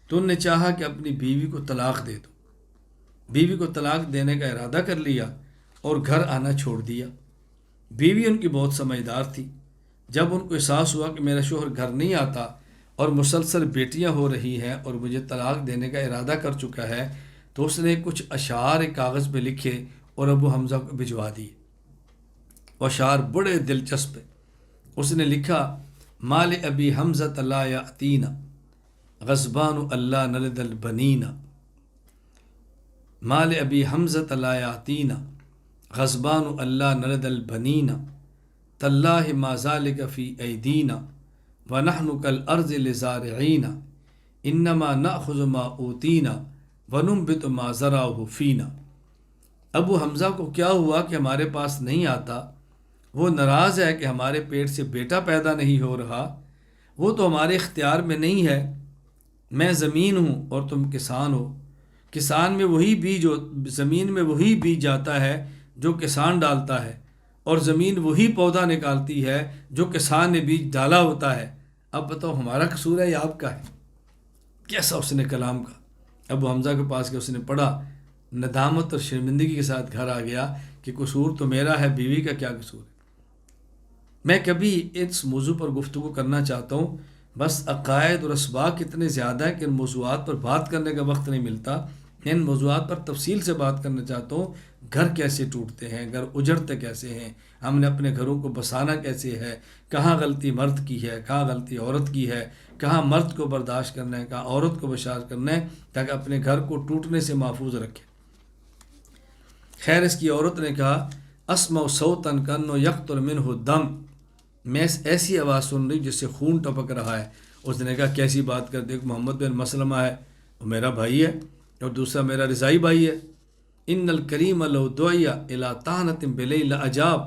تو ان نے چاہا کہ اپنی بیوی کو طلاق دے دو۔ بیوی کو طلاق دینے کا ارادہ کر لیا اور گھر آنا چھوڑ دیا۔ بیوی ان کی بہت سمجھدار تھی، جب ان کو احساس ہوا کہ میرا شوہر گھر نہیں آتا اور مسلسل بیٹیاں ہو رہی ہیں اور مجھے طلاق دینے کا ارادہ کر چکا ہے، تو اس نے کچھ اشعار ایک کاغذ پہ لکھے اور ابو حمزہ کو بھجوا دیے۔ اشعار بڑے دلچسپ ہیں۔ اس نے لکھا: مال ابی حمزہ لا یاتینا غضبان اللہ نلد البنینا، مال ابی حمزہ لا یاتینا غضبان اللہ نلد البنینا، تاللہ ما ذالک فی ایدینا ونحن کالارض لزارعین، انما ناخذ ما اوتینا وننبت ما زرعہ فینا۔ ابو حمزہ کو کیا ہوا کہ ہمارے پاس نہیں آتا؟ وہ ناراض ہے کہ ہمارے پیٹ سے بیٹا پیدا نہیں ہو رہا، وہ تو ہمارے اختیار میں نہیں ہے۔ میں زمین ہوں اور تم کسان ہو، کسان میں وہی بیج زمین میں وہی بیج جاتا ہے جو کسان ڈالتا ہے، اور زمین وہی پودا نکالتی ہے جو کسان نے بیج ڈالا ہوتا ہے۔ اب بتاؤ ہمارا قصور ہے یا آپ کا ہے؟ کیسا اس نے کلام کا ابو حمزہ کے پاس کہ اس نے پڑھا، ندامت اور شرمندگی کے ساتھ گھر آ گیا کہ قصور تو میرا ہے، بیوی کا کیا قصور ہے۔ میں کبھی اس موضوع پر گفتگو کرنا چاہتا ہوں، بس عقائد اور اسباق اتنے زیادہ ہیں کہ ان موضوعات پر بات کرنے کا وقت نہیں ملتا۔ ان موضوعات پر تفصیل سے بات کرنا چاہتا ہوں، گھر کیسے ٹوٹتے ہیں، گھر اجڑتے کیسے ہیں، ہم نے اپنے گھروں کو بسانا کیسے ہے، کہاں غلطی مرد کی ہے، کہاں غلطی عورت کی ہے، کہاں مرد کو برداشت کرنا ہے، کہاں عورت کو برداشت کرنا ہے، تاکہ اپنے گھر کو ٹوٹنے سے محفوظ رکھے۔ خیر، اس کی عورت نے کہا: اسمع صوتا کانه یقطر منه الدم، میں ایسی آواز سن رہی جس سے خون ٹپک رہا ہے۔ اس نے کہا: کیسی بات کر، دیکھ محمد بن مسلمہ ہے، وہ میرا بھائی ہے، اور دوسرا میرا رضائی بھائی ہے۔ ان الکریم لو دعی الی طعنۃ بلیل اجاب،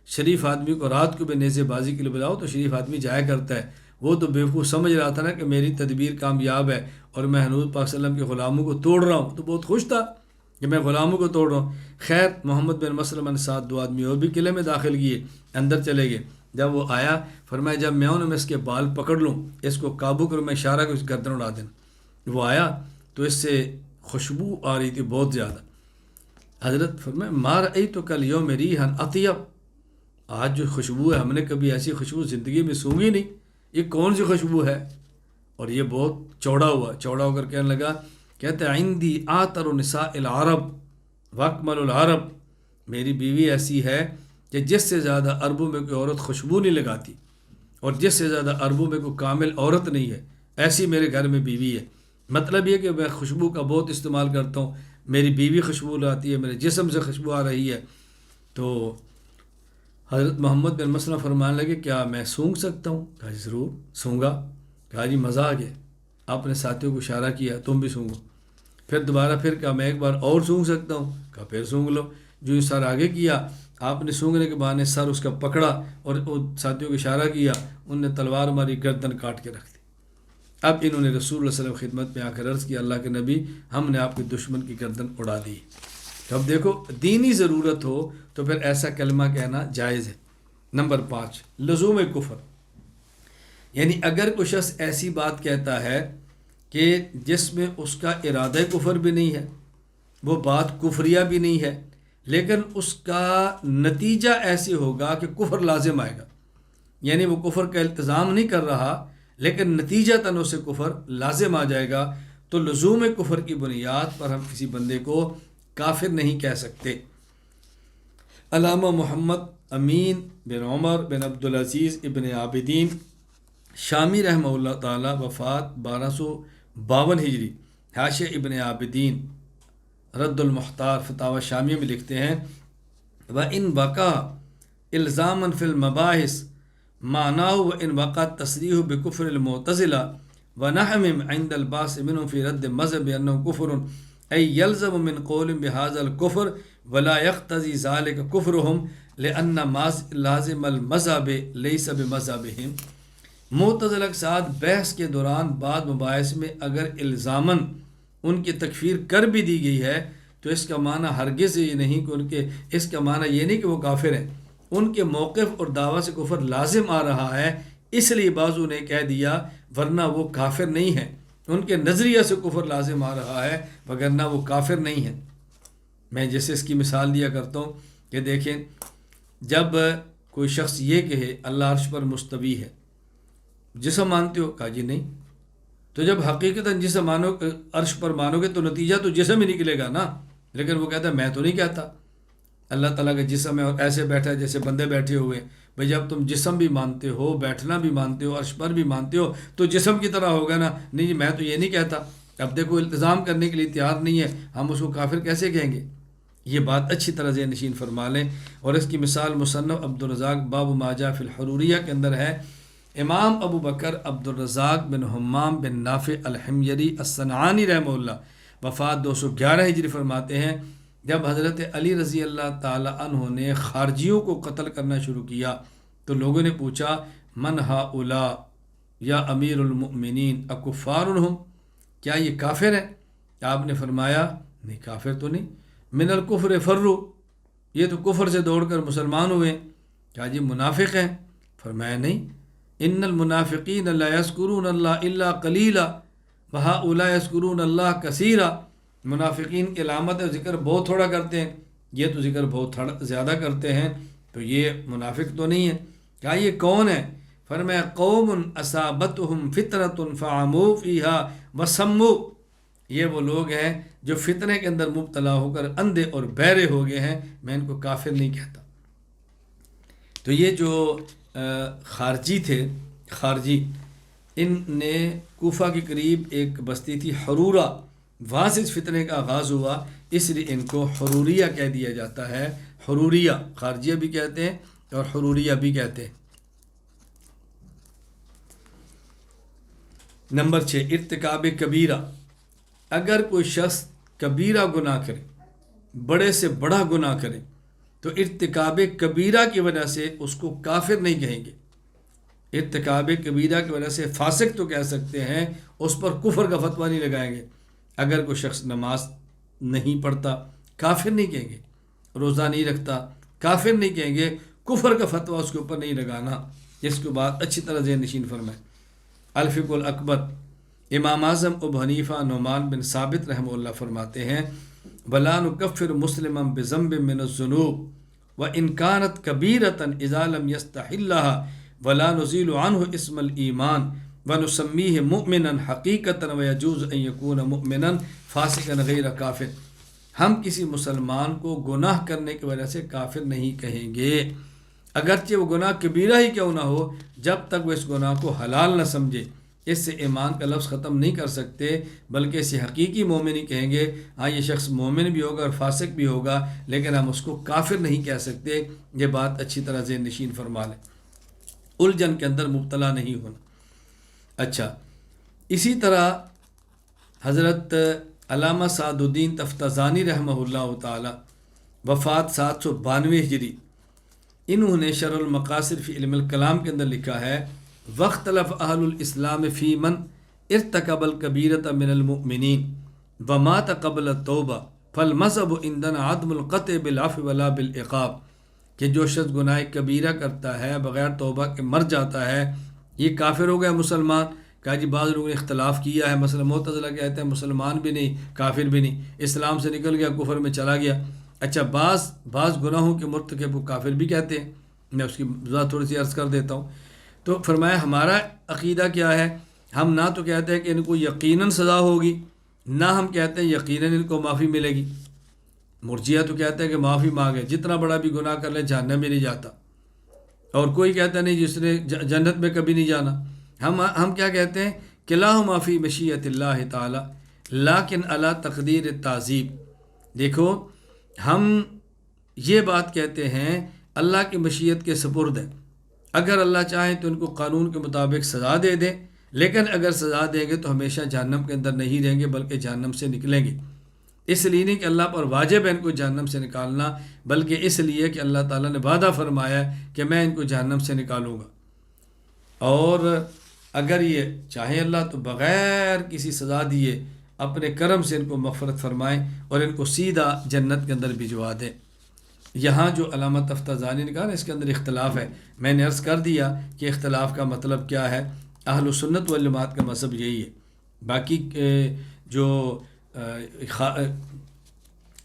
شریف آدمی کو رات کو بھی نیزے بازی کے لیے بلاؤ تو شریف آدمی جایا کرتا ہے۔ وہ تو بیوقوف سمجھ رہا تھا نا کہ میری تدبیر کامیاب ہے اور میں حضور پاک صلی اللہ علیہ وسلم کے غلاموں کو توڑ رہا ہوں، تو بہت خوش تھا کہ میں غلاموں کو توڑ رہا ہوں۔ خیر، محمد بن مسلمہ نے ساتھ دو آدمی اور بھی قلعے میں داخل کیے، اندر چلے گئے۔ جب وہ آیا، فرمایا جب میں آؤں میں اس کے بال پکڑ لوں، اس کو قابو کروں، میں اشارہ کو اس گردن اڑا دینا۔ وہ آیا تو اس سے خوشبو آ رہی تھی بہت زیادہ۔ حضرت فرمایا: ما رأیتک الیوم ریحا اطیب، آج جو خوشبو ہے، ہم نے کبھی ایسی خوشبو زندگی میں سونگھی نہیں، یہ کون سی خوشبو ہے؟ اور یہ بہت چوڑا ہو کر کہنے لگا، کہتے ہیں عندی آتر نساء العرب واکمل العرب، میری بیوی ایسی ہے کہ جس سے زیادہ عربوں میں کوئی عورت خوشبو نہیں لگاتی، اور جس سے زیادہ عربوں میں کوئی کامل عورت نہیں ہے، ایسی میرے گھر میں بیوی ہے۔ مطلب یہ کہ میں خوشبو کا بہت استعمال کرتا ہوں، میری بیوی خوشبو لاتی ہے، میرے جسم سے خوشبو آ رہی ہے۔ تو حضرت محمد بن مسلمہ فرمانے لگے: کیا میں سونگ سکتا ہوں؟ کہا جی ضرور سونگا۔ کہا جی مزہ آ گیا۔ آپ نے ساتھیوں کو اشارہ کیا تم بھی سونگو۔ پھر دوبارہ پھر کہا میں ایک بار اور سونگ سکتا ہوں؟ کہا پھر سونگ لو۔ جو یہ سر آگے کیا، آپ نے سونگنے کے بہانے سر اس کا پکڑا اور ساتھیوں کو اشارہ کیا، ان نے تلوار ماری، گردن کاٹ کے رکھ دی۔ اب انہوں نے رسول اللہ صلی اللہ علیہ وسلم خدمت میں آ کر عرض کیا: اللہ کے نبی، ہم نے آپ کے دشمن کی گردن اڑا دی۔ تو اب دیکھو، دینی ضرورت ہو تو پھر ایسا کلمہ کہنا جائز ہے۔ نمبر 5، لزوم کفر، یعنی اگر کوئی شخص ایسی بات کہتا ہے کہ جس میں اس کا ارادہ کفر بھی نہیں ہے، وہ بات کفریہ بھی نہیں ہے، لیکن اس کا نتیجہ ایسے ہوگا کہ کفر لازم آئے گا، یعنی وہ کفر کا التزام نہیں کر رہا لیکن نتیجتاً اسے کفر لازم آ جائے گا، تو لزوم کفر کی بنیاد پر ہم کسی بندے کو کافر نہیں کہہ سکتے۔ علامہ محمد امین بن عمر بن عبدالعزیز ابن عابدین شامی رحمہ اللہ تعالی، وفات 1252 ہجری، حاشیہ ابن عابدین رد المختار فتاوی شامیہ میں لکھتے ہیں: وَإِنْ وَقَعَ إِلْزَامًا فِي الْمَبَاحِثِ مَعْنَاهُ وَإِنْ وَقَعَ التَّصْرِيحُ بِكُفْرِ الْمُعْتَزِلَةِ وَنَحْوِهِمْ عِنْدَ الْبَاسِ مِنْهُمْ فِي رَدِّ الْمَذْهَبِ أَنَّهُ كُفْرٌ أي يلزم من قول بهذا الكفر ولا يقتضي ذلك كفرهم لأن لازم المذهب ليس بمذهبهم۔ معتزلہ کے ساتھ بحث کے دوران بعض مباحث میں اگر الزاماً ان کی تکفیر کر بھی دی گئی ہے تو اس کا معنی ہرگز یہ نہیں کہ اس کا معنی یہ نہیں کہ وہ کافر ہیں، ان کے موقف اور دعویٰ سے کفر لازم آ رہا ہے، اس لیے بعضوں نے کہہ دیا، ورنہ وہ کافر نہیں ہیں، ان کے نظریہ سے کفر لازم آ رہا ہے وگرنہ وہ کافر نہیں ہیں۔ میں جیسے اس کی مثال دیا کرتا ہوں کہ دیکھیں، جب کوئی شخص یہ کہے اللہ عرش پر مستوی ہے، جسم مانتے ہو؟ کہا جی نہیں۔ تو جب حقیقتاً جسم مانو، عرش پر مانو گے تو نتیجہ تو جسم ہی نکلے گا نا، لیکن وہ کہتا ہے میں تو نہیں کہتا اللہ تعالیٰ کا جسم ہے اور ایسے بیٹھا ہے جیسے بندے بیٹھے ہوئے ہیں۔ بھئی جب تم جسم بھی مانتے ہو، بیٹھنا بھی مانتے ہو، عرش پر بھی مانتے ہو تو جسم کی طرح ہوگا نا۔ نہیں جی میں تو یہ نہیں کہتا۔ اب دیکھو التزام کرنے کے لیے تیار نہیں ہے، ہم اس کو کافر کیسے کہیں گے؟ یہ بات اچھی طرح ذہن نشین فرما لیں۔ اور اس کی مثال مصنف عبدالرزاق باب ما جاء فی الحروریہ کے اندر ہے۔ امام ابو بکر عبدالرزاق بن حمام بن نافع الحمیری الصنعانی رحمہ اللہ وفات 211 ہجری فرماتے ہیں، جب حضرت علی رضی اللہ تعالی عنہ نے خارجیوں کو قتل کرنا شروع کیا تو لوگوں نے پوچھا من ہؤلاء یا امیر المؤمنین اکفار ہم، کیا یہ کافر ہیں؟ آپ نے فرمایا نہیں کافر تو نہیں، من الکفر فروا، یہ تو کفر سے دوڑ کر مسلمان ہوئے۔ کیا جی منافق ہیں؟ فرمایا نہیں، ان المنافقین لا یذکرون اللہ الا قلیلا وہؤلاء یذکرون اللہ کثیرا، منافقین کی علامت ہے ذکر بہت تھوڑا کرتے ہیں، یہ تو ذکر بہت زیادہ کرتے ہیں، تو یہ منافق تو نہیں ہے۔ کیا یہ کون ہے؟ فرمایا قوم اصابتہم فتنۃ فعموا فیہا وسموا، یہ وہ لوگ ہیں جو فتنے کے اندر مبتلا ہو کر اندھے اور بہرے ہو گئے ہیں، میں ان کو کافر نہیں کہتا۔ تو یہ جو خارجی تھے، خارجی، ان نے کوفہ کے قریب ایک بستی تھی حرورہ، وہاں سے اس فتنے کا آغاز ہوا، اس لیے ان کو حروریہ کہہ دیا جاتا ہے۔ حروریہ خارجیہ بھی کہتے ہیں اور حروریہ بھی کہتے ہیں۔ نمبر 6 ارتکاب کبیرہ، اگر کوئی شخص کبیرہ گناہ کرے، بڑے سے بڑا گناہ کرے تو ارتکاب کبیرہ کی وجہ سے اس کو کافر نہیں کہیں گے۔ ارتکاب کبیرہ کی وجہ سے فاسق تو کہہ سکتے ہیں، اس پر کفر کا فتویٰ نہیں لگائیں گے۔ اگر کوئی شخص نماز نہیں پڑھتا کافر نہیں کہیں گے، روزہ نہیں رکھتا کافر نہیں کہیں گے، کفر کا فتویٰ اس کے اوپر نہیں لگانا۔ جس کو بات اچھی طرح ذہن نشین فرمائے۔ الفقہ الاکبر، امام اعظم ابو حنیفہ نعمان بن ثابت رحمہ اللہ فرماتے ہیں وَلَا نُكَفِّرُ مُسْلِمًا بِذَنْبٍ مِّنَ الذُّنُوبِ وَإِنْ كَانَتْ كَبِيرَةً إِذَا لَمْ يَسْتَحِلَّهَا وَلَا نُزِيلُ عَنْهُ اسْمَ الْإِيمَانِ وَنُسَمِّيهِ مُؤْمِنًا حَقِيقَةً وَيَجُوزُ أَن يَكُونَ مُؤْمِنًا فَاسِقًا غَيْرَ کافر، ہم کسی مسلمان کو گناہ کرنے کی وجہ سے کافر نہیں کہیں گے، اگرچہ وہ گناہ کبیرہ ہی کیوں نہ ہو، جب تک وہ اس گناہ کو حلال نہ سمجھے۔ اس سے ایمان کا لفظ ختم نہیں کر سکتے، بلکہ اسے حقیقی مومن ہی کہیں گے۔ ہاں یہ شخص مومن بھی ہوگا اور فاسق بھی ہوگا، لیکن ہم اس کو کافر نہیں کہہ سکتے۔ یہ بات اچھی طرح ذہن نشین فرما لیں، الجھن کے اندر مبتلا نہیں ہونا۔ اچھا، اسی طرح حضرت علامہ سعد الدین تفتزانی رحمہ اللہ تعالی وفات 792 ہجری، انہوں نے شرح المقاصد فی علم الکلام کے اندر لکھا ہے وَاخْتَلَفَ أَهْلُ الْإِسْلَامِ فِي مَنْ ارْتَكَبَ الْكَبِيرَةَ مِنَ الْمُؤْمِنِينَ وَمَاتَ قَبْلَ التَّوْبَةِ فَالْمَذْهَبُ عِنْدَنَا عَدْمُ الْقَطْعِ بِالْعَفْوِ وَلَا بِالْعِقَابِ، کہ جو شخص گناہ کبیرہ کرتا ہے بغیر توبہ کے مر جاتا ہے، یہ کافر ہو گیا مسلمان۔ کہا جی بعض لوگوں نے اختلاف کیا ہے، مثلا معتزلہ کہتے ہیں مسلمان بھی نہیں کافر بھی نہیں، اسلام سے نکل گیا کفر میں چلا گیا۔ اچھا، بعض گناہوں کے مرتکب کو کافر بھی کہتے ہیں، میں اس کی وضاحت تھوڑی سی عرض کر دیتا ہوں۔ تو فرمایا ہمارا عقیدہ کیا ہے، ہم نہ تو کہتے ہیں کہ ان کو یقیناً سزا ہوگی، نہ ہم کہتے ہیں یقیناً ان کو معافی ملے گی۔ مرجیہ تو کہتے ہیں کہ معافی مانگے، جتنا بڑا بھی گناہ کر لے جہنم میں نہیں جاتا، اور کوئی کہتا نہیں جس نے جنت میں کبھی نہیں جانا۔ ہم کیا کہتے ہیں کہ لاہما فی مشیت اللہ تعالی لیکن علی تقدیر التعذیب۔ دیکھو ہم یہ بات کہتے ہیں اللہ کی مشیت کے سپرد ہے، اگر اللہ چاہے تو ان کو قانون کے مطابق سزا دے دیں، لیکن اگر سزا دیں گے تو ہمیشہ جہنم کے اندر نہیں رہیں گے بلکہ جہنم سے نکلیں گے۔ اس لیے نہیں کہ اللہ پر واجب ہے ان کو جہنم سے نکالنا، بلکہ اس لیے کہ اللہ تعالیٰ نے وعدہ فرمایا ہے کہ میں ان کو جہنم سے نکالوں گا۔ اور اگر یہ چاہیں اللہ تو بغیر کسی سزا دیے اپنے کرم سے ان کو مغفرت فرمائیں اور ان کو سیدھا جنت کے اندر بھجوا دیں۔ یہاں جو علامہ تفتازانی نے کہا نا اس کے اندر اختلاف ہے، میں نے عرض کر دیا کہ اختلاف کا مطلب کیا ہے۔ اہل سنت والجماعت کا مذہب یہی ہے۔ باقی جو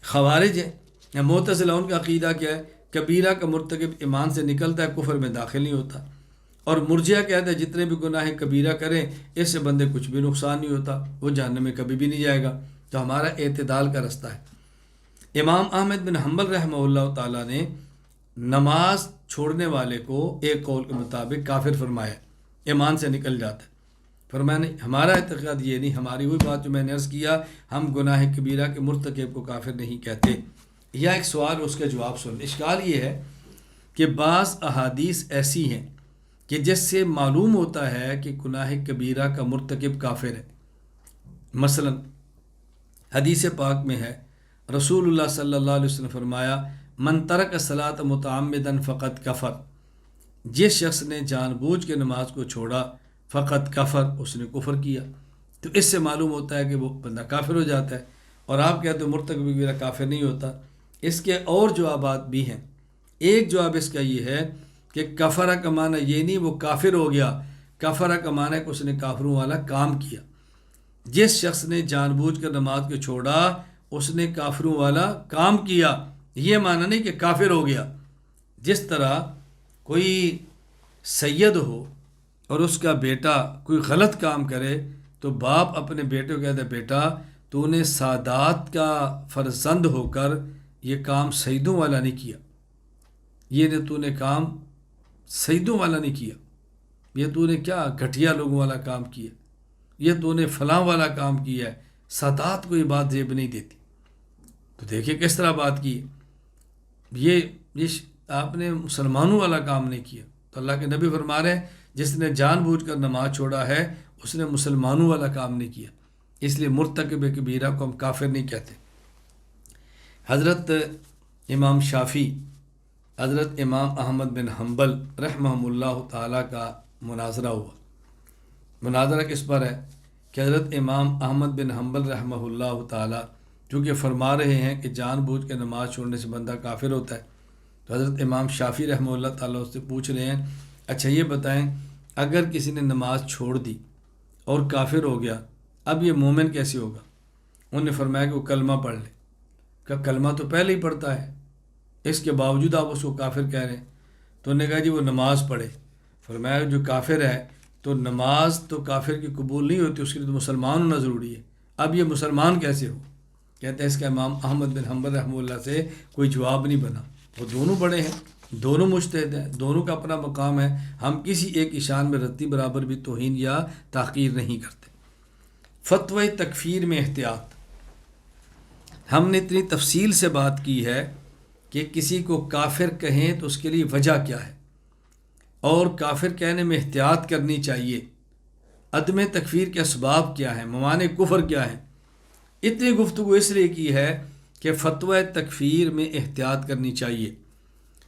خوارج ہیں یا معتزلہ، ان کا عقیدہ کیا ہے؟ کبیرہ کا مرتکب ایمان سے نکلتا ہے، کفر میں داخل نہیں ہوتا۔ اور مرجئہ کہتا ہے جتنے بھی گناہ کبیرہ کریں اس سے بندے کچھ بھی نقصان نہیں ہوتا، وہ جہنم میں کبھی بھی نہیں جائے گا۔ تو ہمارا اعتدال کا رستہ ہے۔ امام احمد بن حنبل رحمہ اللہ تعالیٰ نے نماز چھوڑنے والے کو ایک قول کے مطابق کافر فرمایا، ایمان سے نکل جاتا ہے۔ فرمایا نہیں، ہمارا اعتقاد یہ نہیں، ہماری وہی بات جو میں نے عرض کیا، ہم گناہ کبیرہ کے مرتکب کو کافر نہیں کہتے۔ یا ایک سوال اس کا جواب سن۔ اشکال یہ ہے کہ بعض احادیث ایسی ہیں کہ جس سے معلوم ہوتا ہے کہ گناہ کبیرہ کا مرتکب کافر ہے۔ مثلا حدیث پاک میں ہے، رسول اللہ صلی اللہ علیہ وسلم فرمایا، من ترک الصلاۃ متعمدا فقط کفر، جس شخص نے جان بوجھ کے نماز کو چھوڑا فقط کفر، اس نے کفر کیا۔ تو اس سے معلوم ہوتا ہے کہ وہ بندہ کافر ہو جاتا ہے۔ اور آپ کہتے ہو مرتکب کبیرہ کافر نہیں ہوتا۔ اس کے اور جوابات بھی ہیں۔ ایک جواب اس کا یہ ہے کہ کفرہ کا معنی یہ نہیں وہ کافر ہو گیا، کفرہ کا معنی ہے کہ اس نے کافروں والا کام کیا۔ جس شخص نے جان بوجھ کر نماز کو چھوڑا اس نے کافروں والا کام کیا، یہ معنی نہیں کہ کافر ہو گیا۔ جس طرح کوئی سید ہو اور اس کا بیٹا کوئی غلط کام کرے تو باپ اپنے بیٹے کو کہتا ہے، بیٹا تو نے سادات کا فرزند ہو کر یہ کام سیدوں والا نہیں کیا، تو نے کام سیدوں والا نہیں کیا، یہ تو نے کیا گھٹیا لوگوں والا کام کیا، یہ تو نے فلاں والا کام کیا ہے۔ سادات کو یہ بات زیب نہیں دیتی۔ تو دیکھیں کس طرح بات کی، یہ آپ نے مسلمانوں والا کام نہیں کیا۔ تو اللہ کے نبی فرما رہے ہیں جس نے جان بوجھ کر نماز چھوڑا ہے اس نے مسلمانوں والا کام نہیں کیا، اس لیے مرتکب کبیرہ کو ہم کافر نہیں کہتے۔ حضرت امام شافعی، حضرت امام احمد بن حنبل رحمہم اللہ تعالیٰ کا مناظرہ ہوا۔ مناظرہ کس پر ہے کہ حضرت امام احمد بن حنبل رحمہ اللہ تعالیٰ چونکہ فرما رہے ہیں کہ جان بوجھ کے نماز چھوڑنے سے بندہ کافر ہوتا ہے، تو حضرت امام شافعی رحمہ اللہ تعالیٰ اس سے پوچھ رہے ہیں، اچھا یہ بتائیں اگر کسی نے نماز چھوڑ دی اور کافر ہو گیا، اب یہ مومن کیسے ہوگا؟ انہوں نے فرمایا کہ وہ کلمہ پڑھ لے۔ کہ کلمہ تو پہلے ہی پڑھتا ہے، اس کے باوجود آپ اس کو کافر کہہ رہے ہیں۔ تو انہوں نے کہا جی وہ نماز پڑھے۔ فرمایا جو کافر ہے تو نماز تو کافر کی قبول نہیں ہوتی، اس کے لیے تو مسلمان ہونا ضروری ہے، اب یہ مسلمان کیسے ہو؟ کہتے ہیں اس کا امام احمد بن حنبل رحمہ اللہ سے کوئی جواب نہیں بنا۔ وہ دونوں بڑے ہیں، دونوں مجتہد ہیں، دونوں کا اپنا مقام ہے، ہم کسی ایک کی شان میں رتی برابر بھی توہین یا تحقیر نہیں کرتے۔ فتوی تکفیر میں احتیاط، ہم نے اتنی تفصیل سے بات کی ہے کہ کسی کو کافر کہیں تو اس کے لیے وجہ کیا ہے اور کافر کہنے میں احتیاط کرنی چاہیے، عدم تکفیر کے اسباب کیا ہیں، موانع کفر کیا ہیں۔ اتنی گفتگو اس لیے کی ہے کہ فتوی تکفیر میں احتیاط کرنی چاہیے۔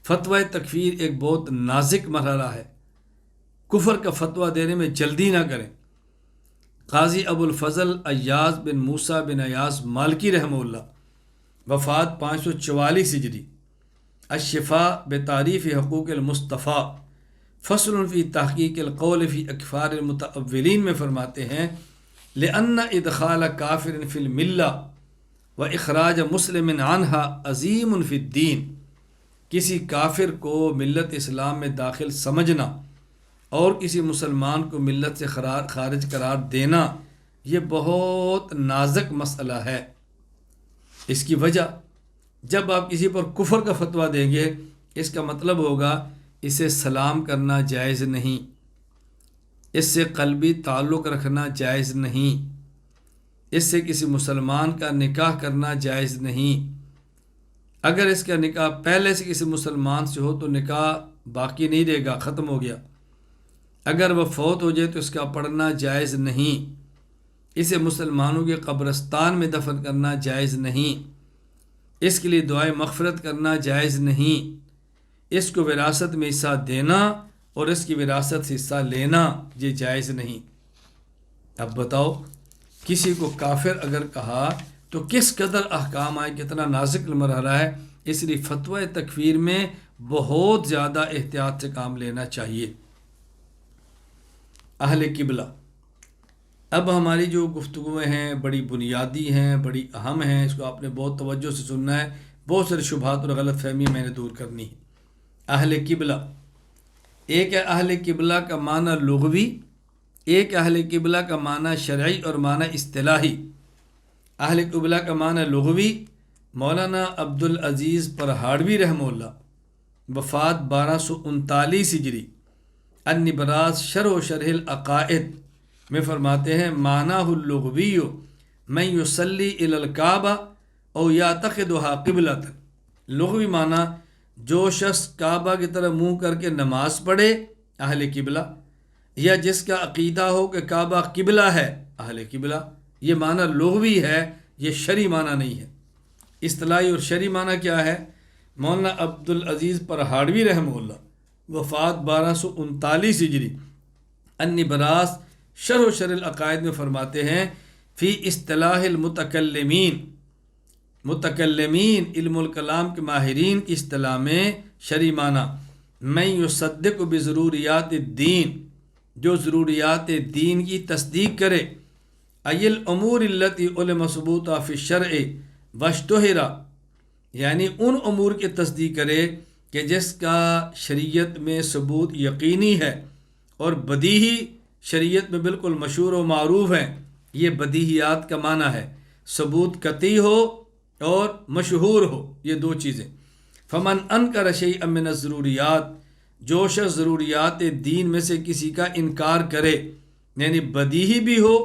فتوی تکفیر ایک بہت نازک مرحلہ ہے، کفر کا فتویٰ دینے میں جلدی نہ کریں۔ قاضی ابو الفضل ایاز بن موسیٰ بن ایاز مالکی رحمہ اللہ، وفات 544 ہجری، الشفاء بتعریف حقوق المصطفیٰ فصل فی تحقیق القول فی اکفار المتأولین میں فرماتے ہیں، لأن ادخال کافر فی الملہ و اخراج مسلم عنہا عظیم فی الدین، کسی کافر کو ملت اسلام میں داخل سمجھنا اور کسی مسلمان کو ملت سے خارج قرار دینا یہ بہت نازک مسئلہ ہے۔ اس کی وجہ، جب آپ کسی پر کفر کا فتویٰ دیں گے اس کا مطلب ہوگا اسے سلام کرنا جائز نہیں، اس سے قلبی تعلق رکھنا جائز نہیں، اس سے کسی مسلمان کا نکاح کرنا جائز نہیں۔ اگر اس کا نکاح پہلے سے کسی مسلمان سے ہو تو نکاح باقی نہیں رہے گا، ختم ہو گیا۔ اگر وہ فوت ہو جائے تو اس کا پڑھنا جائز نہیں، اسے مسلمانوں کے قبرستان میں دفن کرنا جائز نہیں، اس کے لیے دعائے مغفرت کرنا جائز نہیں، اس کو وراثت میں حصہ دینا اور اس کی وراثت سے حصہ لینا یہ جائز نہیں۔ اب بتاؤ، کسی کو کافر اگر کہا تو کس قدر احکام آئے، کتنا نازک مرحلہ ہے، اس لیے فتوی تکفیر میں بہت زیادہ احتیاط سے کام لینا چاہیے۔ اہل قبلہ، اب ہماری جو گفتگویں ہیں بڑی بنیادی ہیں، بڑی اہم ہیں، اس کو آپ نے بہت توجہ سے سننا ہے، بہت سارے شبہات اور غلط فہمی میں نے دور کرنی ہے۔ اہل قبلہ، ایک ہے اہل قبلہ کا معنی لغوی، ایک اہل قبلہ کا معنی شرعی اور معنی اصطلاحی۔ اہل قبلہ کا معنی لغوی، مولانا عبدالعزیز پرہاڑوی رحمہ اللہ، وفات 1239 ہجری، النبراس شرح و شرح العقائد میں فرماتے ہیں معنی اللغوی من یصلی الی الکعبہ او یعتقدها قبلۃ۔ لغوی معنی جو شخص کعبہ کی طرف منہ کر کے نماز پڑھے، اہل قبلہ، یا جس کا عقیدہ ہو کہ کعبہ قبلہ ہے، اہل قبلہ۔ یہ معنی لغوی ہے، یہ شرعی معنی نہیں ہے۔ اصطلاحی اور شرعی معنی کیا ہے؟ مولانا عبدالعزیز پرہاڑوی رحمہ اللہ، وفات 1239 ہجری، النبراس شرح و شرح العقائد میں فرماتے ہیں فی اصطلاح المتکلمین، متکلمین علم الکلام کے ماہرین کی اصطلاح میں شرعی معنی من یصدق بضروریات الدین، جو ضروریات دین کی تصدیق کرے، ای الامور التی علم ثبوتها فی الشرع واشتہر، یعنی ان امور کی تصدیق کرے کہ جس کا شریعت میں ثبوت یقینی ہے اور بدیہی شریعت میں بالکل مشہور و معروف ہیں۔ یہ بدیہیات کا معنی ہے، ثبوت قطعی ہو اور مشہور ہو، یہ دو چیزیں۔ فمن انکر شیئا من الضروریات، جو شخص ضروریات دین میں سے کسی کا انکار کرے، یعنی بدیہی بھی ہو،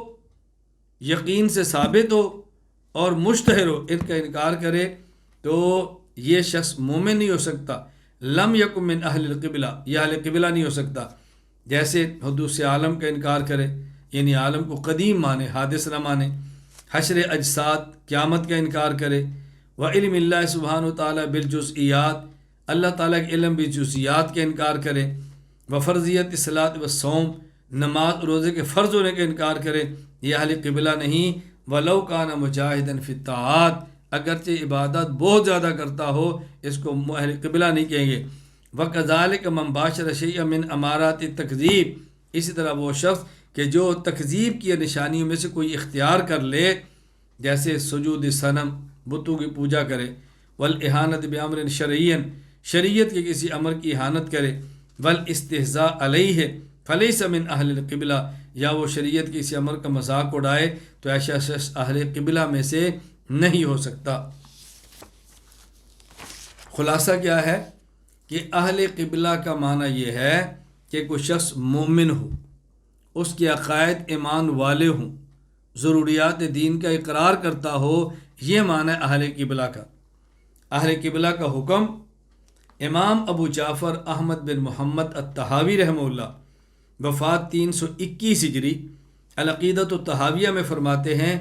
یقین سے ثابت ہو اور مشتہر ہو، ان کا انکار کرے تو یہ شخص مومن نہیں ہو سکتا۔ لم یکن من اہل القبلہ، یہ اہل قبلہ نہیں ہو سکتا۔ جیسے حدوث عالم کا انکار کرے، یعنی عالم کو قدیم مانے، حادث نہ مانے، حشر اجساد، قیامت کا انکار کرے، وعلم اللہ سبحانہ وتعالی بالجزئیات، اللہ تعالیٰ کے علم بالجزئیات کا انکار کرے، وفرضیت الصلاۃ والصوم، نماز روزے کے فرض ہونے کا انکار کرے، یہ اہل قبلہ نہیں۔ ولو کان مجاہدا فی الطاعات، اگرچہ عبادت بہت زیادہ کرتا ہو، اس کو اہل قبلہ نہیں کہیں گے۔ وکذالک من باشر شیئا من امارات التکذیب، اسی طرح وہ شخص کہ جو تکذیب کی نشانیوں میں سے کوئی اختیار کر لے، جیسے سجود صنم، بتوں کی پوجا کرے، والاہانۃ بامر شرعی، شریعت کے کسی امر کی اہانت کرے، والاستہزاء علیہ فلیس من اہل القبلہ، یا وہ شریعت کے کسی امر کا مذاق اڑائے تو ایسا شخص اہل قبلہ میں سے نہیں ہو سکتا۔ خلاصہ کیا ہے کہ اہل قبلہ کا معنی یہ ہے کہ کوئی شخص مومن ہو، اس کے عقائد ایمان والے ہوں، ضروریات دین کا اقرار کرتا ہو، یہ معنی اہل قبلہ کا۔ اہل قبلہ کا حکم امام ابو جعفر احمد بن محمد الطحاوی رحمہ اللہ، وفات 321 ہجری، العقیدۃ الطحاویہ میں فرماتے ہیں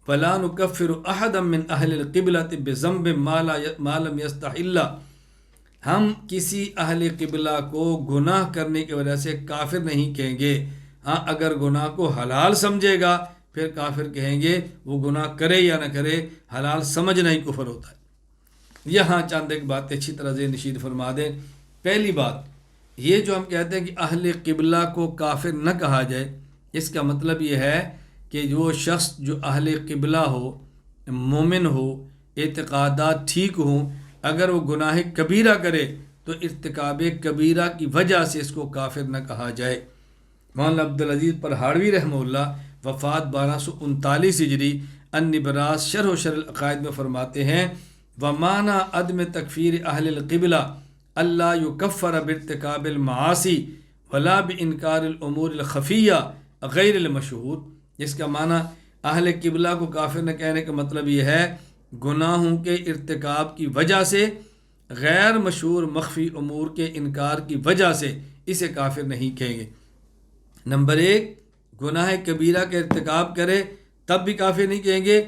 وَلَا نُكَفِّرُ أَحَدًا مِّنْ أَهْلِ الْقِبْلَةِ بِذَنْبٍ مَا لَمْ يَسْتَحِلَّ، ہم کسی اہل قبلہ کو گناہ کرنے کی وجہ سے کافر نہیں کہیں گے، ہاں اگر گناہ کو حلال سمجھے گا پھر کافر کہیں گے، وہ گناہ کرے یا نہ کرے، حلال سمجھنا ہی کفر ہوتا ہے۔ یہاں چند ایک باتیں اچھی طرح ذہن نشین فرما دیں۔ پہلی بات، یہ جو ہم کہتے ہیں کہ اہل قبلہ کو کافر نہ کہا جائے، اس کا مطلب یہ ہے کہ جو شخص جو اہل قبلہ ہو، مومن ہو، اعتقادات ٹھیک ہوں، اگر وہ گناہ کبیرہ کرے تو ارتکاب کبیرہ کی وجہ سے اس کو کافر نہ کہا جائے۔ مولانا عبدالعزیز پرہاڑوی رحمہ اللہ، وفات 1239 ہجری، النبراس شرح و شرح العقائد میں فرماتے ہیں وَمَانَا عدم تکفیر اہل القبلہ اللہ یکفر بارتکاب المعاصی ولا بانکار الامور الخفیہ غیر المشہود۔ اس کا معنی اہل قبلہ کو کافر نہ کہنے کا مطلب یہ ہے گناہوں کے ارتکاب کی وجہ سے، غیر مشہور مخفی امور کے انکار کی وجہ سے اسے کافر نہیں کہیں گے۔ نمبر 1، گناہ کبیرہ کا ارتکاب کرے تب بھی کافر نہیں کہیں گے،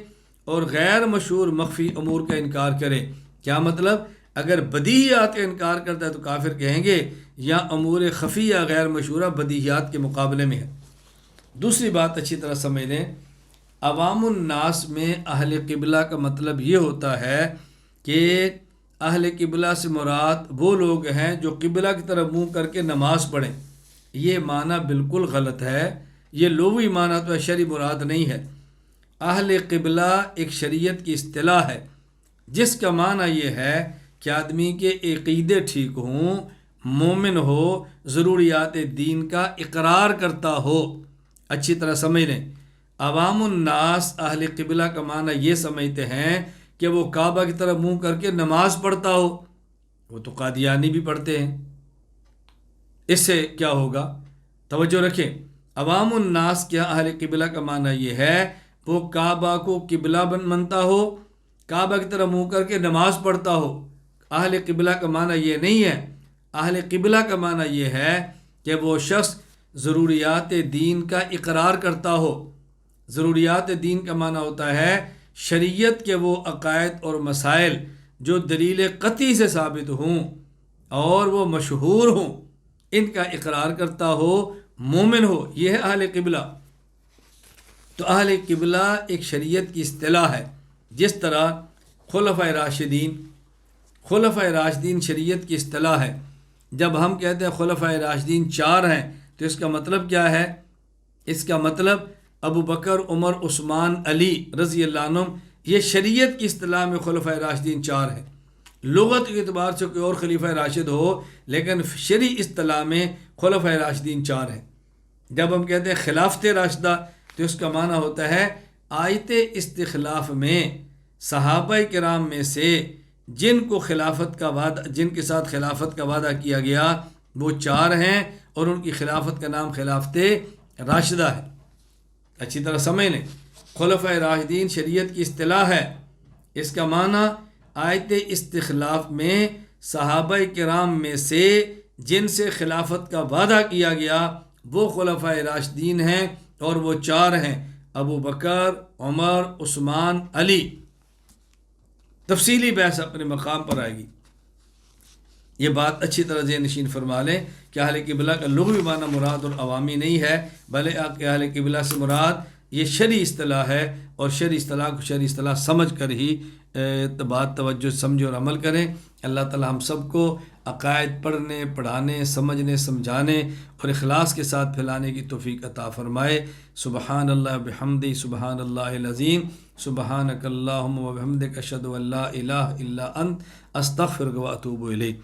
اور غیر مشہور مخفی امور کا انکار کرے، کیا مطلب؟ اگر بدیہیات کا انکار کرتا ہے تو کافر کہیں گے، یا امور خفیہ غیر مشہورہ بدیہیات کے مقابلے میں ہے۔ دوسری بات اچھی طرح سمجھ لیں، عوام الناس میں اہل قبلہ کا مطلب یہ ہوتا ہے کہ اہل قبلہ سے مراد وہ لوگ ہیں جو قبلہ کی طرف منہ کر کے نماز پڑھیں۔ یہ معنی بالکل غلط ہے، یہ لغوی معنی تو شرعی مراد نہیں ہے۔ اہل قبلہ ایک شریعت کی اصطلاح ہے جس کا معنی یہ ہے کہ آدمی کے عقیدے ٹھیک ہوں، مومن ہو، ضروریات دین کا اقرار کرتا ہو۔ اچھی طرح سمجھ لیں، عوام الناس اہل قبلہ کا معنی یہ سمجھتے ہیں کہ وہ کعبہ کی طرف منہ کر کے نماز پڑھتا ہو۔ وہ تو قادیانی بھی پڑھتے ہیں، اس سے کیا ہوگا؟ توجہ رکھیں، عوام الناس کیا اہل قبلہ کا معنی یہ ہے وہ کعبہ کو قبلہ منتا ہو، کعبہ کی طرف منہ کر کے نماز پڑھتا ہو۔ اہل قبلہ کا معنی یہ نہیں ہے، اہل قبلہ کا معنی یہ ہے کہ وہ شخص ضروریات دین کا اقرار کرتا ہو۔ ضروریات دین کا معنی ہوتا ہے شریعت کے وہ عقائد اور مسائل جو دلیل قطعی سے ثابت ہوں اور وہ مشہور ہوں، ان کا اقرار کرتا ہو، مومن ہو، یہ ہے اہل قبلہ۔ تو اہل قبلہ ایک شریعت کی اصطلاح ہے، جس طرح خلفائے راشدین شریعت کی اصطلاح ہے۔ جب ہم کہتے ہیں خلفائے راشدین 4 ہیں تو اس کا مطلب کیا ہے؟ اس کا مطلب ابو بکر، عمر، عثمان، علی رضی اللہ عنہم، یہ شریعت کی اصطلاح میں خلفائے راشدین 4 ہیں۔ لغت کے اعتبار سے کوئی اور خلیفہ راشد ہو، لیکن شرعی اصطلاح میں خلفائے راشدین 4 ہیں۔ جب ہم کہتے ہیں خلافت راشدہ تو اس کا معنی ہوتا ہے آیت استخلاف میں صحابہ کرام میں سے جن کے ساتھ خلافت کا وعدہ کیا گیا وہ 4 ہیں، اور ان کی خلافت کا نام خلافت راشدہ ہے۔ اچھی طرح سمجھ لیں، خلفائے راشدین شریعت کی اصطلاح ہے، اس کا معنی آیت استخلاف میں صحابہ کرام میں سے جن سے خلافت کا وعدہ کیا گیا وہ خلفائے راشدین ہیں، اور وہ 4 ہیں، ابو بکر، عمر، عثمان، علی۔ تفصیلی بحث اپنے مقام پر آئے گی۔ یہ بات اچھی طرح ذہن نشین فرما لیں کہ اہل قبلہ کا لغوی معنی مراد اور عوامی نہیں ہے، بلکہ اہل قبلہ سے مراد یہ شرعی اصطلاح ہے، اور شرعی اصطلاح کو شرعی اصطلاح سمجھ کر ہی بات توجہ سمجھے اور عمل کریں۔ اللہ تعالی ہم سب کو عقائد پڑھنے، پڑھانے، سمجھنے، سمجھانے اور اخلاص کے ساتھ پھیلانے کی توفیق عطا فرمائے۔ سبحان اللہ بحمدہ، سبحان اللہ العظیم، سبحانک اللہم و بحمدک، اشہد ان لا الہ الا انت، استغفرک و اتوب الیک۔